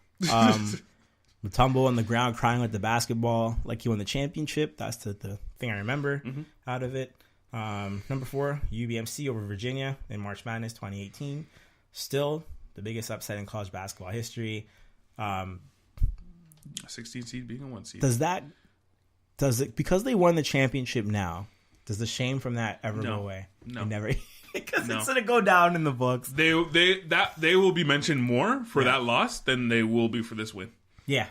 Mutombo on the ground crying with the basketball like he won the championship. That's the thing I remember out of it. Number 4, UBMC over Virginia in March Madness 2018. Still the biggest upset in college basketball history. A 16 seed being a 1 seed. Does it because they won the championship now? Does the shame from that ever go away? No, it never. Because it's gonna go down in the books. They will be mentioned more for that loss than they will be for this win. Yeah,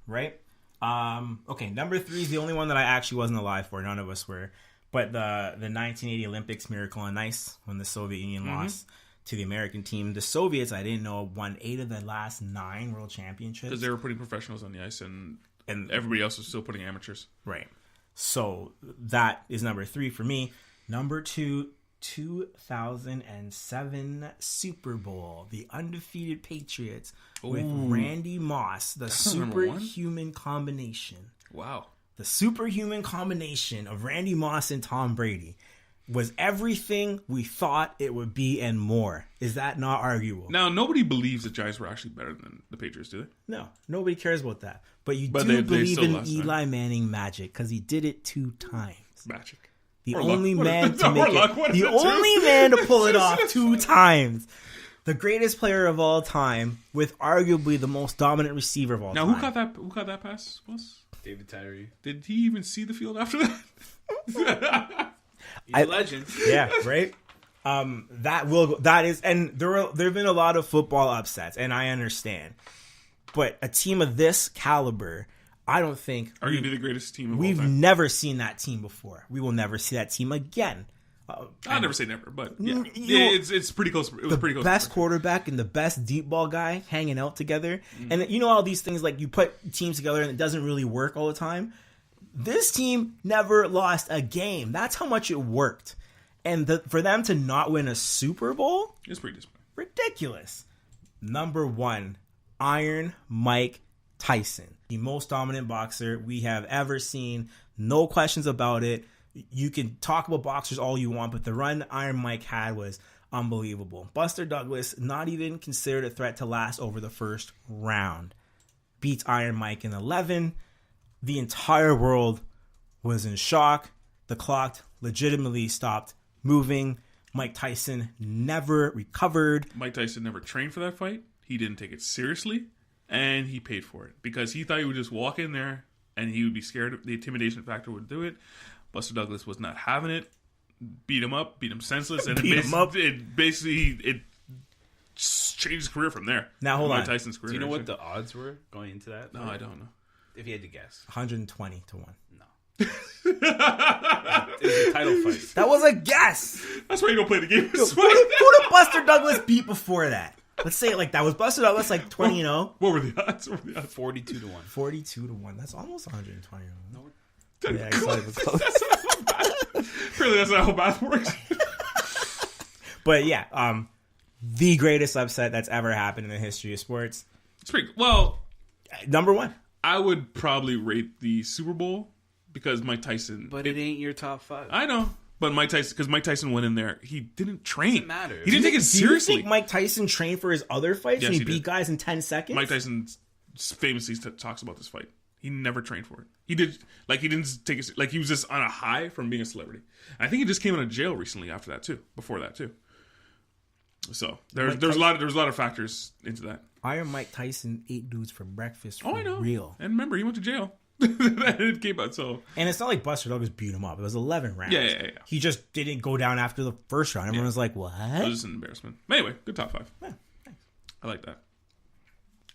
right. Okay, number 3 is the only one that I actually wasn't alive for. None of us were. But the 1980 Olympics, Miracle on Ice, when the Soviet Union lost to the American team. The Soviets, I didn't know, won 8 of the last 9 world championships. Because they were putting professionals on the ice and everybody else was still putting amateurs. Right. So that is number 3 for me. Number 2, 2007 Super Bowl. The undefeated Patriots with Randy Moss. The superhuman combination. Wow. The superhuman combination of Randy Moss and Tom Brady. was everything we thought it would be and more. Is that not arguable? Now, nobody believes the Giants were actually better than the Patriots, do they? No, nobody cares about that. But you do they believe still in lost, Eli Manning magic because he did it 2 times. Magic. The Or only luck. man to make luck. What it. is The it, too? only man to pull it off 2 times. The greatest player of all time with arguably the most dominant receiver of all Now, time. who caught that pass? David Tyree. Did he even see the field after that? He's a legend. Yeah, right. That is, and there've been a lot of football upsets, and I understand. But a team of this caliber, I don't think Arguably the greatest team of all we've time. never seen that team before. We will never see that team again. I'll never say never, but yeah, You- it's pretty close. It was pretty close. Best quarterback and the best deep ball guy hanging out together. And you know all these things, like you put teams together and it doesn't really work all the time. This team never lost a game. That's how much it worked. And for them to not win a Super Bowl, It's pretty disappointing. ridiculous. Number 1, Iron Mike Tyson, the most dominant boxer we have ever seen. No questions about it. You can talk about boxers all you want, but the run Iron Mike had was unbelievable. Buster Douglas, not even considered a threat to last over the first round. Beats Iron Mike in 11. The entire world was in shock. The clock legitimately stopped moving. Mike Tyson never recovered. Mike Tyson never trained for that fight. He didn't take it seriously, and he paid for it because he thought he would just walk in there and he would be scared. The intimidation factor would do it. Buster Douglas was not having it. Beat him up, beat him senseless, and it basically changed his career from there. Now hold Mike on. Tyson's career. Do you know what the odds were going into that? No, I don't know. If you had to guess. 120 to 1. No. It was a title fight. That was a guess. That's why you don't play the game. Who did Buster Douglas beat before that? Let's say it like that. Was Buster Douglas like 20-0? What were the odds? 42 to 1. 42 to 1. That's almost 120. No, Yeah, I thought it was close. Really, that's not how math works. But yeah, the greatest upset that's ever happened in the history of sports. It's pretty well. Number 1. I would probably rate the Super Bowl because Mike Tyson. but it ain't your top 5. I know, but Mike Tyson went in there. He didn't train. Doesn't matter. He didn't take it Do you seriously. think Mike Tyson trained for his other fights Yes, and he he beat did. guys in 10 seconds? Mike Tyson famously talks about this fight. He never trained for it. He didn't take it. Like he was just on a high from being a celebrity. I think he just came out of jail recently after that too. Before that too. So there's a lot of factors into that. Iron Mike Tyson ate dudes for breakfast for Oh, I know. real. And remember, he went to jail. It came out so. And it's not like Buster Douglas beat him up. It was 11 rounds. Yeah. He just didn't go down after the first round. Everyone was like, what? It was just an embarrassment. But anyway, good top 5. Yeah, thanks. I like that.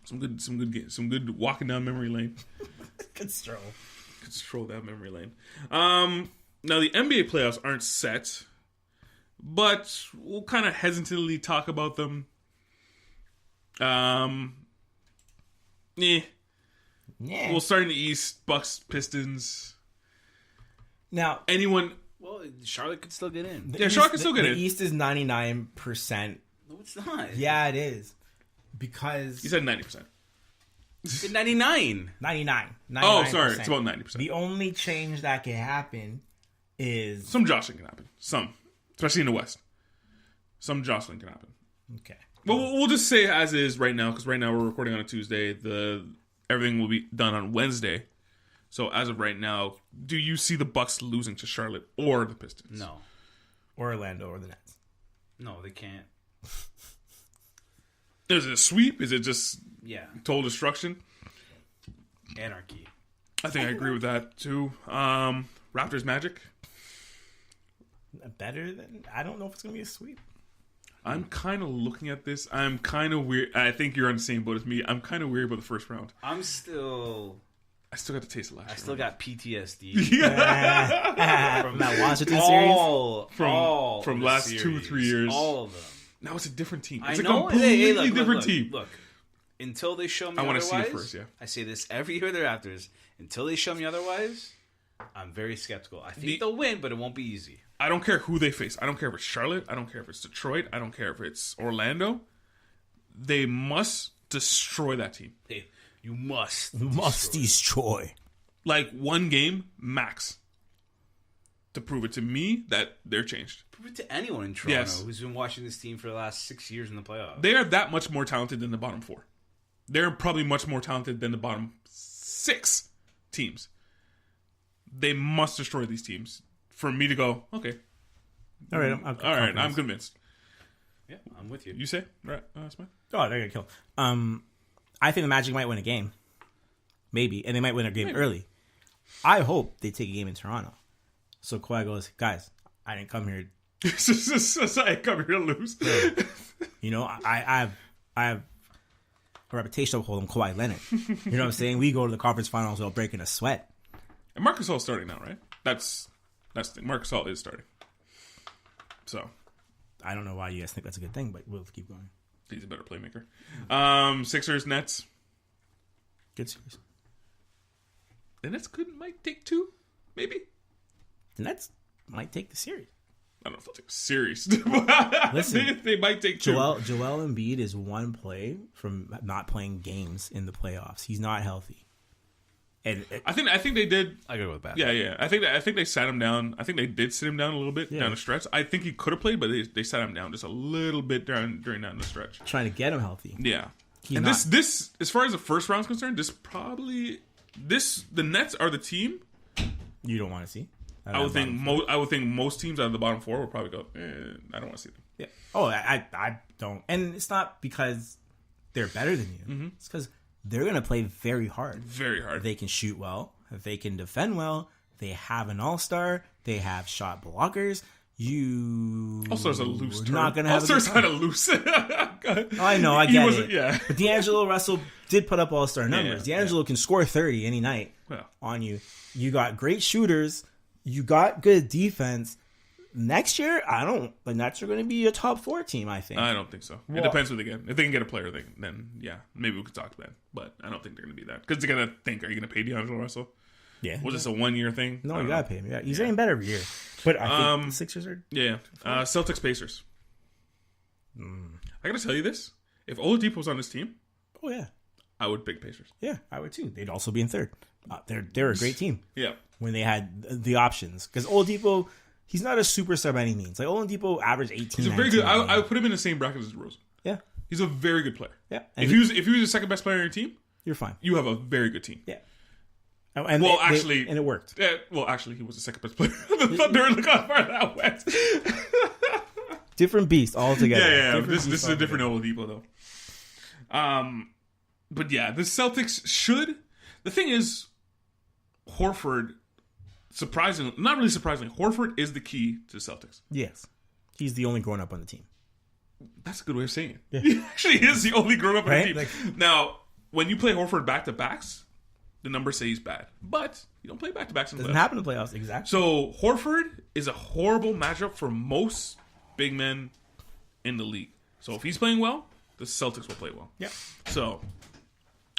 Some good walking down memory lane. Good stroll. Could stroll down memory lane. Now the NBA playoffs aren't set, but we'll kind of hesitantly talk about them. Yeah. We'll start in the East. Bucks, Pistons. Now, Anyone? Well, Charlotte could still get in. Yeah, Charlotte can still get the in. East is 99%. No, it's not. Yeah, it is. Because You said 90%. It's 99. 99. Oh, sorry. 99%. It's about 90%. The only change that can happen is Some jostling can happen. Some, especially in the West. Some jostling can happen. okay. Well, we'll just say as is right now, because right now we're recording on a Tuesday. Everything will be done on Wednesday. So as of right now, do you see the Bucks losing to Charlotte or the Pistons? No. Orlando or the Nets. No, they can't. Is it a sweep? Is it just Yeah. total destruction? Anarchy. I think I agree with that too. Raptors Magic. Better than I don't know if it's gonna be a sweep. I'm kind of looking at this. I'm kind of weird. I think you're on the same boat as me. I'm kind of weird about the first round. I still got to taste it last year. I still got PTSD From that Washington series. from last series. 2 or 3 years. All of them. Now it's a different team. I It's a know. completely Look, different look, team. Look, until they show me I wanna otherwise, see it first, yeah. I say this every year thereafter. Until they show me otherwise, I'm very skeptical. I think they'll win, but it won't be easy. I don't care who they face. I don't care if it's Charlotte. I don't care if it's Detroit. I don't care if it's Orlando. They must destroy that team. Hey, you must Must destroy. Like one game max. to prove it to me that they're changed. Prove it to anyone in Toronto who's been watching this team for the last 6 years in the playoffs. They are that much more talented than the bottom 4. They're probably much more talented than the bottom 6 teams. They must destroy these teams for me to go, okay. All right, I'm convinced. Yeah, I'm with you. You say? Right, Smythe? Oh, they're gonna kill. I think the Magic might win a game, maybe, and they might win a game early. I hope they take a game in Toronto. So Kawhi goes, guys, I didn't come here. I didn't come here to lose. You know, I have a reputation of holding Kawhi Leonard. You know what I'm saying? We go to the conference finals without breaking a sweat. And Marc Gasol's starting now, right? That's the thing. Marc Gasol is starting. So I don't know why you guys think that's a good thing, but we'll keep going. He's a better playmaker. Sixers, Nets. Good series. The Nets might take 2, maybe. The Nets might take the series. I don't know if they'll take a series. Listen, they might take 2. Joel Embiid is one play from not playing games in the playoffs. He's not healthy. And I think they did. I go with that. Yeah. I think they sat him down. I think they did sit him down a little bit down the stretch. I think he could have played, but they sat him down just a little bit during that the stretch. Trying to get him healthy. Yeah. This as far as the first round's concerned, the Nets are the team you don't want to see. I would think most teams out of the bottom 4 would probably go, I don't want to see them. Yeah. Oh, I don't. And it's not because they're better than you. Mm-hmm. It's because they're going to play very hard. Very hard. They can shoot well. They can defend well. They have an all-star. They have shot blockers. All-Star's a loose term. Not going to have All-Star's kind of loose. I know, I get it. Yeah. But D'Angelo Russell did put up all-star numbers. D'Angelo can score 30 any night on you. You got great shooters. You got good defense. Next year, the Nets are going to be a top 4 team, I think. I don't think so. It depends who they get. If they can get a player, then yeah, maybe we could talk to that. But I don't think they're going to be that. Because they're going to think, are you going to pay D'Angelo Russell? Yeah. Was this a 1-year thing? No, you got to pay him. Yeah. He's getting better every year. But I think the Sixers are... Yeah. Celtics, Pacers. I got to tell you this. If Oladipo was on this team... Oh, yeah. I would pick Pacers. Yeah, I would too. They'd also be in third. They're a great team. Yeah. When they had the options. Because Oladipo... He's not a superstar by any means. Like, Oladipo averaged 18. He's a very good... I would put him in the same bracket as DeRozan. Yeah. He's a very good player. Yeah. If he was the second best player on your team... You're fine. You have a very good team. Yeah. And it worked. Yeah, actually, he was the second best player on the Thunder in the far that went. Different beast altogether. Yeah. This is a different Oladipo, though. But yeah, the Celtics should... The thing is, Horford... not really surprisingly, Horford is the key to the Celtics. Yes. He's the only grown-up on the team. That's a good way of saying it. Yeah. He actually is the only grown-up on the team. Like, now, when you play Horford back-to-backs, the numbers say he's bad. But you don't play back-to-backs in the playoffs. Doesn't happen in the playoffs, exactly. So, Horford is a horrible matchup for most big men in the league. So, if he's playing well, the Celtics will play well. Yeah. So,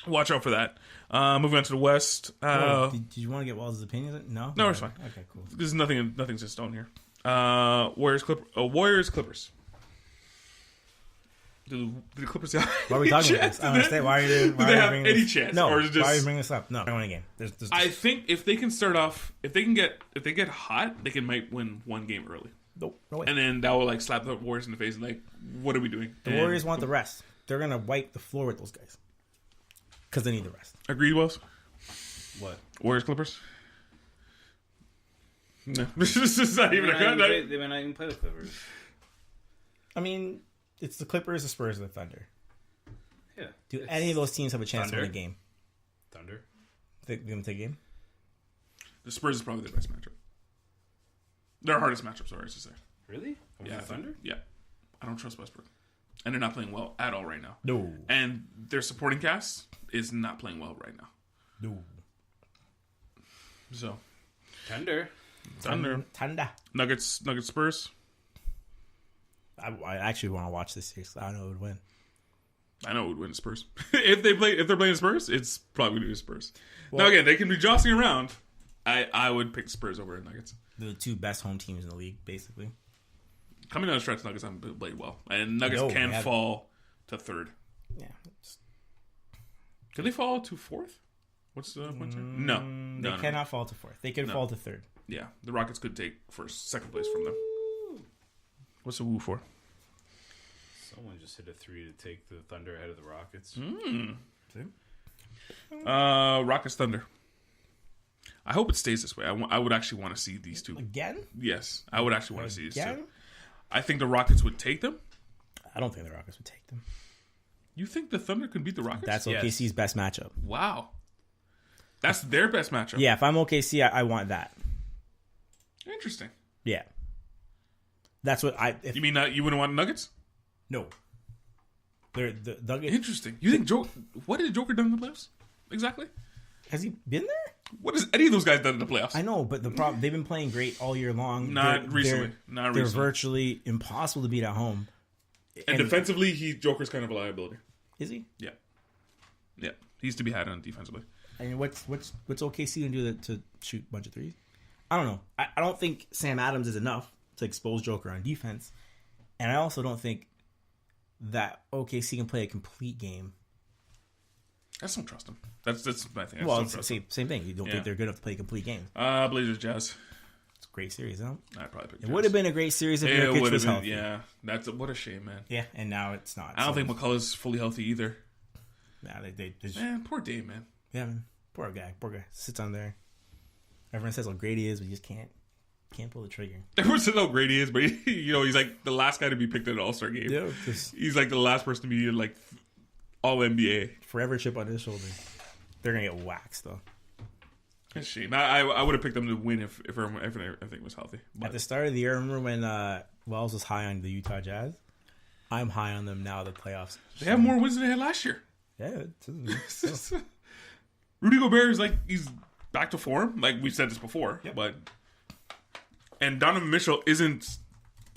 watch out for that. Moving on to the West. Did you want to get Walls' opinion? No? No, it's fine. Okay, cool. There's nothing's in stone here. Warriors, Clippers. Do the Clippers have Why are we talking about this? I don't understand. Why are you do they have any chance? No, or is it just, why are you bringing this up? No, I want a game. There's I think if they can start off, if they get hot, they might win one game early. No way. And then that will slap the Warriors in the face and what are we doing? The Warriors want the rest. They're going to wipe the floor with those guys. Because they need the rest. Agreed, Wells? What? Warriors, Clippers? No. This is not even They might not even play the Clippers. I mean, it's the Clippers, the Spurs, and the Thunder. Yeah. Do any of those teams have a chance to win a game? Thunder. They're going to take a game? The Spurs is probably their best matchup. Their hardest matchup, sorry to say. Really? Over the Thunder? Yeah. I don't trust Westbrook. And they're not playing well at all right now. No. And their supporting cast is not playing well right now. No. So. Thunder. Nuggets, Spurs. I actually want to watch this series. I don't know who would win. I know who would win the Spurs. if they're playing Spurs, it's probably going to be the Spurs. Well, now again, they can be jostling around. I would pick the Spurs over the Nuggets. The two best home teams in the league, basically. Coming down the stretch, Nuggets haven't played well. And Nuggets can fall to third. Yeah. Can they fall to fourth? What's the point? No. They cannot fall to fourth. They can fall to third. Yeah, the Rockets could take second place from them. What's the woo for? Someone just hit a 3 to take the Thunder ahead of the Rockets. Rockets Thunder. I hope it stays this way. I would actually want to see these two. Again? Yes, I would actually want to see these Again? two. I think the Rockets would take them. I don't think the Rockets would take them. You think the Thunder could beat the Rockets? That's OKC's best matchup. Wow. That's their best matchup. Yeah, if I'm OKC, I want that. Interesting. Yeah. That's what You mean you wouldn't want Nuggets? No. They're the Nuggets. Interesting. You think what did Joker done in the playoffs? Exactly. Has he been there? What has any of those guys done in the playoffs? I know, but the problem, they've been playing great all year long. Not recently. They're virtually impossible to beat at home. And defensively, Joker's kind of a liability. Is he? Yeah. Yeah. He's to be had on defensively. I mean, what's OKC going to do to shoot a bunch of threes? I don't know. I don't think Sam Adams is enough to expose Joker on defense. And I also don't think that OKC can play a complete game. I just don't trust him. That's my thing. Well, it's the same thing. You don't think they're good enough to play a complete game. Blazers Jazz. It's a great series, huh? I'd probably pick It would have been a great series if Nurkic was healthy. Yeah, what a shame, man. Yeah, and now it's not. I don't think McCullough's fully healthy either. Nah, they just, man, poor Dame, man. Yeah, man. Poor guy. Sits on there. Everyone says how great he is, but he just can't pull the trigger. Everyone says how great he is, but he's like the last guy to be picked in an All-Star game. Yeah, he's like the last person to be like All NBA. Forever chip on his shoulder. They're gonna get waxed though. That's a shame. I would have picked them to win if everything was healthy. But at the start of the year, remember when Wells was high on the Utah Jazz? I'm high on them now. The playoffs. They have more wins than they had last year. Yeah. Rudy Gobert is he's back to form. Like we said this before, but and Donovan Mitchell isn't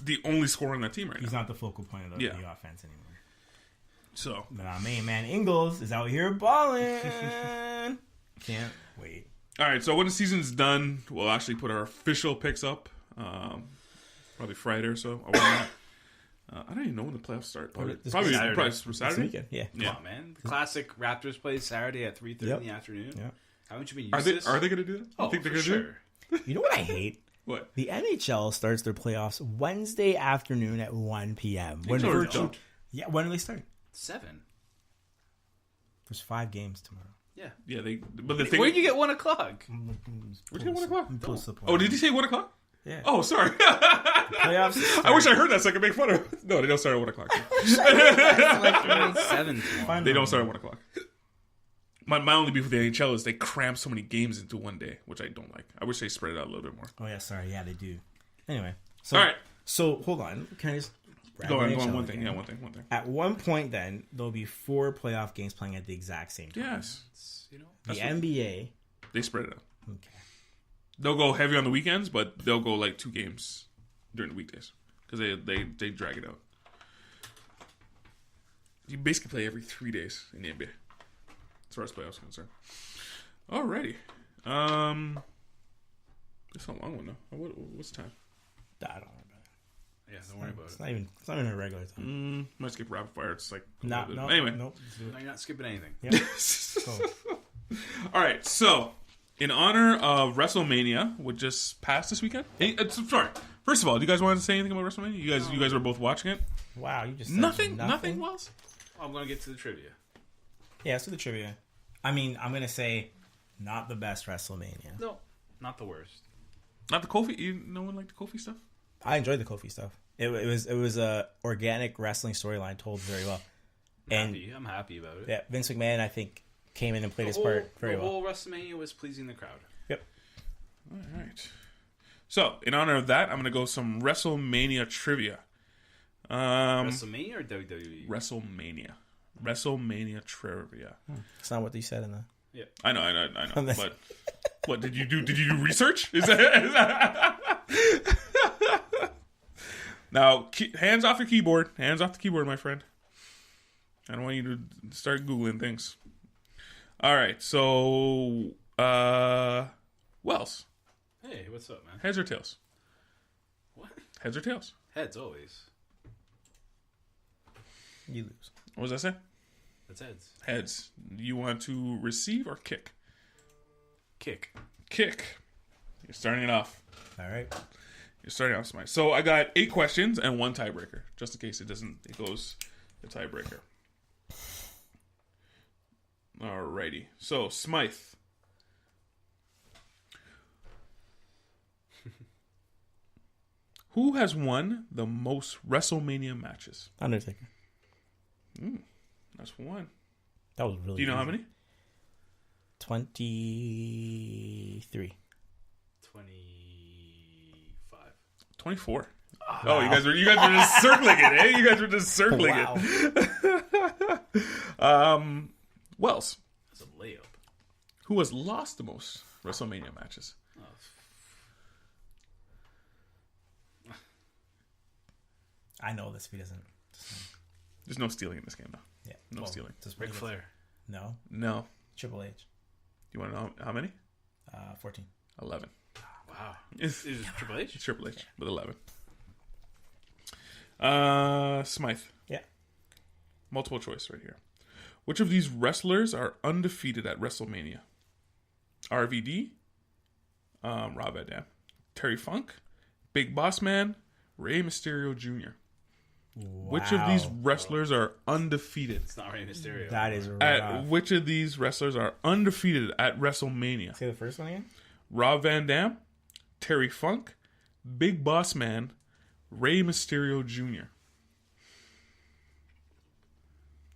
the only scorer on that team right now. He's not the focal point of the offense anymore. So, but our main man Ingles is out here balling. Can't wait. All right, so when the season's done, we'll actually put our official picks up. Probably Friday or so. I don't even know when the playoffs start. Probably Saturday. Yeah. Come on, man. The classic Raptors play Saturday at 3:30 in the afternoon. Yeah. Haven't you been used to this? Are they going to do that? Oh, think they're for gonna sure. Do it? You know what I hate? What? The NHL starts their playoffs Wednesday afternoon at 1 p.m. When do they start? 7. There's 5 games tomorrow. Yeah. Yeah, where'd you get 1 o'clock? Where'd you get 1 o'clock? Oh, did you say 1 o'clock? Yeah. Oh, sorry. Playoffs. I wish I heard that so I could make fun of it. No, they don't start at 1 o'clock. Like 7 tomorrow. They don't start at 1 o'clock. My only beef with the NHL is they cram so many games into one day, which I don't like. I wish they spread it out a little bit more. Oh, yeah, sorry. Yeah, they do. Anyway. So, all right. So, hold on. Can I just... Go on, one thing. Yeah, one thing. At one point, then, there'll be 4 playoff games playing at the exact same time. Yes. The NBA... They spread it out. Okay. They'll go heavy on the weekends, but they'll go like 2 games during the weekdays because they drag it out. You basically play every 3 days in the NBA, as far as playoffs are concerned. Alrighty, it's a long one though. What's the time? I don't worry about it. Yeah, don't worry about it. It's not even a regular time. Might skip rapid fire. It's like anyway. No, you're not skipping anything. Yep. All right, so. In honor of WrestleMania, which just passed this weekend. Sorry. First of all, do you guys want to say anything about WrestleMania? You guys were both watching it. Wow, you just said nothing. Wells. I'm gonna get to the trivia. Yeah, so the trivia. I mean, I'm gonna say, not the best WrestleMania. No, not the worst. Not the Kofi. No one liked the Kofi stuff. I enjoyed the Kofi stuff. It was a organic wrestling storyline told very well. I'm happy about it. Yeah, Vince McMahon, I think, came in and played his part very well. The whole WrestleMania was pleasing the crowd. Yep. All right. So, in honor of that, I'm going to go some WrestleMania trivia. WrestleMania or WWE? WrestleMania trivia. It's not what you said in the... Yeah. I know. But what did you do? Did you do research? Is that... Now, hands off your keyboard. Hands off the keyboard, my friend. I don't want you to start Googling things. All right, so Wells. Hey, what's up, man? Heads or tails? What? Heads or tails? Heads always. You lose. What was I say? That's heads. Heads. You want to receive or kick? Kick. Kick. You're starting it off. All right. You're starting off, Smythe. So I got 8 questions and 1 tiebreaker, just in case it goes the tiebreaker. Alrighty. So, Smythe. Who has won the most WrestleMania matches? Undertaker. That's one. That was really Do you know easy. how many? 23. 25. 24. Oh, you guys were just circling it, eh? You guys were just circling Wow. it. Wells. That's a layup. Who has lost the most WrestleMania matches? I know this if he doesn't. There's no stealing in this game, though. Yeah. No stealing. Just Ric Flair. No. No. Triple H. You want to know how many? 14. 11. Wow. It's Is it Triple H? Triple H with 11. Smythe. Yeah. Multiple choice right here. Which of these wrestlers are undefeated at WrestleMania? RVD, Rob Van Dam, Terry Funk, Big Boss Man, Rey Mysterio Jr. Which of these wrestlers are undefeated? It's not Rey Mysterio. That is At rough. which of these wrestlers are undefeated at WrestleMania? Say the first one again? Rob Van Dam, Terry Funk, Big Boss Man, Rey Mysterio Jr.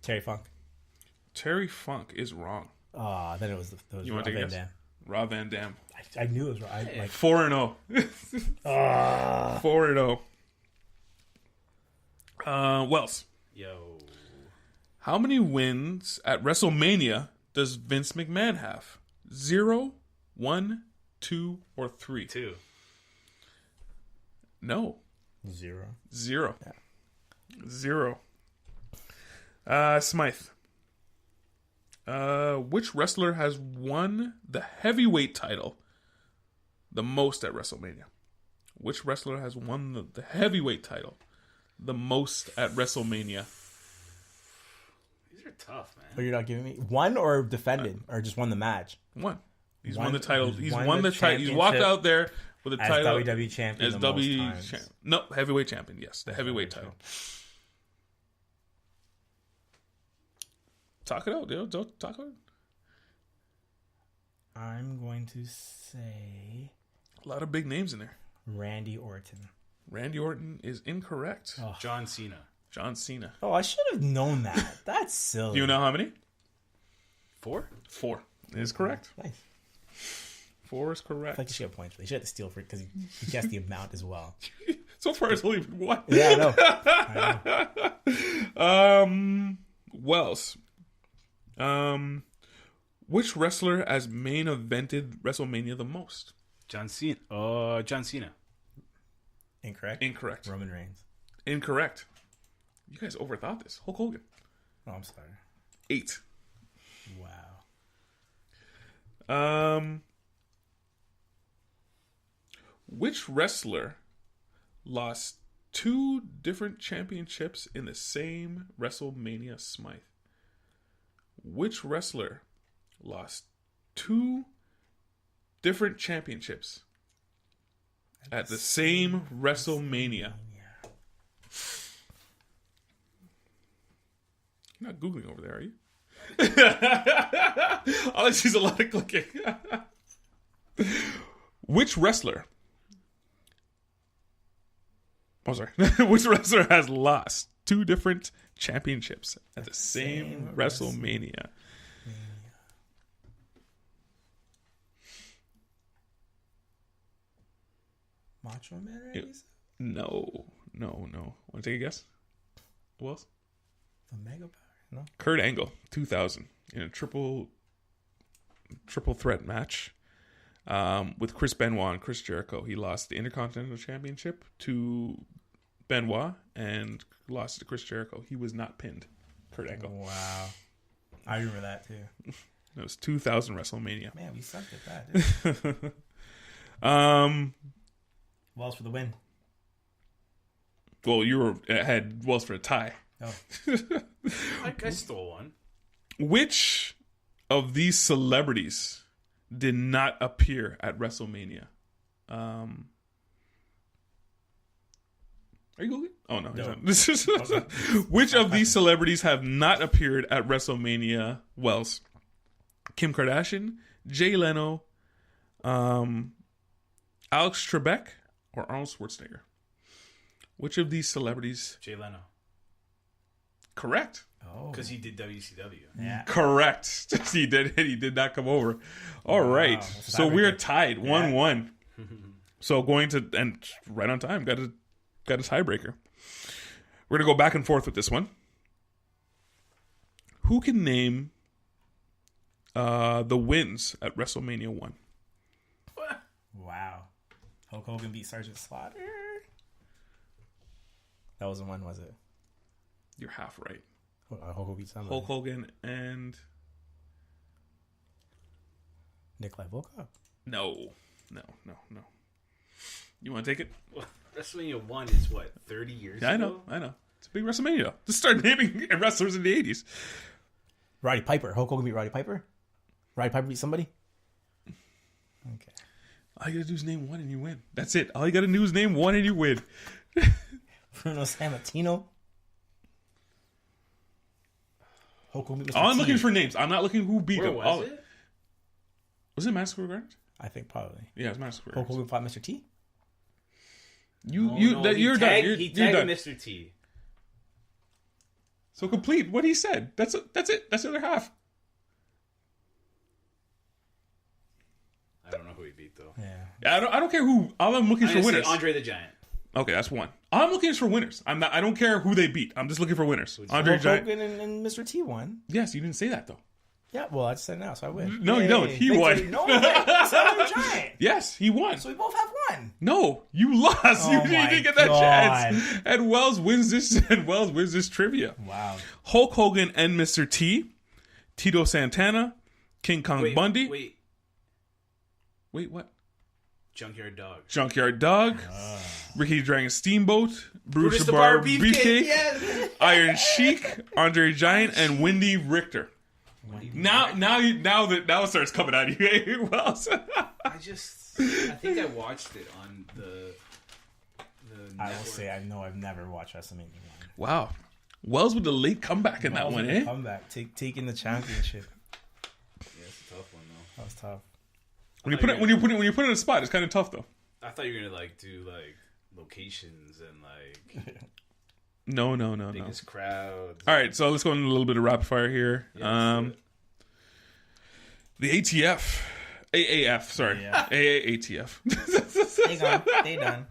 Terry Funk. Terry Funk is wrong. Then it was You want to take a guess? Rob Van Dam. I knew it was wrong. 4-0. 4-0. Wells. Yo. How many wins at WrestleMania does Vince McMahon have? 0, 1, 2, or 3? 2. No. 0. 0. 0. Smythe. Which wrestler has won the heavyweight title the most at WrestleMania? Which wrestler has won the heavyweight title the most at WrestleMania? These are tough, man. Oh, you're not giving me one or defended or just won the match? Won. He's Won- won the title. he's He's won won the the title. He's walked championship out there with a As title WWE champion as the W most times. champ. No, heavyweight champion. Yes, the heavyweight title. Talk it out, dude. Don't talk it out. I'm going to say A lot of big names in there. Randy Orton. Randy Orton is incorrect. Oh. John Cena. John Cena. Oh, I should have known that. That's silly. Do you know how many? 4? 4 is correct. Nice. 4 is I feel correct. like you should get points for it. You should have to steal for it because he guessed the amount as well. So far, it's only been one. Yeah, I know. Wells. Which wrestler has main evented WrestleMania the most? John Cena. John Cena. Incorrect. Incorrect. Roman Reigns. Incorrect. You guys overthought this. Hulk Hogan. Oh, I'm sorry. 8. Wow. Which wrestler lost 2 different championships in the same WrestleMania, Smythe? Which wrestler lost 2 different championships at the same WrestleMania? You're not Googling over there, are you? All I see is a lot of clicking. Which wrestler? Oh, sorry. Which wrestler has lost 2 different championships at the same WrestleMania? Macho Man, right? No. Want to take a guess? Who else? The Mega Power? No. Kurt Angle, 2000, in a triple threat match with Chris Benoit and Chris Jericho. He lost the Intercontinental Championship to Benoit and lost it to Chris Jericho. He was not pinned. Kurt Angle. Wow. I remember that too. It was 2000 WrestleMania. Man, we sucked at that, dude. Wells for the win. Well, you had Wells for a tie. Oh. I stole one. Which of these celebrities did not appear at WrestleMania? Are you Googling? Oh no, No. he's not. Which of these celebrities have not appeared at WrestleMania? Wells, Kim Kardashian, Jay Leno, Alex Trebek, or Arnold Schwarzenegger? Which of these celebrities? Jay Leno. Correct. Oh, Because he did WCW. yeah. Correct. He did not come over. All right. That's a So we're tiebreaker. tied 1-1. So going to and right on time. Got a tiebreaker. We're gonna go back and forth with this one. Who can name the wins at WrestleMania 1? Wow. Hulk Hogan beat Sergeant Slaughter. That wasn't one, was it? You're half right. Hulk Hogan beat somebody. Hulk Hogan and Nikolai Volkov. no. You want to take it? Well, WrestleMania 1 is what, 30 years Yeah, ago? I know. It's a big WrestleMania. Just start naming wrestlers in the 80s. Roddy Piper. Hulk Hogan beat Roddy Piper. Roddy Piper beat somebody. Okay. All you gotta do is name one and you win. That's it. All you gotta do is name one and you win. Bruno Sammartino. Hulk Hogan beat Mr. All I'm T. looking for names. I'm not looking who beat Where them. was it? Was it Madison Square Garden? I think probably. Yeah, it was Madison Square Hulk Garden. Hogan fought Mr. T. You're He done. tagged, You're he tagged done. Mr. T. So complete what he said. That's it. That's the other half. I don't know who he beat, though. Yeah. I don't care who. All I'm looking I'm for gonna say winners. Andre the Giant. Okay, that's one. All I'm looking is for winners. I don't care who they beat. I'm just looking for winners. Andre Hulk Giant. Hogan and Mr. T won. Yes, you didn't say that though. Yeah, well, I just said it now, so I win. No, you don't. He Victory. won. No, it's Andre the Giant. Yes, he won. So we both have one. No, you lost. Oh You my didn't get that God. chance. And Wells wins this trivia. Wow. Hulk Hogan and Mr. T, Tito Santana, King Kong Bundy. Wait, what? Junkyard Dog. Junkyard Dog, Ricky Dragon Steamboat, Bruce the Bar Bar Beefcake, Yes. Iron Sheik, Andre Giant, and Wendy Richter. Now it starts coming out of you, Wells. I think I watched it on the I will network. say I know I've never watched WrestleMania 1. Wow, Wells with the late comeback in that one, eh? Comeback, taking the championship. Yeah, it's a tough one though. That was tough. When you put it in a spot, it's kind of tough though. I thought you were gonna do locations and No. biggest crowds. All right, so let's go into a little bit of rapid fire here. Yeah, let's do The AAF, sorry, Yeah. AATF, They done.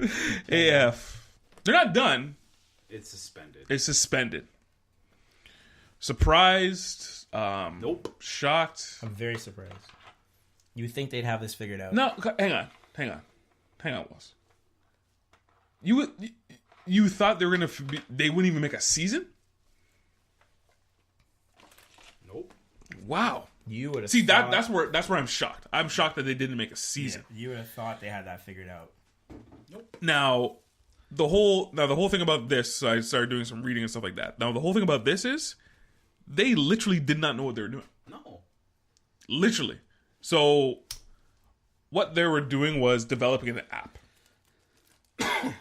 AF. They're not done. It's suspended. It's suspended. Surprised. Nope. Shocked. I'm very surprised. You would think they'd have this figured out. No, hang on, Wells. You thought they were they wouldn't even make a season? Nope. Wow. You would have See that's where I'm shocked. I'm shocked that they didn't make a season. You would have thought they had that figured out. Now, the whole thing about this, I started doing some reading and stuff like that. Now, the whole thing about this is they literally did not know what they were doing. No. Literally. So, what they were doing was developing an app.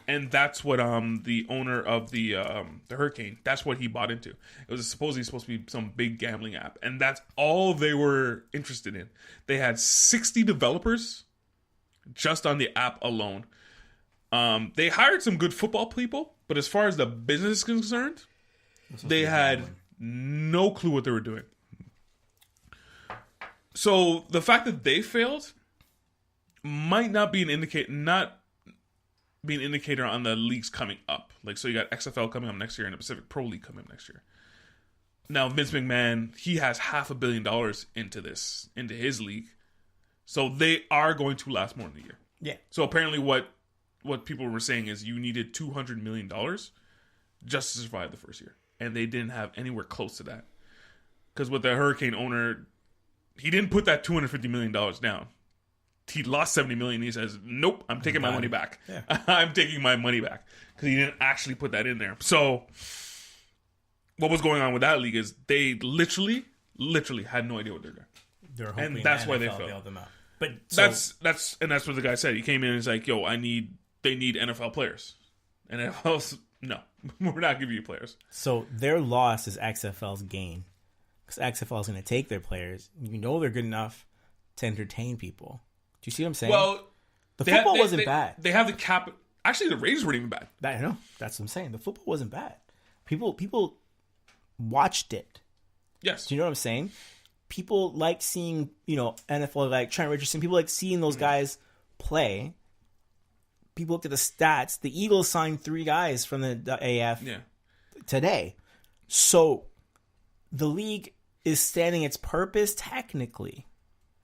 And that's what the owner of the Hurricane, that's what he bought into. It was supposed to be some big gambling app, and that's all they were interested in. They had 60 developers just on the app alone. They hired some good football people, but as far as the business is concerned, they had no clue what they were doing. So the fact that they failed might not be an indicator on the leagues coming up. So you got XFL coming up next year and the Pacific Pro League coming up next year. Now Vince McMahon, he has $500 million into his league. So they are going to last more than a year. Yeah. So apparently what people were saying is you needed $200 million just to survive the first year. And they didn't have anywhere close to that. Because with the Hurricane owner, he didn't put that $250 million down. He lost $70 million. He says, nope, I'm taking my money back. Yeah. I'm taking my money back. Because he didn't actually put that in there. So what was going on with that league is they literally had no idea what they're doing. They're hoping that's the why they NFL failed. bailed them out. But that's what the guy said. He came in and he's like, "Yo, they need NFL players." And NFL's no, we're not giving you players. So their loss is XFL's gain, because XFL is going to take their players. You know they're good enough to entertain people. Do you see what I'm saying? Well, the football wasn't bad. They have the cap. Actually, the Raiders weren't even bad. I know. That's what I'm saying. The football wasn't bad. People watched it. Yes. Do you know what I'm saying? People like seeing, NFL, like Trent Richardson. People like seeing those guys play. People looked at the stats. The Eagles signed 3 guys from the AF today. So the league is standing its purpose technically,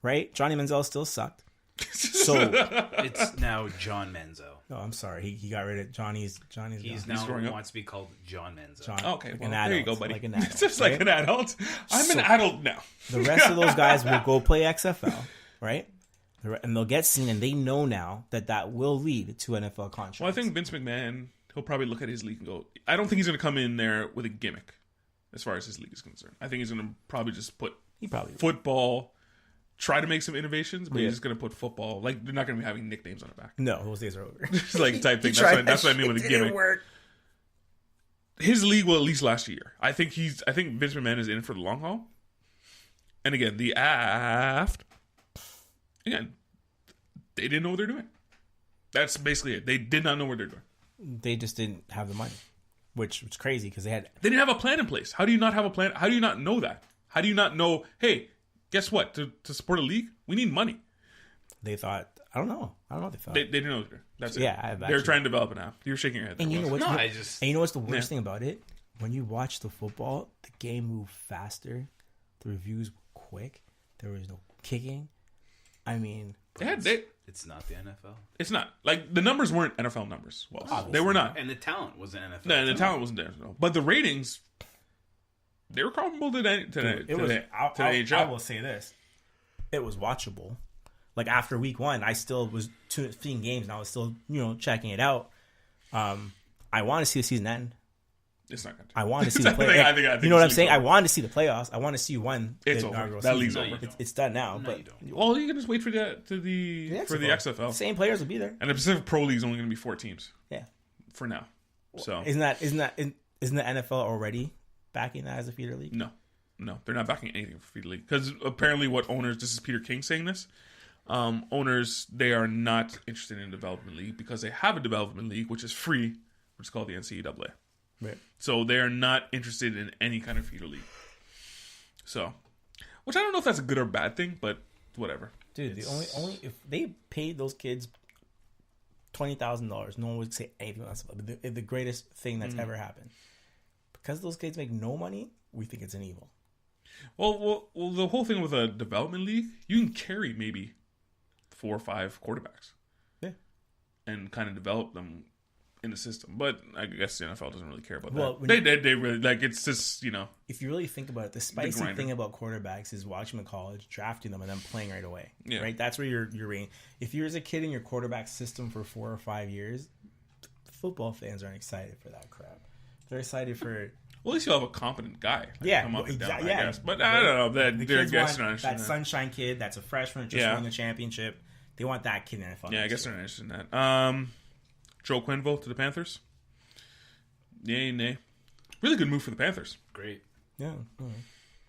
right? Johnny Manziel still sucked. So it's now John Menzo. Oh, I'm sorry. He got rid of Johnny's. He's gone. now wants to be called John Menzo. John, Okay, like well, an adult, there you go, buddy. Like an adult, it's just right? like an adult. I'm an adult now. The rest of those guys will go play XFL, right? And they'll get seen, and they know now that will lead to NFL contracts. Well, I think Vince McMahon, he'll probably look at his league and go, I don't think he's going to come in there with a gimmick as far as his league is concerned. I think he's going to probably just put football, try to make some innovations, but he's just going to put football. Like, they're not going to be having nicknames on the back. No, those days are over. It's like type thing. That's what I mean with a gimmick. His league will at least last a year. I think Vince McMahon is in for the long haul. And again, the aft. Again, they didn't know what they're doing. That's basically it. They did not know what they're doing. They just didn't have the money, which was crazy because they didn't have a plan in place. How do you not have a plan? How do you not know that? How do you not know, hey, guess what? To support a league, we need money. They thought, I don't know what they thought. They didn't know. That's it. Yeah, they're trying to develop an app. You're shaking your head. And you know what's the worst Yeah. thing about it? When you watch the football, the game moved faster. The reviews were quick. There was no kicking. I mean, it's not the NFL. It's not. Like, the numbers weren't NFL numbers. Well, they were not. And the talent wasn't NFL. No, and the talent wasn't there. No. But the ratings, they were comparable to the NHL. I will say this. It was watchable. Like, after week 1, I still was seeing games, and I was still, checking it out. I want to see the season end. It's not going to. I want to see the playoffs. I think you know what I'm saying? I want to see the playoffs. I want to see when it's over. That league's over. It's done now. No, but you don't. Well, you can just wait for the XFL. The same players will be there. And the Pacific Pro League is only going to be 4 teams. Yeah. For now. So isn't the NFL already backing that as a feeder league? No, they're not backing anything for feeder league because apparently what owners. This is Peter King saying this. Owners, they are not interested in a development league because they have a development league which is free, which is called the NCAA. Right. So they are not interested in any kind of feeder league. So, which I don't know if that's a good or bad thing, but whatever. Dude, the only if they paid those kids $20,000, no one would say anything else about it. The greatest thing that's ever happened. Because those kids make no money, we think it's an evil. Well, the whole thing with a development league, you can carry maybe 4 or 5 quarterbacks. Yeah. And kind of develop them in the system. But I guess the NFL doesn't really care about that. They really, like, it's just, If you really think about it, the spicy thing about quarterbacks is watching them in college, drafting them, and then playing right away. Yeah. Right? That's where you're rating. If you're as a kid in your quarterback system for 4 or 5 years, football fans aren't excited for that crap. They're excited for... Well, at least you'll have a competent guy. Come up and down, I guess. But I don't know. The kids want that sunshine kid that's a freshman just won the championship. They want that kid in the NFL. Yeah, I guess they're not interested in that. Joe Quenneville to the Panthers. Yay, nay. Really good move for the Panthers. Great. Yeah.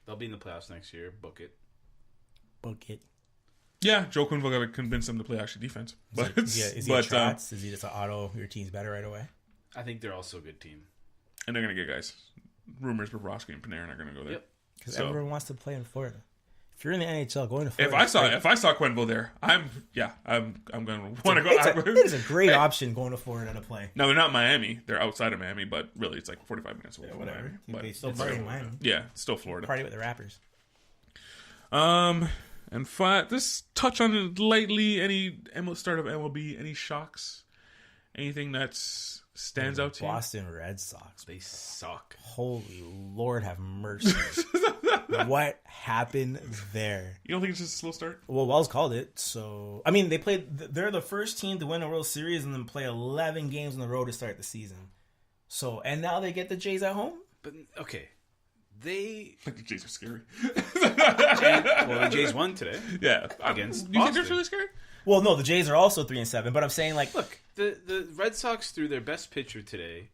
They'll be in the playoffs next year. Book it. Yeah, Joe Quenneville got to convince them to play actually defense. Is he a trots? Is he just an auto, your team's better right away? I think they're also a good team. And they're going to get guys. Rumors Bobrovsky and Panarin are going to go there. Yep. Because everyone wants to play in Florida. If you're in the NHL, going to Florida. If I saw Quenneville there, I'm going to want to go. It is a great option going to Florida to play. No, they're not Miami. They're outside of Miami, but really, it's like 45 minutes away from whatever. Miami. But they still party in Miami. Yeah, it's still Florida. Party with the rappers. And just touch on it lightly. Any start of MLB? Any shocks? Anything that's stands out to you? Boston Red Sox. They suck. Holy Lord have mercy. What happened there? You don't think it's just a slow start? Well, Wells called it. So, I mean, they're the first team to win a World Series and then play 11 games on the road to start the season. So, and now they get the Jays at home? But, okay. They Like the Jays are scary. the Jays won today. Yeah. Against Do you think they're Boston. really scary? Well, no, the Jays are also 3-7, but I'm saying like, Look, the Red Sox threw their best pitcher today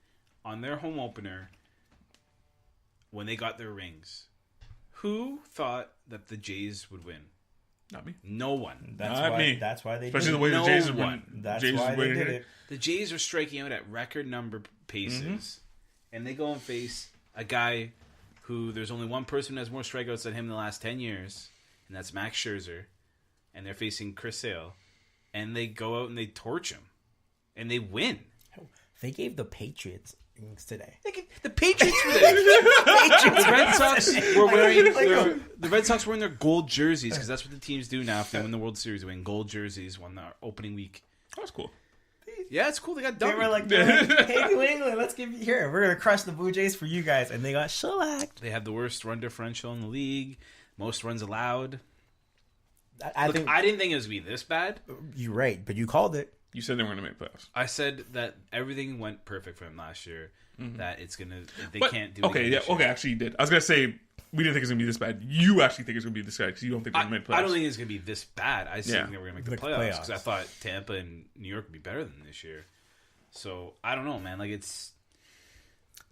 on their home opener when they got their rings. Who thought that the Jays would win? Not me. No one. Not me. That's why they Especially did the way it. the No Jays are one. winning. That's Jays why is they winning did here. it. The Jays are striking out at record number paces, and they go and face a guy who there's only one person who has more strikeouts than him in the last 10 years, and that's Max Scherzer, and they're facing Chris Sale, and they go out and they torch him, and they win. They gave the Patriots rings today. The Patriots were there. The Red Sox were wearing the Red Sox were wearing their gold jerseys because that's what the teams do now. If they win the World Series, they win gold jerseys on the opening week. That was cool. Yeah, it's cool. They got They dumped. were like, hey, New England, let's give you here. We're gonna crush the Blue Jays for you guys, and they got shellacked. They have the worst run differential in the league, most runs allowed. I Look, I didn't think it was gonna be this bad. you're right, but you called it. You said they weren't going to make playoffs. I said that everything went perfect for him last year. That it's gonna, they But, can't do. okay, it yeah, this year. okay, actually you did. I was going to say, we didn't think it was going to be this bad. You actually think it's going to be this bad because you don't think they're going to make playoffs. I don't think it's gonna be this bad. I just Yeah. think they were gonna make the Like playoffs because I playoffs. thought Tampa and New York would be better than this year. So I don't know, man. Like it's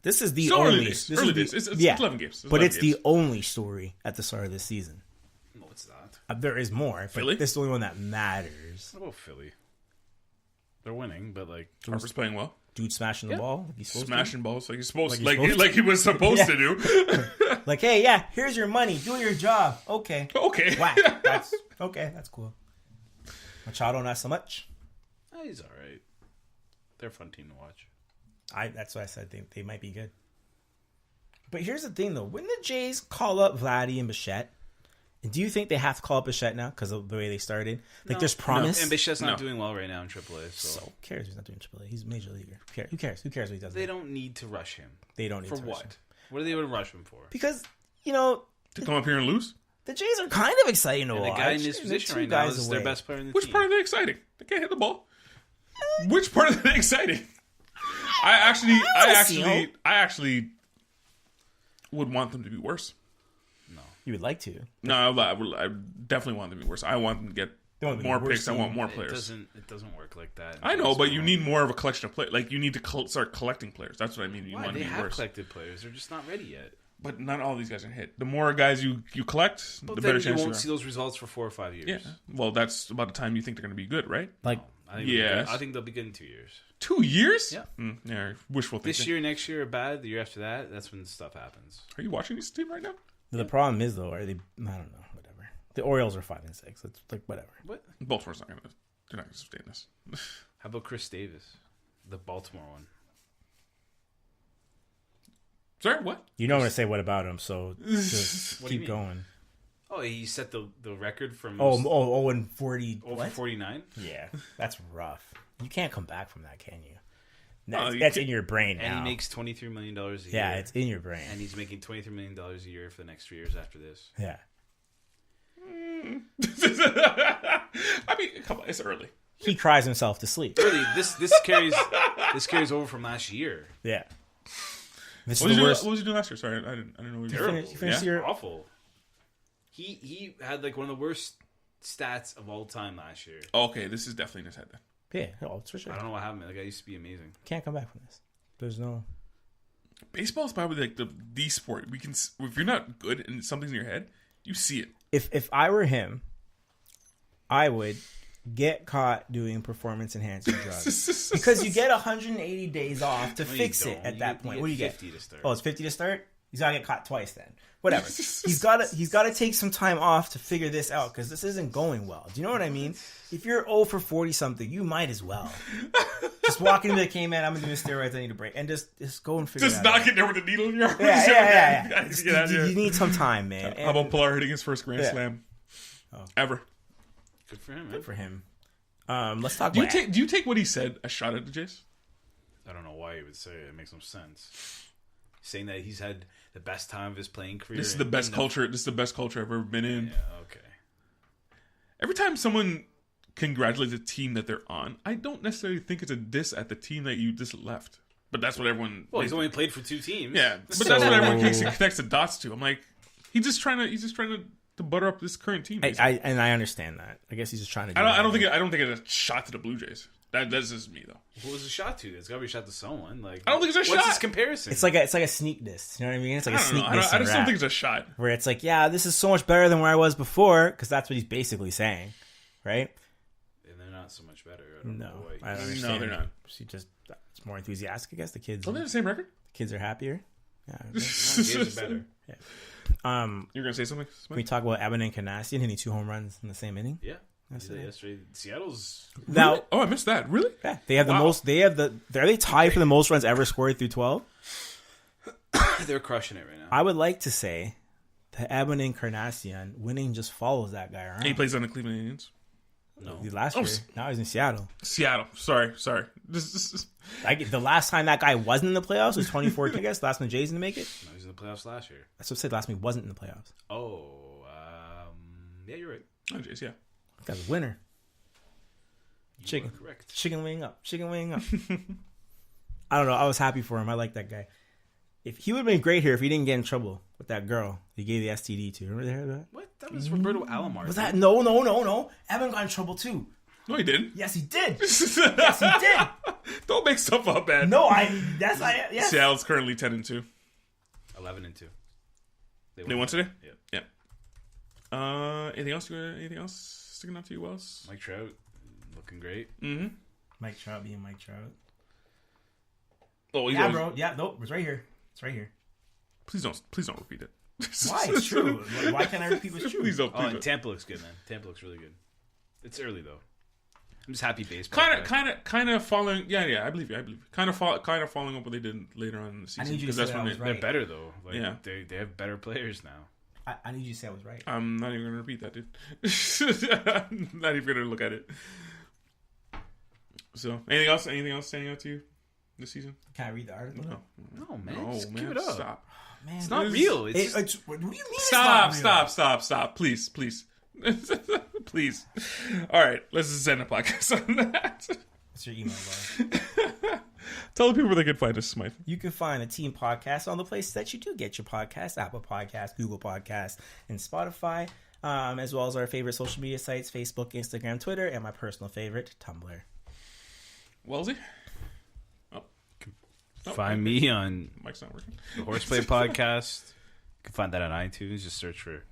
This is the Still only. early days. This Early is the- days. It's yeah, 11 games. but 11 it's games. the only story at the start of this season. no, it's not. There is more, but Philly? this is the only one that matters. What about Philly? They're winning, but like Harper's playing well. Dude smashing the ball like he's supposed Smashing balls like he's supposed to. Like he's supposed Like he was supposed Yeah. to do. to. Like, hey, yeah, here's your money. Do your job. Okay. Okay. Whack. That's okay. That's cool. Machado, not so much. he's all right. They're a fun team to watch. That's why I said they might be good. But here's the thing, though. When the Jays call up Vladdy and Bichette, and do you think they have to call up Bichette now because of the way they started? Like, No. there's promise. And Bichette's not No. doing well right now in AAA. So So who cares? He's not doing AAA. He's a major leaguer. Who cares? Who cares what he does? they don't need to rush him. They don't need For to rush what? him. What are they going to rush him for? Because To come up here and lose? the Jays are kind of exciting to And the watch. guy in his They're position two right now guys is their away. best player in the Which team. part of it exciting? They can't hit the ball. Which part of it exciting? I actually would want them to be worse. You would like to. No, I definitely want them to be worse. I want them to get They want to be more the worst picks. I want team. more It players. doesn't work like that. I know, but you need more of a collection of players. Like you need to start collecting players. That's what I mean. You Why? want They to be have worse. collected players. They're just not ready yet. But not all these guys are hit. The more guys you collect, But the then better you chance you won't are. see those results for 4 or 5 years. Yeah. Well, that's about the time you think they're going to be good, right? Like, I think Yes. I think they'll be good in 2 years. 2 years? Yeah. Yeah. Wishful thinking. This year, next year are bad. The year after that, that's when stuff happens. Are you watching this team right now? the problem is, though, are they? I don't know. Whatever. The Orioles are 5-6. It's like whatever. What? Baltimore's not going to. They're not going to sustain this. How about Chris Davis, the Baltimore one? Sorry, what? You know what to say. What about him? So just What do you keep mean? going. Oh, he set the record for Oh, most, 0-40. over What? 49. Yeah, that's rough. You can't come back from that, can you? No, you That's can't- in your brain now. And he makes $23 million a year. yeah, it's in your brain. And he's making $23 million a year for the next 3 years after this. Yeah. I mean, come on, it's early. He cries himself to sleep. Really, this carries over from last year. Yeah. This What is was, the you worst. what was he doing last year? Sorry, I didn't know what you Terrible. were You finished Yeah. your Awful. He had like one of the worst stats of all time last year. Okay, this is definitely in his head then. yeah. Oh, it's for sure. I don't know what happened. That guy used to be amazing. Can't come back from this. There's no. Baseball is probably like the sport. If you're not good and something's in your head, you see it. If I were him, I would get caught doing performance enhancing drugs because you get 180 days off to No, you fix it don't. at You that get- point. you What do you get? 50 to start. Oh, it's 50 to start. He's gotta get caught twice then. Whatever. He's gotta take some time off to figure this out because this isn't going well. Do you know what I mean? If you're 0 for 40 something, you might as well just walk into the okay, man, I'm gonna do steroids. I need a break, and just go and figure. Just that not out. get there with the needle in your arm. Yeah. Get out of You here. need some time, man. How about Pilar hitting his first Grand Yeah. Slam Oh. ever? Good for him, man. Good for him. Let's talk Do you about take? Do you take what he said a shot at the Jays? I don't know why he would say it. It makes no sense. Saying that he's had the best time of his playing career. This is the best culture. This is the best culture I've ever been in. Yeah, okay. Every time someone congratulates a team that they're on, I don't necessarily think it's a diss at the team that you just left. But that's what everyone. Well, he's only played for 2 teams. Yeah, but that's what everyone connects the dots to. I'm like, he's just trying to butter up this current team. I understand that. I guess he's just trying to. I don't think it's a shot to the Blue Jays. That's just me though. What was a shot to? It's got to be a shot to someone. Like, I don't think it's a shot. What's this comparison? It's like a sneak diss. You know what I mean? It's like a sneak diss. I just don't think it's a shot. Where it's like, yeah, this is so much better than where I was before, because that's what he's basically saying, right? And they're not so much better. I don't understand. No, they're not. She just it's more enthusiastic. I guess the kids. Don't they have the same record? The kids are happier. Yeah. Games are better. Yeah. You're gonna say something? Can we talk about Eben and Canasian hitting 2 home runs in the same inning? Yeah. Yesterday, Seattle's now. Really? Oh, I missed that. Really? Yeah, they have the most. Are they tied for the most runs ever scored through 12? They're crushing it right now. I would like to say that Eben and Encarnacion winning just follows that guy around. He plays on the Cleveland Indians. No. Last year, now he's in Seattle. Seattle. Sorry. The last time that guy wasn't in the playoffs was 2014. I guess last time the Jays didn't make it. No, he was in the playoffs last year. That's what I said. Last time he wasn't in the playoffs. Oh, yeah, you're right. Oh, Jays, yeah. That guy's a winner. Chicken, correct. Chicken wing up. I don't know. I was happy for him. I like that guy. If he would have been great here if he didn't get in trouble with that girl he gave the STD to. Remember they heard that? What? That was Roberto Alomar. Was that? No. Evan got in trouble too. No, he didn't. Yes, he did. Yes, he did. Don't make stuff up, man. No, yes. Seattle's currently 10-2. 11-2. They won today? Yeah. Anything else sticking out to you, Wells? Mike Trout looking great. Mm-hmm. Mike Trout being Mike Trout. Oh, yeah, bro. Yeah, nope. It's right here. Please don't repeat it. Why? It's true. Why can't I repeat what's true? Please don't. And Tampa looks good, man. Tampa looks really good. It's early though. I'm just happy baseball. Kind of following. Yeah. I believe you. Kind of following up what they did later on in the season. I need you to say that I was right. They're better though. Like, yeah, they have better players now. I need you to say I was right. I'm not even going to repeat that, dude. I'm not even going to look at it. So, anything else standing out to you this season? Can I read the article? No, man. Just give it up. Stop. Oh, man, it's not real. What do you mean? Stop. Please. Please. All right, let's just end the podcast on that. What's your email, bro? Tell the people where they can find us, Smythe. You can find a Team Podcast on the places that you do get your podcasts: Apple Podcasts, Google Podcasts, and Spotify, as well as our favorite social media sites: Facebook, Instagram, Twitter, and my personal favorite, Tumblr. Wellesley? Find me on Mike's not working. The Horseplay Podcast. You can find that on iTunes. Just search for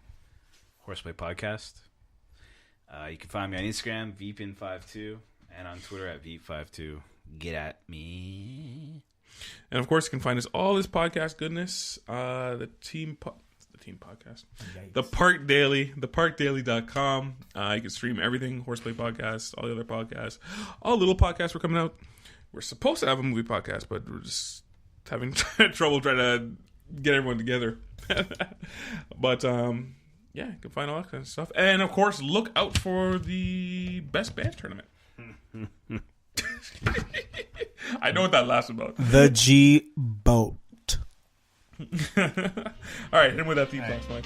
Horseplay Podcast. You can find me on Instagram, Veepin52, and on Twitter at Veep52. Get at me. And of course, you can find us all this podcast goodness. The team podcast. Yikes. The Park Daily, theparkdaily.com. You can stream everything, Horseplay Podcast, all the other podcasts, all little podcasts were coming out. We're supposed to have a movie podcast, but we're just having trouble trying to get everyone together. But yeah, you can find all that kind of stuff. And of course, look out for the Best Band Tournament. I know what that laugh's about. The G Boat. All right, hit him with that theme song, Mike.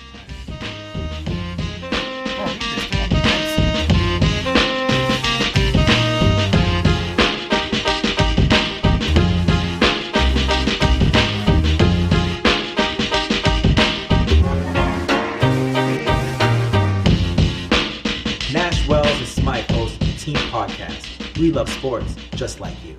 Nash Wells and Smythe host the Team Podcast. We love sports just like you.